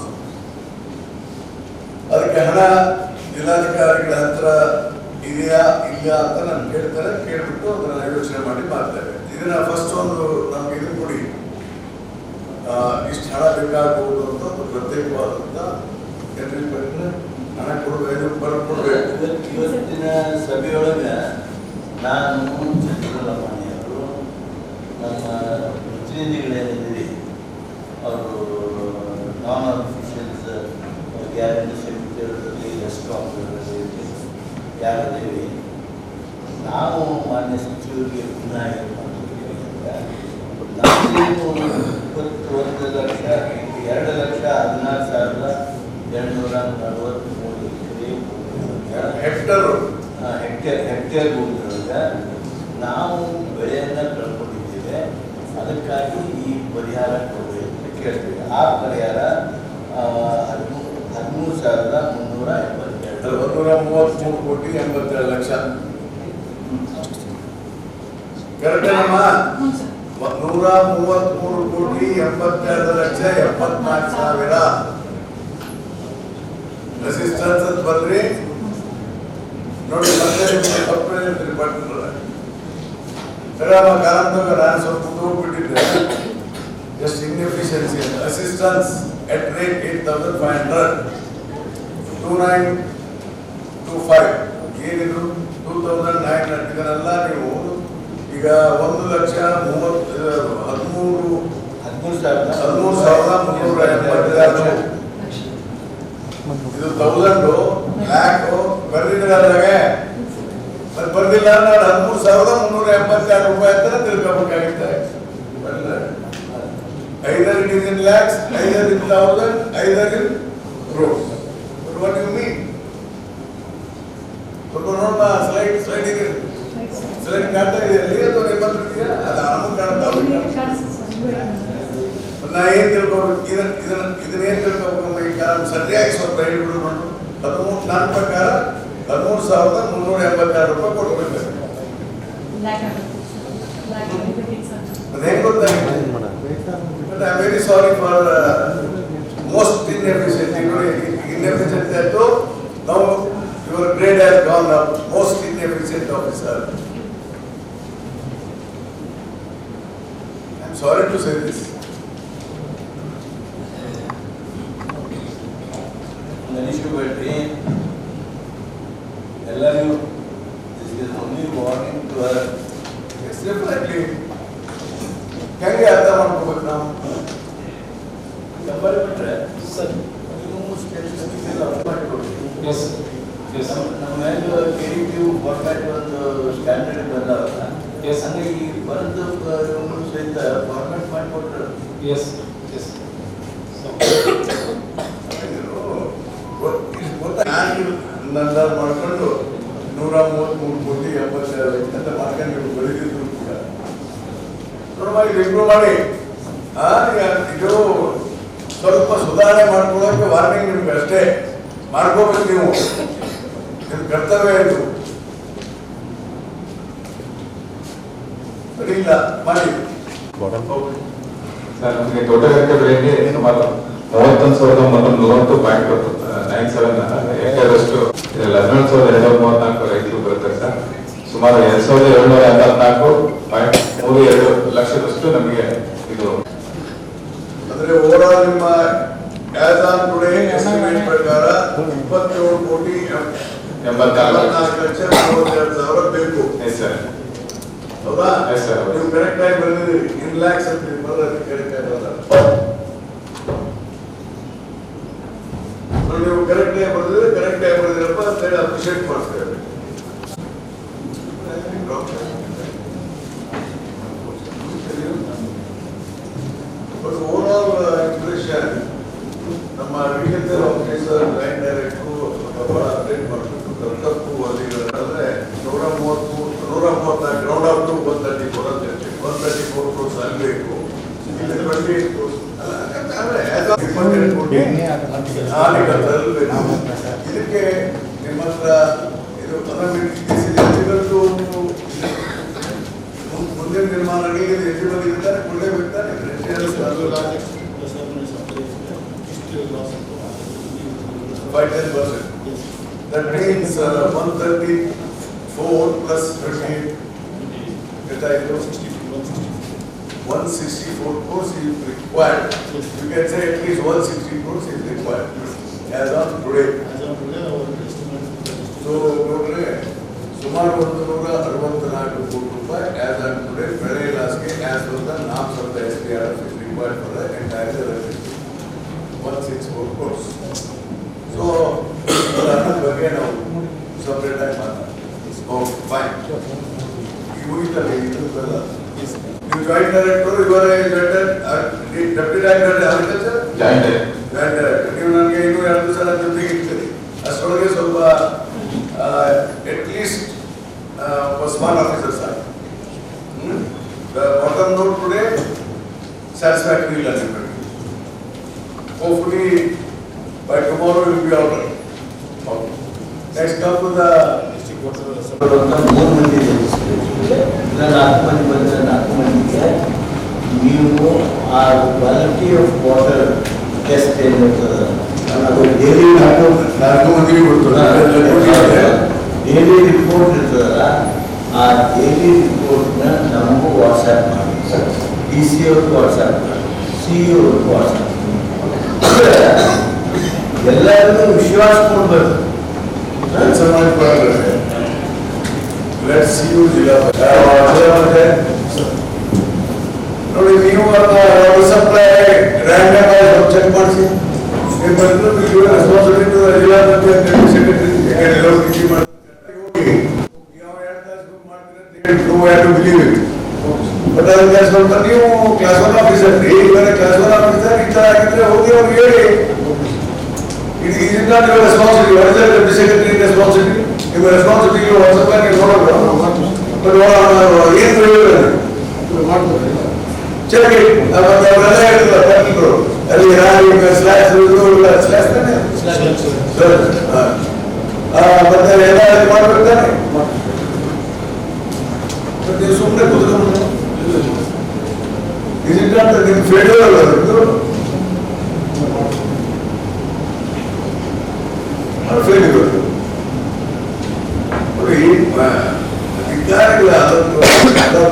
ಅದಕ್ಕೆ ಹಣ ಜಿಲ್ಲಾಧಿಕಾರಿಗಳ ಹತ್ರ ಇದೆಯಾ ಇಲ್ಲ ಅಂತ ನಾನು ಕೇಳ್ತಾರೆ. ಕೇಳ್ಬಿಟ್ಟು ಅದನ್ನ ಯೋಚನೆ ಮಾಡಿ ಮಾಡ್ತೇವೆ. ಇದನ್ನ ಫಸ್ಟ್ ಒಂದು ನಮ್ಗೆ ಇದು ಕೊಡಿ, ಇಷ್ಟು ಹಣ ಬೇಕಾಗಬಹುದು ಅಂತ ಒಂದು ಪ್ರತ್ಯೇಕವಾದಂತ ಹಣ ಕೊಡಬೇಕು, ಬರ್ಕೊಡ್ಬೇಕು. ಇವತ್ತಿನ ಸಭೆಯೊಳಗೆ ನಾನು ಚಂದ್ರಲಮಾಣಿಯವರು ನಮ್ಮ ಪ್ರತಿನಿಧಿಗಳೇನಿದ್ದೀರಿ ಅವರು ನಾನ್ ಅಫಿಷಿಯಲ್ಸ್ ಗ್ಯಾರಂಟಿ ಸಮಿತಿಯವರಲ್ಲಿ ರೆಸ್ಪಾನ್ಸಿಬಿಲಿಟಿ ಯಾರಿದ್ದೀವಿ. ನಾವು ಮಾನ್ಯ ಸಚಿವರಿಗೆ ಪುನಃ ಏನು ಮಾಡ್ತೀವಿ ಅಂದರೆ ನಾವೇನು 2,16,243 ಹೆಕ್ಟೇರ್ ಭೂಮಿಯೊಳಗೆ ನಾವು ಬೆಳೆಯನ್ನು ಕಳ್ಕೊಂಡಿದ್ದೇವೆ. ಅದಕ್ಕಾಗಿ ಈ ಪರಿಹಾರ ಕೊಡಬೇಕು ಅಂತ ಕೇಳ್ತೀವಿ. ಆ ಪರಿಹಾರ 13,382 133,82,00,000 ಕರೆಕ್ಟ್ ಅಮ್ಮ? 133,82,74,000 ರೆಸಿಸ್ಟೆನ್ಸ್ ಅಂತ ಬಂದ್ರಿ ನೋಡಿ. ಮತ್ತೆ ಡಿಪಾರ್ಟ್ಮೆಂಟ್ ಕಾಲಂದಾಗ ನಾನು ಸ್ವಲ್ಪ ಹೋಗ್ಬಿಟ್ಟಿದ್ದೆ. ಜಸ್ಟ್ ಇನ್ಎಫಿಷಿಯನ್ಸಿ ಅಸಿಸ್ಟೆನ್ಸ್ ಎಟ್ ರೇಟ್ 8,500 2925 ಏನಿದ್ರು 2,900 ಇದನ್ನೆಲ್ಲ ನೀವು ಈಗ 1,13,380 ಇದು 1,000 ಲ್ಯಾಕ್ ಬರ್ದಿದ್ರಾಗೆ ಮತ್ತೆ ಬರ್ದಿಲ್ಲ ನಾನು 13,382 ರೂಪಾಯಿ ಅಂತ ತಿಳ್ಕೊಬೇಕಾಗಿತ್ತೆ. either it is in lakhs, either in thousand, either in crores. But what do you mean? Slide ಕಾಣ್ತಾ ಇದೆಯಲ್ಲಿ ಅಥವಾ ನಿಮ್ಮಂತಿದೆಯಾ ಅದು ಆನಂದ ಕಾಣ್ತಾ ನಾ ಏನ್ ತಿಳ್ಕೊಬೇಕು ಇದನ್ನೇನ್ ತಿಳ್ಕೊಬೇಕು ಈಗ ಸರಿಯಾಗಿ ಸ್ವಲ್ಪ ಹೇಳ್ಬಿಡು ನೋಡು. ನನ್ನ ಪ್ರಕಾರ 13,382 ರೂಪಾಯಿ ಕೊಡ್ಬೇಕು. ಅದೇನ್ ಗೊತ್ತಾಗಿದೆ? But I am very sorry for most inefficient. Inefficient that too. Now your grade has gone up. Most inefficient officer. I am sorry to say this. Nanishu Bhatti, ಎಲ್ಲರಿಗೂ this is only warning to her. Yes, definitely. ಹೆಂಗೆ ಅರ್ಥ ಮಾಡ್ಕೋಬೇಕು ನಾವು? ಬರ್ಬಿಟ್ರೆ sir ನೀವು ಸ್ಟೇಟಸ್ಟಿಕ್ ಎಲ್ಲ ಮಾಡಿಕೊಡಿ. ನಮ್ಮ ಮೇಲೆ KDP ಫಾರ್ಮ್ಯಾಟ್ ಒಂದು ಸ್ಟ್ಯಾಂಡರ್ಡ್ ಬಂದವಲ್ಲ, ಹಂಗೆ ಈ ಬರೆದು ಸಹಿತ ಫಾರ್ಮ್ಯಾಟ್ ಮಾಡಿಕೊಟ್ರೆ ನನ್ನ ಮಾಡ್ಕೊಂಡು 133 ಕೋಟಿ 80 ಅಂತ ಮಾಡ್ಕೊಂಡು ನೀವು ಬರೀತಿದ್ರು ಕೂಡ ಇಂಪ್ರೂವ್ ಮಾಡಿ. ಇದು ಸ್ವಲ್ಪ ಸುಧಾರಣೆ ಮಾಡ್ಕೊಳ್ಳೋಕೆ ವಾರ್ನಿಂಗ್ ನಿಮ್ಗೆ ಅಷ್ಟೇ. ಮಾಡ್ಕೋಬೇಕು ನೀವು, ನಿಮ್ ಕರ್ತವ್ಯ ಇದು. ಸರಿ ಇಲ್ಲ ಮಾಡಿ. ಸರ್ ನಮಗೆ ತೋಟಗಾರಿಕೆ ಬೆಳೆಗೆ ಸುಮಾರು 31,390.97 ಹೆಕ್ಟೇರಷ್ಟು 11,234 ರೈತರು ಬರುತ್ತಾರೆ ಸರ್. ಸುಮಾರು 2,784.32 ಲಕ್ಷದಷ್ಟು ನಮಗೆ ಇದು. ಅಂದ್ರೆ ಓವರಾಲ್ ನಿಮ್ಮ ಆಸ್ ಆನ್ ಟುಡೇ ಎಸ್ಟಿಮೇಟ್ ಪ್ರಕಾರ 27,84,32,000 ಬೇಕು. Yes sir. ಹೌದಾ? Yes sir. ನೀವು ಕರೆಕ್ಟ್ ಆಗಿ ಬಂದಿದ್ದೀರಿ. ಇನ್ ಲ್ಯಾಕ್ಸ್ ಅಂತ ಬರೋದು ಕರೆಕ್ಟ್ ಆಗಿ ಬರೋಲ್ಲ. ನೀವು ಕರೆಕ್ಟ್ ಆಗಿ ಬರ್ದಿದ್ರೆ ಕರೆಕ್ಟ್ ಆಗಿ ಬರ್ದಿರಪ್ಪ ಅಂತ ಹೇಳಿ ಅಪ್ರಿಷಿಯೇಟ್ ಮಾಡ್ತೇವೆ. ಬಟ್ ಓವರ್ ಆಲ್ ಇಂಪ್ರೆಷನ್ ನಮ್ಮ ಅಗ್ರಿಕಲ್ಚರ್ ಆಫೀಸರ್ ಲೈನ್ ಡೈರೆಕ್ಟರು ಬಹಳ ಅಪ್ಡೇಟ್ ಮಾಡಬೇಕು. ತಪ್ಪು ವರದಿಗಳಂದ್ರೆ 134 ಗ್ರೌಂಡ್ ಅಪ್ ಟು 134 ಕ್ರೋರ್ಸ್ ಆಗಬೇಕು. ಇಲ್ಲಿ 28 ಕ್ರೋರ್ಸ್ ಇದಕ್ಕೆ ನಿಮ್ಮ ಹತ್ರ ಇದು ಮುಂದಿನ ನಿರ್ಮಾಣಗಳಿಗೆ ಎಲಿಜಿಬಲ್ ಇರ್ತಾರೆ ಕೊಡಲೇಬೇಕಾದ್ರೆ. By 10%. That means 134 plus 38. 164 crores is required. You can say at least 160 crores is required as on today. So, ಸುಮಾರು 164 ಕೋಟಿ ರೂಪಾಯಿ as on today ಬೆಳೆ ಇಲಾಖೆಗೆ as per the norms of the SDRF is required for the entire 164 crores. So, ಅದರ ಬಗ್ಗೆ ನಾವು separate ಆಗಿ ಮಾತಾಡೋಣ. Okay fine. You joint director, you are a deputy director agriculture? Joint director. Joint director. ನೀವು ನನಗೆ ಇನ್ನೂ 2 ಸಲ ಜೊತೆಗೆ ಇರ್ತೀರಿ. ಅಷ್ಟರೊಳಗೆ ಸ್ವಲ್ಪ at least small officers are. The bottom note today satisfactory ಇಲ್ಲ ನಿಮಗೆ. Hopefully by tomorrow you will be out. Okay. Next come to the district water supply. 3 ಮಂದಿ ಇಲ್ಲ 4 ಮಂದಿ ಬಂದರೆ 4 ಮಂದಿಗೆ ನೀವು ಆ ಕ್ವಾಲಿಟಿ ಆಫ್ ವಾಟರ್ ಟೆಸ್ಟ್ ಏನಿರ್ತದೆ ಅದು ಡೈಲಿ 4 ಮಂದಿಗೆ ಡೈಲಿ ರಿಪೋರ್ಟ್ ಇರ್ತದಲ್ಲ, ಆ ಡೈಲಿ ರಿಪೋರ್ಟ್ನ ನಮ್ಮ DC ಅವ್ರಿಗೆ ವಾಟ್ಸಪ್, CEO ಅವ್ರಿಗೆ ವಾಟ್ಸಪ್. ಎಲ್ಲರಿಗೂ ವಿಶ್ವಾಸ ಕೊಡ್ಬೇಕು. ಲೆಟ್ಸ್ ಸಿ ಯು ಜಿಲ್ಲಾ ನೋಡಿ, ನೀವು ಸಪ್ಲೈ ರ್ಯಾಂಡಮ್ ಆಗಿ ಚೆಕ್ ಮಾಡಿಸಿ. ರೆಸ್ಪಾನ್ಸಿಬಿಲಿಟಿ ಟು ಜಿಲ್ಲಾ ಪಂಚಾಯತ್ ಸೆಕ್ರೆಟರಿ. ಬಟ್ ಅದಕ್ಕೆ ಸ್ವಲ್ಪ ನೀವು ಕ್ಲಾಸ್ 1 ಆಫೀಸರ್ ರೀ, ಕ್ಲಾಸ್ 1 ಆಫೀಸರ್ ಈ ತರ ಆಗಿದ್ರೆ ಹೋಗಿ ಅವ್ರಿಗೆ ಹೇಳಿ. ಇದು is not your responsibility. What is the deputy secretary responsibility? ನಿಮ್ಮ ರೆಸ್ಪಾನ್ಸಿಬಿಲಿಟಿ ವಾಟ್ಸಪ್ ನೀವು ನೋಡೋದು. ಬಟ್ ಏನು ಚೆಕ್ ಅವರೆಲ್ಲ ಹೇಳ್ತಾರೆ ಟೆಕ್ನಿಕರು ಅಲ್ಲಿ ಸ್ಲಾಶ್ ಸ್ಲಾಶ್ ತಾನೆ ಮತ್ತೆ ಎಲ್ಲ ಮಾಡ್ಬೇಕು ತಾನೆ. ನೀವು ಸುಮ್ಮನೆ ಕೂತ್ಕೊಂಡು ಇದಕ್ಕೆ ನಿಮ್ಮ ಫೇಲ್ಯೂರ್ ಅಲ್ಲ ಫೇಲ್ಯೂರ್. ಅಧಿಕಾರಿಗಳ ಅದನ್ನು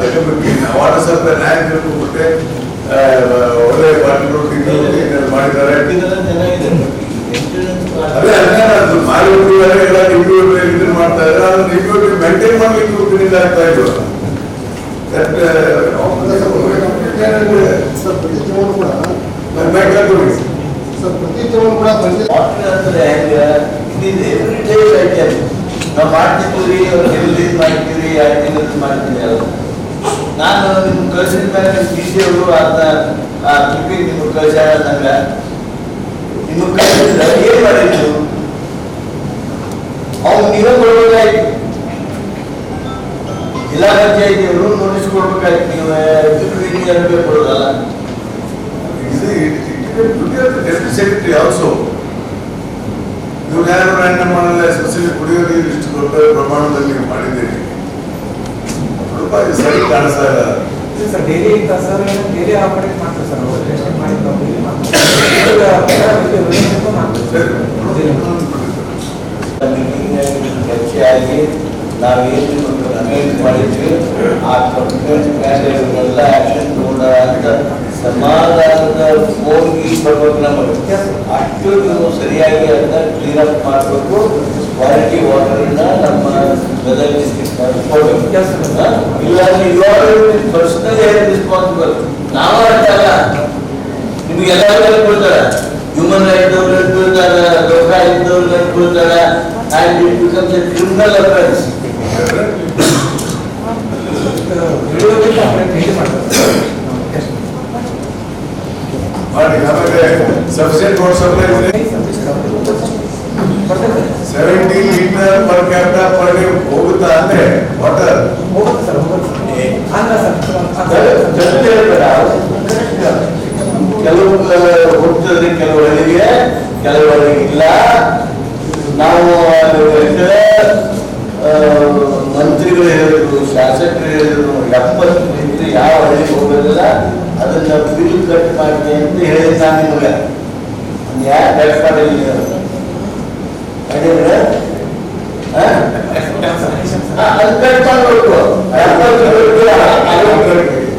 ತಗೋಬೇಕು. ವಾಟರ್ ಸಪ್ಲೈ ನ್ಯಾಯ ತಿಳ್ಕೊಂಡ್ಬಿಟ್ಟೆ ಒಳ್ಳೆ ಪಾರ್ಟಿಗಳು ಮಾಡಿದ್ದಾರೆ. ಅದೇ ಮಾಡಿ ಇದನ್ನ ಮಾಡ್ತಾ ಇದ್ದಾರೆ. ಅದನ್ನ ರಿವ್ಯೂ ಮೇಂಟೈನ್ ಮಾಡ್ಲಿಕ್ಕೆ ಒಪ್ಪಿನಿಂದ ಆಗ್ತಾ ಇದ್ರು. ನಾವು ಮಾಡ್ತಿದ್ವಿ, ರಿಲೀಸ್ ಮಾಡ್ತೀವಿ, 2 ತಿಂಗಳು ಮಾಡ್ತೀನಿ. ನಾನು ನಿಮ್ಗೆ ಕಳಿಸಿದ ಮೇಲೆ ನಿಮ್ಮ DC ಅವರು ಅದನ್ನ ಕ್ಲಿಪ್ಪಿಂಗ್ ನಿಮ್ಗೆ ಕಳಿಸ್ಯಾರ ನಂಗೆ. ನಿಮ್ಗೆ ಕಳಿಸಿದ್ರೆ ಏನು ಮಾಡಿದ್ರು ಅವ್ನು ನೀವೇ ಕೊಡ್ಬೇಕಾಯ್ತು. ಜಿಲ್ಲಾ ಪಂಚಾಯತಿಯವರು ನೋಟಿಸ್ ಕೊಡ್ಬೇಕಾಯ್ತು. ನೀವು ಜನರಿಗೆ ಕೊಡೋದಲ್ಲ. ಸೆಕ್ರೆಟರಿ ಆಲ್ಸೋ ನೀವು ಯಾರು ರ್ಯಾಂಡಮ್ ಮಾಡಲ್ಲ. ಎಸ್ಪೆಷಲಿ ಕುಡಿಯೋ ನೀರು ಇಷ್ಟು ದೊಡ್ಡ ಪ್ರಮಾಣದಲ್ಲಿ ನೀವು ಮಾಡಿದ್ದೀರಿ. ರೂಪಾಯಿ ಸರಿ ಕಾಣಿಸ್ತಾ ಇಲ್ಲ. ಡೈಲಿ ಡೈಲಿ ಆಪರೇಟ್ ಮಾಡ್ತಾರೆ ಸರ್. ಚರ್ಚೆ ಆಗಿ ನಾವೇನು ಕಮೆಂಟ್ ಮಾಡಿದ್ವಿ ಆ ಕಮೆಂಟ್ ಮೇಲೆ ಇವರೆಲ್ಲ ಆಕ್ಷನ್ ತಗೊಂಡ ಅಂತ ಸಮಾಧಾನದ ಫೋನ್ಗೆ ಬರ್ಬೇಕು. ನಮಗೆ ಅಷ್ಟು ನೀವು ಸರಿಯಾಗಿ ಅದನ್ನ ಕ್ಲೀನ್ ಅಪ್ ಮಾಡಬೇಕು. ಕ್ವಾಲಿಟಿ ವಾಟರ್ನ ನಮ್ಮ ಗದಗ ಡಿಸ್ಟ್ರಿಕ್ಟ್ ಕೊಡಬೇಕು. ಇಲ್ಲ ಪರ್ಸನಲಿ ರೆಸ್ಪಾನ್ಸಿಬಲ್. ನಾವು ಅಲ್ಲ, ನಿಮ್ಗೆ ಎಲ್ಲ ಕೊಡ್ತಾರೆ. ಹ್ಯೂಮನ್ ರೈಟ್ಸ್ ಅವ್ರು ಹೇಳ್ತಾರೆ, ಲೋಕ ಇದ್ದವ್ರು ಹೇಳ್ತಾರೆ. And it becomes A criminal offence. ಮಾಡಿ ಆಮೇಲೆ ಸಫಿಷಿಯಂಟ್ ವಾಟರ್ ಸಪ್ಲೈ ಇದೆ. 70 litre per capital per day ಹೋಗುತ್ತಾ ಅಂದ್ರೆ ವಾಟರ್ ಹೋಗುತ್ತೆ ಸರ್. ಕೆಲವು ಹೋಗ್ತದೆ, ಕೆಲವರಿಗೆ ಕೆಲವರಿಗೆ ಇಲ್ಲ. ನಾವು ಮಂತ್ರಿಗಳು ಹೇಳಿದ್ರು, ಶಾಸಕರು ಹೇಳಿದ್ರು 70 ಲೀಟರ್ ಯಾವ ಹಳ್ಳಿಗೆ ಹೋಗೋದಿಲ್ಲ, ಅದನ್ನ ಬಿಲ್ ಕಟ್ ಮಾಡಿ ಅಂತ ಹೇಳಿದ ನಾನು ನಿಮಗೆ. ಯಾಕೆ ಕಟ್ ಮಾಡಿಲ್ಲ ಅದು ಕಟ್ ಮಾಡಬೇಕು.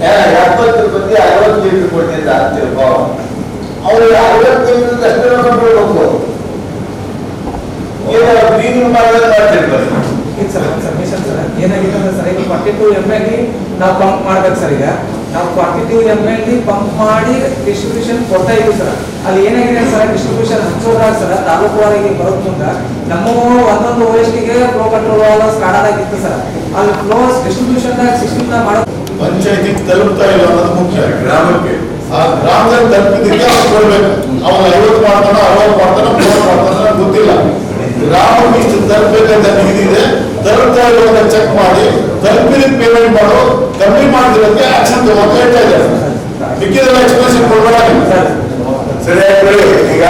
70 ಬಗ್ಗೆ 60 ಲೀಟರ್ ಕೊಟ್ಟಿದ್ದ ಅಂತ ತಿಳ್ಕೊ. ಅವ್ರು 60 ಲೀಟರ್ ಅಷ್ಟೇ ಕೊಡ್ಬೇಕು. ಬೀಗರು ಮಾಡಿದ್ರೆ ಮಾಡ್ತಿರ್ಬೇಕು. ಏನಾಗಿದೆ ಅಂದ್ರೆ ಸರ್, ಈಗ 42 ml ನಾವು ಪಂಪ್ ಮಾಡ್ಬೇಕು ಸರ್. ಈಗ ನಾವು 42 ml ಪಂಪ್ ಮಾಡಿ ಡಿಸ್ಟ್ರಿಬ್ಯೂಷನ್ ಕೊಡ್ತಾ ಇದ್ದೀವಿ ಸರ್. ಅಲ್ಲಿ ಏನಾಗಿದೆ ಸರ್, ಡಿಸ್ಟ್ರಿಬ್ಯೂಷನ್ ಹಂಚೋದ್ರಾಗ ಸರ್ ತಾಲೂಕು ವಾರಿಗೆ ಬರೋದ್ ಮುಂದೆ ನಮ್ಮ ಒಂದೊಂದು ಓಎಸ್ಟಿಗೆ ಫ್ಲೋ ಕಂಟ್ರೋಲ್ ಸ್ಟಾರ್ಟ್ ಸರ್. ಅಲ್ಲಿ ಫ್ಲೋ ಡಿಸ್ಟ್ರಿಬ್ಯೂಷನ್ 16 ಮಾಡೋದು ಪಂಚಾಯತಿಗೆ ತಲುಪ್ತಾ ಇಲ್ಲ ಅನ್ನೋದು ಮುಖ್ಯ. ಗ್ರಾಮಕ್ಕೆ ಆ ಗ್ರಾಮದಲ್ಲಿ ತಲುಪಿದ್ದಕ್ಕೆ ಅವ್ರು ಕೊಡ್ಬೇಕು. ಅವ್ನು 50 ಮಾಡ್ತಾನೋ 60 ಮಾಡ್ತಾನೋ 30 ಮಾಡ್ತಾನೋ ಗೊತ್ತಿಲ್ಲ. ಗ್ರಾಮಕ್ಕೆ ಇಷ್ಟು ತಲುಪಬೇಕಂತ ನಿಗದಿದೆ. ತಲುಪ್ತಾ ಇರೋದನ್ನ ಚೆಕ್ ಮಾಡಿ ತಲುಪಿದ ಪೇಮೆಂಟ್ ಮಾಡೋ, ಕಮ್ಮಿ ಮಾಡಿರೋದಕ್ಕೆ ಆಕ್ಷನ್ ತಗೊಂಡು ಹೇಳ್ತಾ ಇದ್ದಾರೆ. ಮಿಕ್ಕಿದೆಲ್ಲ ಎಕ್ಸ್ಪ್ರೆಷನ್ ಕೊಡಬೇಡ. ಸರಿಯಾಗಿ ಈಗ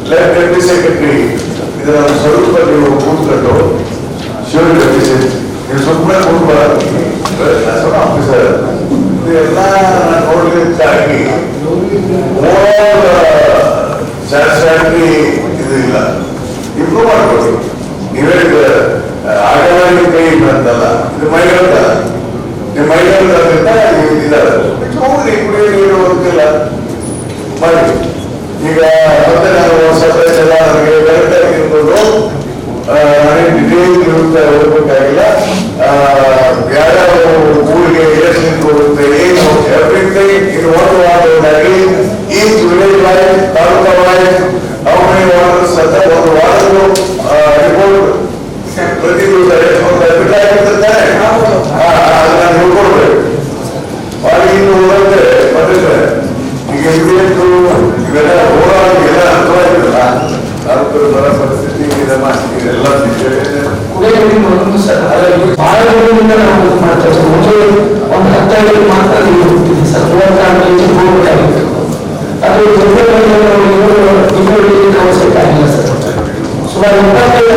ಡೆಪ್ಯೂಟಿ ಸೆಕ್ರೆಟರಿ ಇದರ ಸ್ವರೂಪ ನೀವು ಕೂತ್ಕೊಂಡು ಶಿವನ್ ನೀವು ಸುಮ್ಮನೆ ಕೂತ್ಕೊಳ್ಳಿ. ಆಫೀಸರ್ ಎಲ್ಲ ನೋಡ್ಲಿಕ್ಕಾಗಿ ಸ್ಯಾಟಿಸ್ಫ್ಯಾಕ್ಟರಿ ಇದು ಇಲ್ಲ. ಇಂಪ್ರೂವ್ ಮಾಡ್ಕೊಳ್ಳಿ. ನೀವೇ ಆಗವಾಗಿ ಕೈ ಅಂತಲ್ಲ, ಇದು ಮೈಗಳ್ತ. ನೀವು ಮೈಗಳ್ತ ಇದ್ದಾರೆ ಹೋಗ್ರಿ ಕುಡಿಯೋ ನೀರು ಹೋಗ್ತಿಲ್ಲ ಮಾಡಿ. ಈಗ ಮತ್ತೆ ನಾನು ಸಪ್ರೇಟ್ ಎಲ್ಲ ನನಗೆ ಕರೆಕ್ಟಾಗಿ ಇರ್ಬೋದು, ನನಗೆ ಡಿಟೇಲ್ ಹೋಗ್ಬೇಕಾಗಿಲ್ಲ. ಯಾರ್ಯಾವ ಊರಿಗೆ ಎಷ್ಟು ನೀರು ಹೋಗುತ್ತೆ ಏನು everything in water each village wise taluka wise how many waters ಅಂತ ಒಂದು ವಾರದ್ದು ರಿಪೋರ್ಟ್ ಪ್ರತಿ ದಿವಸ ಬಿಟ್ಟಾಗಿರ್ತಾರೆ ಅದನ್ನ ನೋಡ್ಕೊಳ್ಬೇಕು. ಇನ್ನು ಹೋದಂತೆ ಮತ್ತೆ ಈಗ ಇವೆಲ್ಲ ಹೋರಾಟ ಎಲ್ಲ ಅರ್ಥವಾಗಿಲ್ಲ. ತಾಲೂಕು ಬರ ಪರಿಸ್ಥಿತಿ ಇದೆಲ್ಲ ಕುಡಿಯೋ ನೀರು ಒಂದು ಸರ್ ಅದರಲ್ಲಿ ಬಹಳ ದಿನದಿಂದ ನಾವು ಇದು ಮಾಡ್ತಾ ಇದ್ದೀವಿ. ಮುಂಚೆ ಒಂದು 10 ಮಾತ್ರ ನೀರು ಹೋಗ್ತಿದೆ ಸರ್, 30 ಹೋಗಬೇಕಾಗಿತ್ತು. ಅದು ಇನ್ನೂರಿಗೆ ಅವಶ್ಯಕ ಆಗಿಲ್ಲ ಸರ್. ಸುಮಾರು 25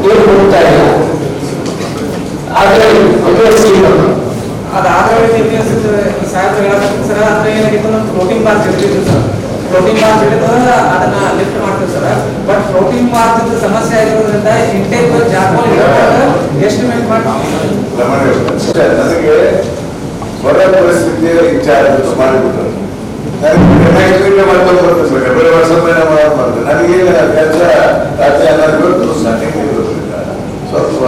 ನೀರು ಹೋಗ್ತಾ ಇಲ್ಲ. ಆದರೆ ಅದಾದ್ರೆ ಸಾಹೇಬ್ ಹೇಳಬೇಕು ಸರ್. ಅದ್ರ ಏನಾಗಿತ್ತು ನಮ್ಮ ಫ್ಲೋಟಿಂಗ್ ಬಾರ್ಸ್ ಇರ್ತಿತ್ತು ಸರ್. ಫ್ಲೋಟಿಂಗ್ ಬಾರ್ಸ್ ಇಟ್ಟಿದ್ರೆ ಅದನ್ನ ಲಿಫ್ಟ್ ಮಾಡ್ತೀವಿ ಸರ್. ಬಟ್ ಫ್ಲೋಟಿಂಗ್ ಬಾರ್ಸ್ ಸಮಸ್ಯೆ ಆಗಿರೋದ್ರಿಂದ ಇಂಟೇಕ್ ಜಾಗದಲ್ಲಿ ಎಸ್ಟಿಮೇಟ್ ಮಾಡಿ ನನಗೆ ಬರ ಪರಿಸ್ಥಿತಿಯ ಇನ್ಚಾರ್ಜ್ ಮಾಡಿಬಿಟ್ರು. ಮಾಡ್ಕೊಂಡು ಬರ್ತದೆ ಫೆಬ್ರವರಿ ವರ್ಷ ಮಾಡ್ತಾರೆ. ನನಗೇನು ಕೆಲಸ ರಾಜ್ಯ ಅನ್ನೋದು ಗೊತ್ತು, ನನಗೆ ಗೊತ್ತಿಲ್ಲ. ಸ್ವಲ್ಪ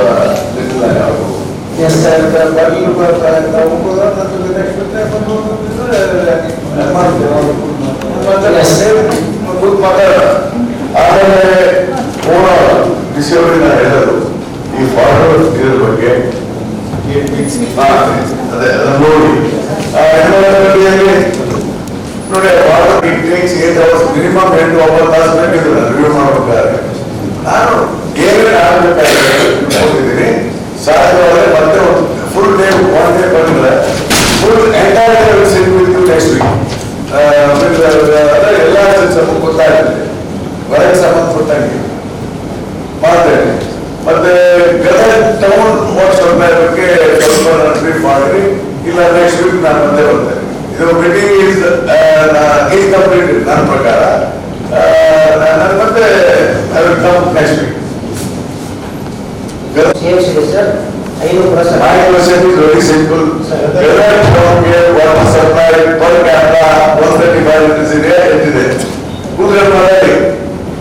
ಆಮೇಲೆ ಡಿಸೆಂಬರ್ ಹೇಳೋದು ಈ ಫಾರ್ವರ್ಡ್ ಇದ್ರ ಬಗ್ಗೆ ಅದೇ ಅದನ್ನ ನೋಡಿ ನೋಡಿ forward it takes 8 hours minimum 8-9 ತಾಸು ಬೇಕಿದ್ರು ರಿವ್ಯೂ ಮಾಡಬೇಕಾದ್ರೆ. ನಾನು ಏನೇನು ಆಗಬೇಕಾಗಿದ್ದೀನಿ ಸಾಧ್ಯವಾದರೆ ಮತ್ತೆ ಫುಲ್ ಡೇ 1 day ಬಂದ್ರೆ ಫುಲ್ ಎಂಟೈರ್ ನೆಕ್ಸ್ಟ್ ವೀಕ್ ಎಲ್ಲ ಗೊತ್ತಾಗುತ್ತೆ ಹೊರಗೆ ಸಂಬಂಧಪಟ್ಟಂಗೆ ಮಾಡ್ತೇನೆ. ಮತ್ತೆ ಗದಗ ಟೌನ್ ವಾಟ್ಸ್ಆಪ್ ಬಗ್ಗೆ ಸ್ವಲ್ಪ ಟ್ರೀಟ್ ಮಾಡಿ, ಇಲ್ಲ ನೆಕ್ಸ್ಟ್ ವೀಕ್ ನಾನು ಬಂದೇ ಬರ್ತೇನೆ. ಇದು ಮೀಟಿಂಗ್ ಈಸ್ ಕಂಪ್ಲೀಟ್ ನನ್ನ ಪ್ರಕಾರ. ನಾನು ಮತ್ತೆ next week My question is very simple. Whether town get water supply per capita 135 rupees a day, it is it. Who is providing?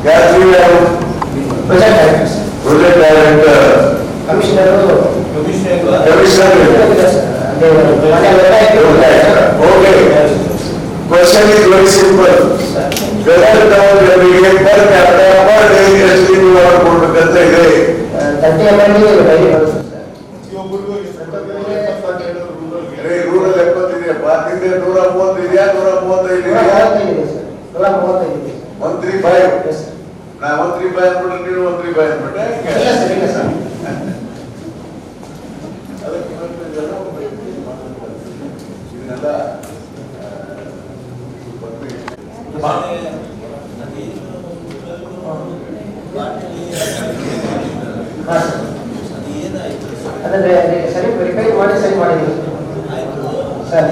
Yes, we have project director. Commissioner. Okay. Question is very simple. Whether town get per capita per day ಎಷ್ಟು water ಕೊಡಬೇಕಂತ ಇದೆ. 30 ml rural 70 ಇದೆಯಪ್ಪ, ನಿಂದೆ 130 ಇದೆಯಾ 135 ಇದೆಯಾ? 135. ನಾ 135 ಅಂದ್ಬಿಟ್ರೆ ನೀನು 135 ಅಂದ್ಬಿಟ್ಟೆ. ಇದನ್ನೆಲ್ಲ ಅದನ್ನ ಸರಿ ವೆರಿಫೈ ಮಾಡಿ ಸರಿ ಮಾಡಿದ್ದೀವಿ ಸರ್.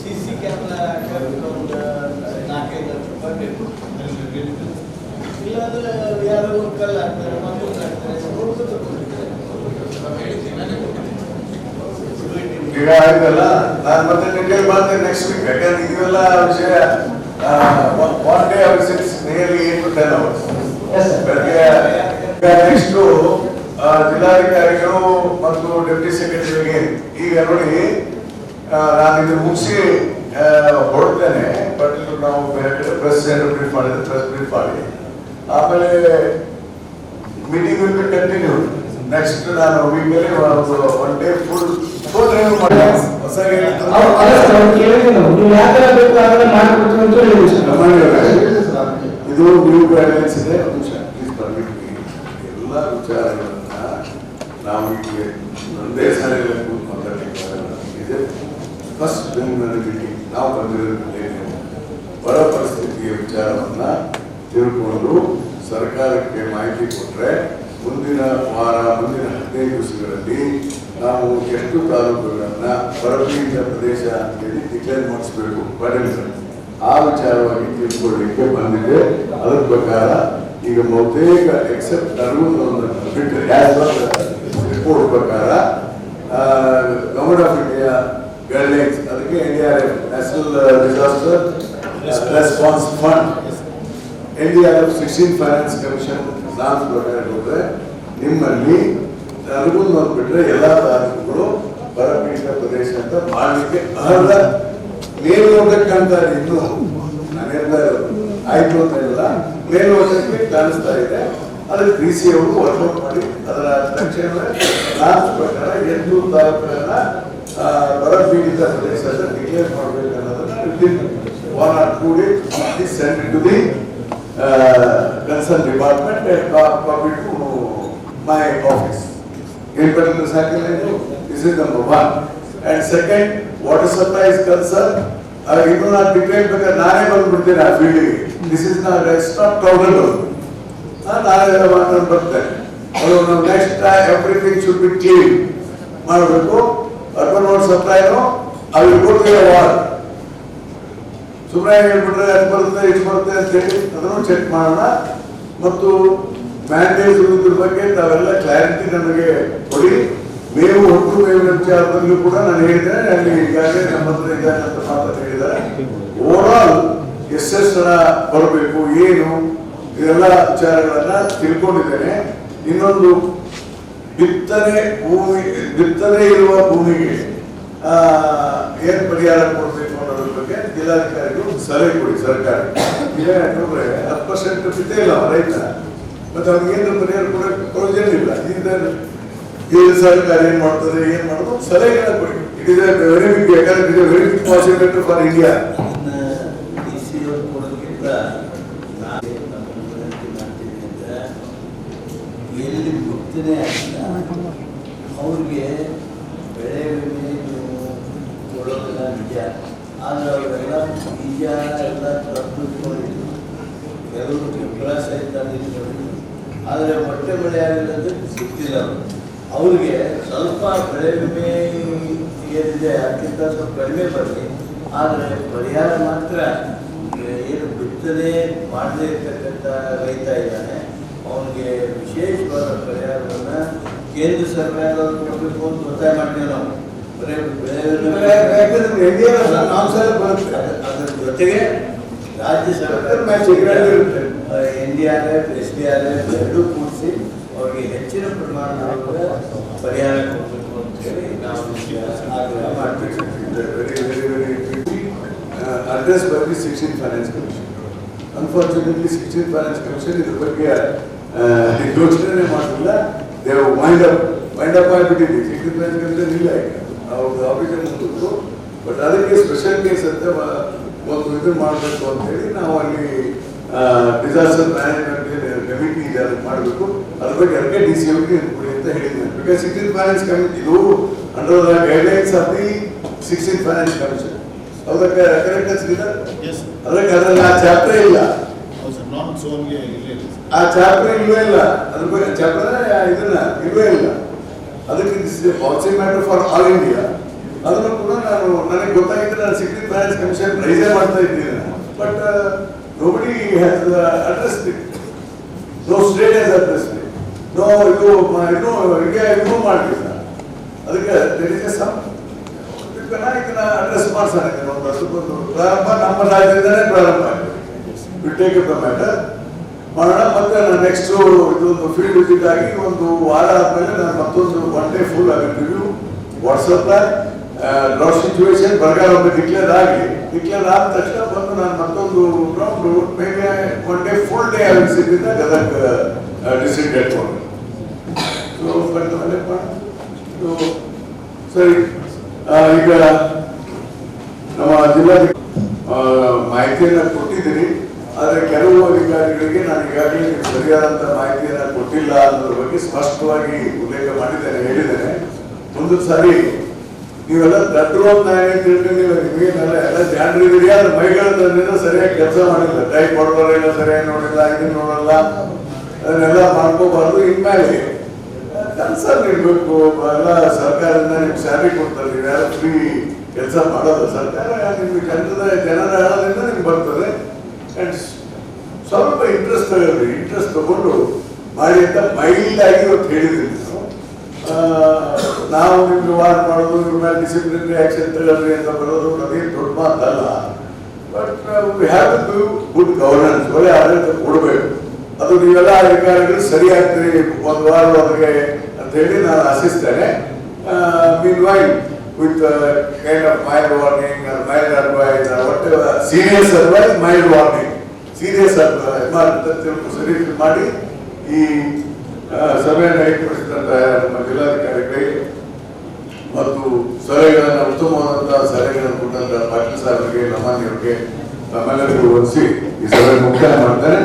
ಸಿಸಿ ಕ್ಯಾಮ್ರಾ ಇಲ್ಲಾಂದ್ರೆ ಯಾರೋ ಕಲ್ಲ ಹಾಕ್ತಾರೆ, ಮಕ್ಕಳು ಹಾಕ್ತಾರೆ. ಈಗ ಇದೆಲ್ಲ ನಾನು ಮತ್ತೆ ಡಿಟೇಲ್ ಮಾಡ್ತೇನೆ ನೆಕ್ಸ್ಟ್ ವೀಕ್. ಯಾಕಂದ್ರೆ ಇದೆಲ್ಲ ವಿಷಯ one day six nearly 8 to 10 hours. Next ಜಿಲ್ಲಾಧಿಕಾರಿಗಳು ಮತ್ತು ಡೆಪ್ಟಿ ಸೆಕ್ರೆಟರಿಗೆ ಈಗ ನೋಡಿ ನಾನು ಇದು ಮುಗಿಸಿ ಹೊರಡ್ತೇನೆ. ಬಟ್ ನಾವು ಬೇರೆ ಕಡೆ ಪ್ರೆಸ್ ಪ್ರಿಂಟ್ ಮಾಡಿದ್ರೆ ಪ್ರೆಸ್ ಪ್ರಿಂಟ್ ಮಾಡಿ ಆಮೇಲೆ meeting will be continue. Next ನಾನು ವೀಕಲ್ಲಿ ಒನ್ ಡೇ ಫುಲ್ ಡ್ರೈವ್ ಮಾಡಿ ಹೊಸ ಕೇಳಿದ್ದೀನಿ ನೀವು ಯಾವ ಥರ ಬೇಕು ಆ ಥರ ಮಾಡಿಕೊಡ್ತೀವಿ ಅಂತ ಹೇಳಿದ್ವಿ ಸರ್. ನೋ ನ್ಯೂ ಗೈಡ್ಲೈನ್ಸ್ ಇದೆ. Please permit me. ಎಲ್ಲ ವಿಚಾರಗಳನ್ನ ನಾವು ಈಗ ಒಂದೇ ಸಾರಿಯಲ್ಲಿ ಕೂತು ಮಾತಾಡಲಿಕ್ಕೆ ಫಸ್ಟ್ ಮೀಟಿಂಗ್ ನಾವು ಬಂದಿರೋದ್ರಲ್ಲಿ ಬರ ಪರಿಸ್ಥಿತಿಯ ವಿಚಾರವನ್ನ ತಿಳ್ಕೊಂಡು ಸರ್ಕಾರಕ್ಕೆ ಮಾಹಿತಿ ಕೊಟ್ಟರೆ ಮುಂದಿನ ವಾರ ಮುಂದಿನ 15 ದಿವಸಗಳಲ್ಲಿ ನಾವು ಎಷ್ಟು ತಾಲೂಕುಗಳನ್ನ ಬರಪೀಡಿತ ಪ್ರದೇಶ ಅಂತೇಳಿ ಡಿಕ್ಲೇರ್ ಮಾಡಿಸ್ಬೇಕು ಪಡೆಯಲು ಆ ವಿಚಾರವಾಗಿ ತಿಳ್ಕೊಳ್ಳಿಕ್ಕೆ ಬಂದಿದೆ. ಅದರ ಪ್ರಕಾರ ಈಗ ಬಹುತೇಕ ಎಕ್ಸೆಪ್ಟ್ ರಿಪೋರ್ಟ್ ಪ್ರಕಾರ ಗವರ್ಮೆಂಟ್ ಆಫ್ ಇಂಡಿಯಾ ಗೈಡ್ಲೈನ್ಸ್ ಅದಕ್ಕೆ NDRF national disaster response fund NDRF 16 finance commission norms ಪ್ರಕಾರ ಹೋದ್ರೆ ನಿಮ್ಮಲ್ಲಿ ನರಗುಂದ ಬಿಟ್ಟರೆ ಎಲ್ಲ ತಾಲೂಕುಗಳು ಬರಪೀಡಿತ ಪ್ರದೇಶ ಅಂತ ಮಾಡಲಿಕ್ಕೆ ಅರ್ಹ ಮೇಲ್ನೋಟಕ್ಕಂತ ಇನ್ನು ನಾನೆಲ್ಲ ಆಯ್ತು ಅಂತ ಇಲ್ಲ, ಮೇಲ್ನೋಟಕ್ಕೆ ಕಾಣಿಸ್ತಾ ಇದೆ. ಅದಕ್ಕೆ DC ಅವರು ವರ್ಕೌಟ್ ಮಾಡಿ ಅದರ ತಕ್ಷಣ ನಾಮ್ಸ್ ಪ್ರಕಾರ 8 ತಾಲೂಕುಗಳನ್ನ ಬರಪೀಡಿತ ಪ್ರದೇಶ ಅಂತ ಡಿಕ್ಲೇರ್ ಮಾಡಬೇಕು ಅನ್ನೋದನ್ನ within 1 or 2 days is sent to the concerned department and copy to my office. In particular, this is number 1. And second, water supply is concerned. You do not depend because Nare Bandurtira fielding. This is not, it's not tolerable. Nare Bandurtira. Next time, everything should be clean. Urban water supply, no, I will go to the wall. ಸುಮ್ಮನೆ ಹೇಳ್ಬಿಟ್ರೆ ಅದು ಬರುತ್ತೆ ಇದು ಬರುತ್ತೆ ಅಂತ ಹೇಳಿ ಅದನ್ನು check ಮಾಡೋಣ. ಮತ್ತು ಮ್ಯಾಂಡೇಜ್ ಇದ್ರ ಬಗ್ಗೆ ತಾವೆಲ್ಲ ಕ್ಲಾರಿಟಿ ನಮಗೆ ಕೊಡಿ. ಮೇವು ಒಟ್ಟು ಮೇವಿನ ವಿಚಾರದಲ್ಲೂ ಕೂಡ ನಾನು ಹೇಳಿದ್ದೇನೆ, ಅಲ್ಲಿ ಈಗಾಗಲೇ ನಮ್ಮ ಹತ್ರ ಇದ್ದಾರೆ ಅಂತ ಮಾತ್ರ ಹೇಳಿದ್ದಾರೆ. ಓವರ್ ಎಷ್ಟೆಷ್ಟು ಜನ ಬರಬೇಕು ಏನು ಇದೆಲ್ಲ ವಿಚಾರಗಳನ್ನ ತಿಳ್ಕೊಂಡಿದ್ದೇನೆ. ಇನ್ನೊಂದು ಬಿತ್ತನೆ ಇರುವ ಭೂಮಿಗೆ ಏನ್ ಪರಿಹಾರ ಕೊಡ್ಬೇಕು ಅನ್ನೋದ್ರ ಬಗ್ಗೆ ಜಿಲ್ಲಾಧಿಕಾರಿಗಳು ಸಲಹೆ ಕೊಡಿ. ಸರ್ಕಾರ ಈಗ ಯಾಕಂದ್ರೆ 10% ಬಿತ್ತೇ ಇಲ್ಲ ರೈತ, ಮತ್ತೆ ಅವ್ರಿಗೆ ಏನು ಪರಿಹಾರ ಕೊಡಕ್ಕೆ ಪ್ರಯೋಜನ ಇಲ್ಲ. ಈಗ ಸರ್ಕಾರ ಏನ್ ಮಾಡ್ತಾರೆ ಏನ್ ಮಾಡೋದು ಸಲಹೆಗಳನ್ನ ಕೊಡಿ. ಇಟ್ ಇಸ್ ವೆರಿ ಬಿಗ್, ಯಾಕಂದ್ರೆ it is very big possibility for India. ಎಲ್ಲಿ ಬಿತ್ತನೆ ಅವ್ರಿಗೆ ಬೆಳೆ ವಿಮೆ ಕೊಡೋದೆಲ್ಲ ನಿಜ, ಆದರೆ ಅವರೆಲ್ಲ ಬೀಜ ಎಲ್ಲ ತಪ್ಪಿಕೊಂಡಿದ್ರು, ಕೆಲವರು ಬೆಂಬಲ ಸಹಿತ ನಿಂತ್ಕೊಂಡಿದ್ರು. ಆದರೆ ಮೊಟ್ಟೆ ಬೆಳೆ ಆಗಿರೋದು ಸಿಗ್ತಿಲ್ಲ ಅವ್ರಿಗೆ. ಸ್ವಲ್ಪ ಬೆಳೆ ವಿಮೆ ಏನಿದೆ ಅದಕ್ಕಿಂತ ಸ್ವಲ್ಪ ಕಡಿಮೆ ಬರಲಿ, ಆದರೆ ಪರಿಹಾರ ಮಾತ್ರ ಏನು ಬಿತ್ತನೆ ಮಾಡದೇ ಇರ್ತಕ್ಕಂಥ ರೈತ ಇದ್ದಾನೆ ಅವನಿಗೆ ವಿಶೇಷವಾದ ಪರಿಹಾರವನ್ನು ಕೇಂದ್ರ ಸರ್ಕಾರ ಕೊಡಬೇಕು ಅಂತ ಒತ್ತಾಯ ಮಾಡ್ತೀವಿ ನಾವು. ಅದರ ಜೊತೆಗೆ ರಾಜ್ಯ ಸರ್ಕಾರ NDRF SDRF ಎರಡೂ ಕೂಡಿಸಿ ಅವ್ರಿಗೆ ಹೆಚ್ಚಿನ ಪ್ರಮಾಣದ ಪರಿಹಾರ ಕೊಡಬೇಕು ಅಂತ ಹೇಳಿ ನಾವು ಆಗ್ರಹ ಮಾಡ್ತೀವಿ. Addressed by the 16th Finance Commission. Unfortunately, 16th Finance Commission ಇದ್ರ ಬಗ್ಗೆ ಯೋಚನೆ ಮಾಡಿಲ್ಲ. They have wind up ಆಗಿಬಿಟ್ಟಿದೆ. 16th Finance Commission ಇಲ್ಲ, ಅವ್ರದ್ದು ಆಫೀಸರ್ ಮುಂದಿತ್ತು. ಬಟ್ ಅದಕ್ಕೆ ಸ್ಪೆಷಲ್ ಕೇಸ್ ಅಂತ ಒಂದು ಇದು ಮಾಡಬೇಕು ಅಂತ ಹೇಳಿ ನಾವು ಅಲ್ಲಿ ಡಿಸಾಸ್ಟರ್ ಮ್ಯಾನೇಜ್ಮೆಂಟ್ ಕಮಿಟಿ ಇದೆ, ಅದಕ್ಕೆ ಮಾಡಬೇಕು. ಅದ್ರ ಬಗ್ಗೆ ಅದಕ್ಕೆ DC ಅವ್ರಿಗೆ ಕೊಡಿ ಅಂತ ಹೇಳಿದ್ದೆ. ಬಿಕಾಸ್ 16th Finance Commission ಇದು under the guidelines of the 16th Finance Commission. ಅದಕ್ಕೆ ಕರೆಕ್ಟ್ ಅನ್ಸಿಲ್ಲ. ಅದಕ್ಕೆ ಅದರಲ್ಲಿ ಆ ಚಾಪ್ಟರ್ ಇಲ್ಲ, ಆ ಚಾಪ್ಟರ್ ಇಲ್ವೇ ಇಲ್ಲ. ಅದ್ರ ಬಗ್ಗೆ ಚಾಪ್ಟರ್ ಇದನ್ನ ಇಲ್ವೇ ಇಲ್ಲ. ಅದಕ್ಕೆ policy matter for all India. ಅದನ್ನು ಕೂಡ ನನಗೆ ಗೊತ್ತಾಗಿದ್ರೆ ನಾನು 16th Finance Commission ರೈಸೇ ಮಾಡ್ತಾ ಇದ್ದೀನಿ. But nobody has addressed it. No state has addressed it. No ಇದು ರಿಮೂವ್ ಮಾಡಲಿಲ್ಲ. ಅದಕ್ಕೆ there is some ಇದನ್ನ ಅಡ್ರೆಸ್ ಮಾಡ್ಸಾನೆ. ಪ್ರಾರಂಭ ನಮ್ಮ ರಾಜ್ಯದಿಂದಲೇ ಪ್ರಾರಂಭ ಆಗಿದೆ. Will take up the matter ಮಾಡೋಣ. ಮತ್ತೆ ನಾನು ನೆಕ್ಸ್ಟ್ ಇದೊಂದು ಫೀಲ್ಡ್ ವಿಸಿಟ್ ಆಗಿ ಒಂದು ವಾರ ಆದ್ಮೇಲೆ ನಾನು ಮತ್ತೊಂದು 1 day ಫುಲ್ ಆಗಿ ರಿವ್ಯೂ ವಾಟ್ಸಪ್ ಡ್ರಾಟ್ ಸಿಚುವೇಶನ್ ಬರಗಾಲ ಒಮ್ಮೆ ಡಿಕ್ಲೇರ್ ಆಗಿ ಡಿಕ್ಲೇರ್ ಆದ ತಕ್ಷಣ ಬಂದು ನಾನು ಮತ್ತೊಂದು round maybe 1 day full day ಆಗಿ ಸಿಕ್ಕಿದ್ದ ಗದಗ ಡಿಸ್ಟ್ರಿಕ್ಟ್ ಹೆಡ್ ಕ್ವಾರ್ಟರ್. ಸರಿ, ಈಗ ನಮ್ಮ ಜಿಲ್ಲಾಧಿಕಾರಿ ಮಾಹಿತಿಯನ್ನು ಕೊಟ್ಟಿದ್ದೀರಿ. ಆದರೆ ಕೆಲವು ಅಧಿಕಾರಿಗಳಿಗೆ ನಾನು ಈಗಾಗಲೇ ಸರಿಯಾದಂಥ ಮಾಹಿತಿಯನ್ನು ಕೊಟ್ಟಿಲ್ಲ ಅನ್ನೋದ್ರ ಬಗ್ಗೆ ಸ್ಪಷ್ಟವಾಗಿ ಉಲ್ಲೇಖ ಮಾಡಿದ್ದೇನೆ, ಹೇಳಿದ್ದೇನೆ. ಮುಂದೊಂದು ಸಾರಿ ನೀವೆಲ್ಲ ದಡ್ರು ಅಂತ ತಿಳ್ಕೊಂಡಿಲ್ಲ, ನಿಮಗೇನೆಲ್ಲ ಎಲ್ಲ ಜಾಣರಿದ್ದೀರಿ, ಆದ್ರೆ ಮೈಗಳ ತಂದಿನ ಸರಿಯಾಗಿ ಕೆಲಸ ಮಾಡಿಲ್ಲ, ಟೈಪ್ ಹೊಡೆದವರೆಲ್ಲ ಸರಿಯಾಗಿ ನೋಡಿಲ್ಲ, ಇದನ್ನ ನೋಡಲ್ಲ, ಅದನ್ನೆಲ್ಲ ಮಾಡ್ಕೋಬಾರ್ದು. ಇನ್ಮೇಲೆ ಕೆಲಸ ನೀಡಬೇಕು. ಎಲ್ಲ ಸರ್ಕಾರದಿಂದ ನಿಮ್ಗೆ ಸ್ಯಾಲರಿ ಕೊಡ್ತಾರೆ, ನೀವು ಯಾರು ಫ್ರೀ ಕೆಲಸ ಮಾಡೋದು. ಸರ್ಕಾರ ನಿಮ್ಗೆ ಜನರ ಹಣದಿಂದ ನಿಮ್ಗೆ ಬರ್ತದೆ. ಅಂಡ್ ಸ್ವಲ್ಪ ಇಂಟ್ರೆಸ್ಟ್ ತಗೊಳ್ರಿ, ಇಂಟ್ರೆಸ್ಟ್ ತಗೊಂಡು ಮಾಡಿ ಅಂತ ಮೈಲ್ಡ್ ಆಗಿ ಇವತ್ತು ಹೇಳಿದ್ದೀನಿ. ನಾವು ನಿಮ್ಗೆ ವಾರ್ನ್ ಮಾಡೋದು, ಇವ್ರ ಮೇಲೆ ಡಿಸಿಪ್ಲಿನರಿ ಆಕ್ಷನ್ ತಗೊಳ್ರಿ ಅಂತ ಬರೋದು ಅದೇನು ದೊಡ್ಡ ಮಾತಲ್ಲ. But we have to do good governance, ಒಳ್ಳೆ ಆಡಳಿತ ಕೊಡಬೇಕು. ಅದು ನೀವೆಲ್ಲ ಅಧಿಕಾರಿಗಳು ಸರಿ ಆಗ್ತೀರಿ ಒಂದು ವಾರದೊಳಗೆ ಅಂತ ಹೇಳಿ ನಾನು ಆಶಿಸ್ತೇನೆ. Meanwhile with kind of mild warning or mild advice or whatever, serious advice, mild warning, serious advice ಸರಿ ಮಾಡಿ ಈ ಸಭೆಯನ್ನು ಏರ್ಪಡಿಸಿದಂತ ನಮ್ಮ ಜಿಲ್ಲಾಧಿಕಾರಿಗಳಿಗೆ ಮತ್ತು ಸಲಹೆಗಳನ್ನು, ಉತ್ತಮವಾದಂತಹ ಸಲಹೆಗಳನ್ನು ಕೊಟ್ಟಂತ ಪಾಟೀಲ್ ಸಾಹೇಬರಿಗೆ, ನಮ್ಮನಿಯವರಿಗೆ, ನಮ್ಮೆಲ್ಲರಿಗೂ ವಂದಿಸಿ ಈ ಸಭೆ ಮುಕ್ತಾಯ ಮಾಡ್ತಾರೆ.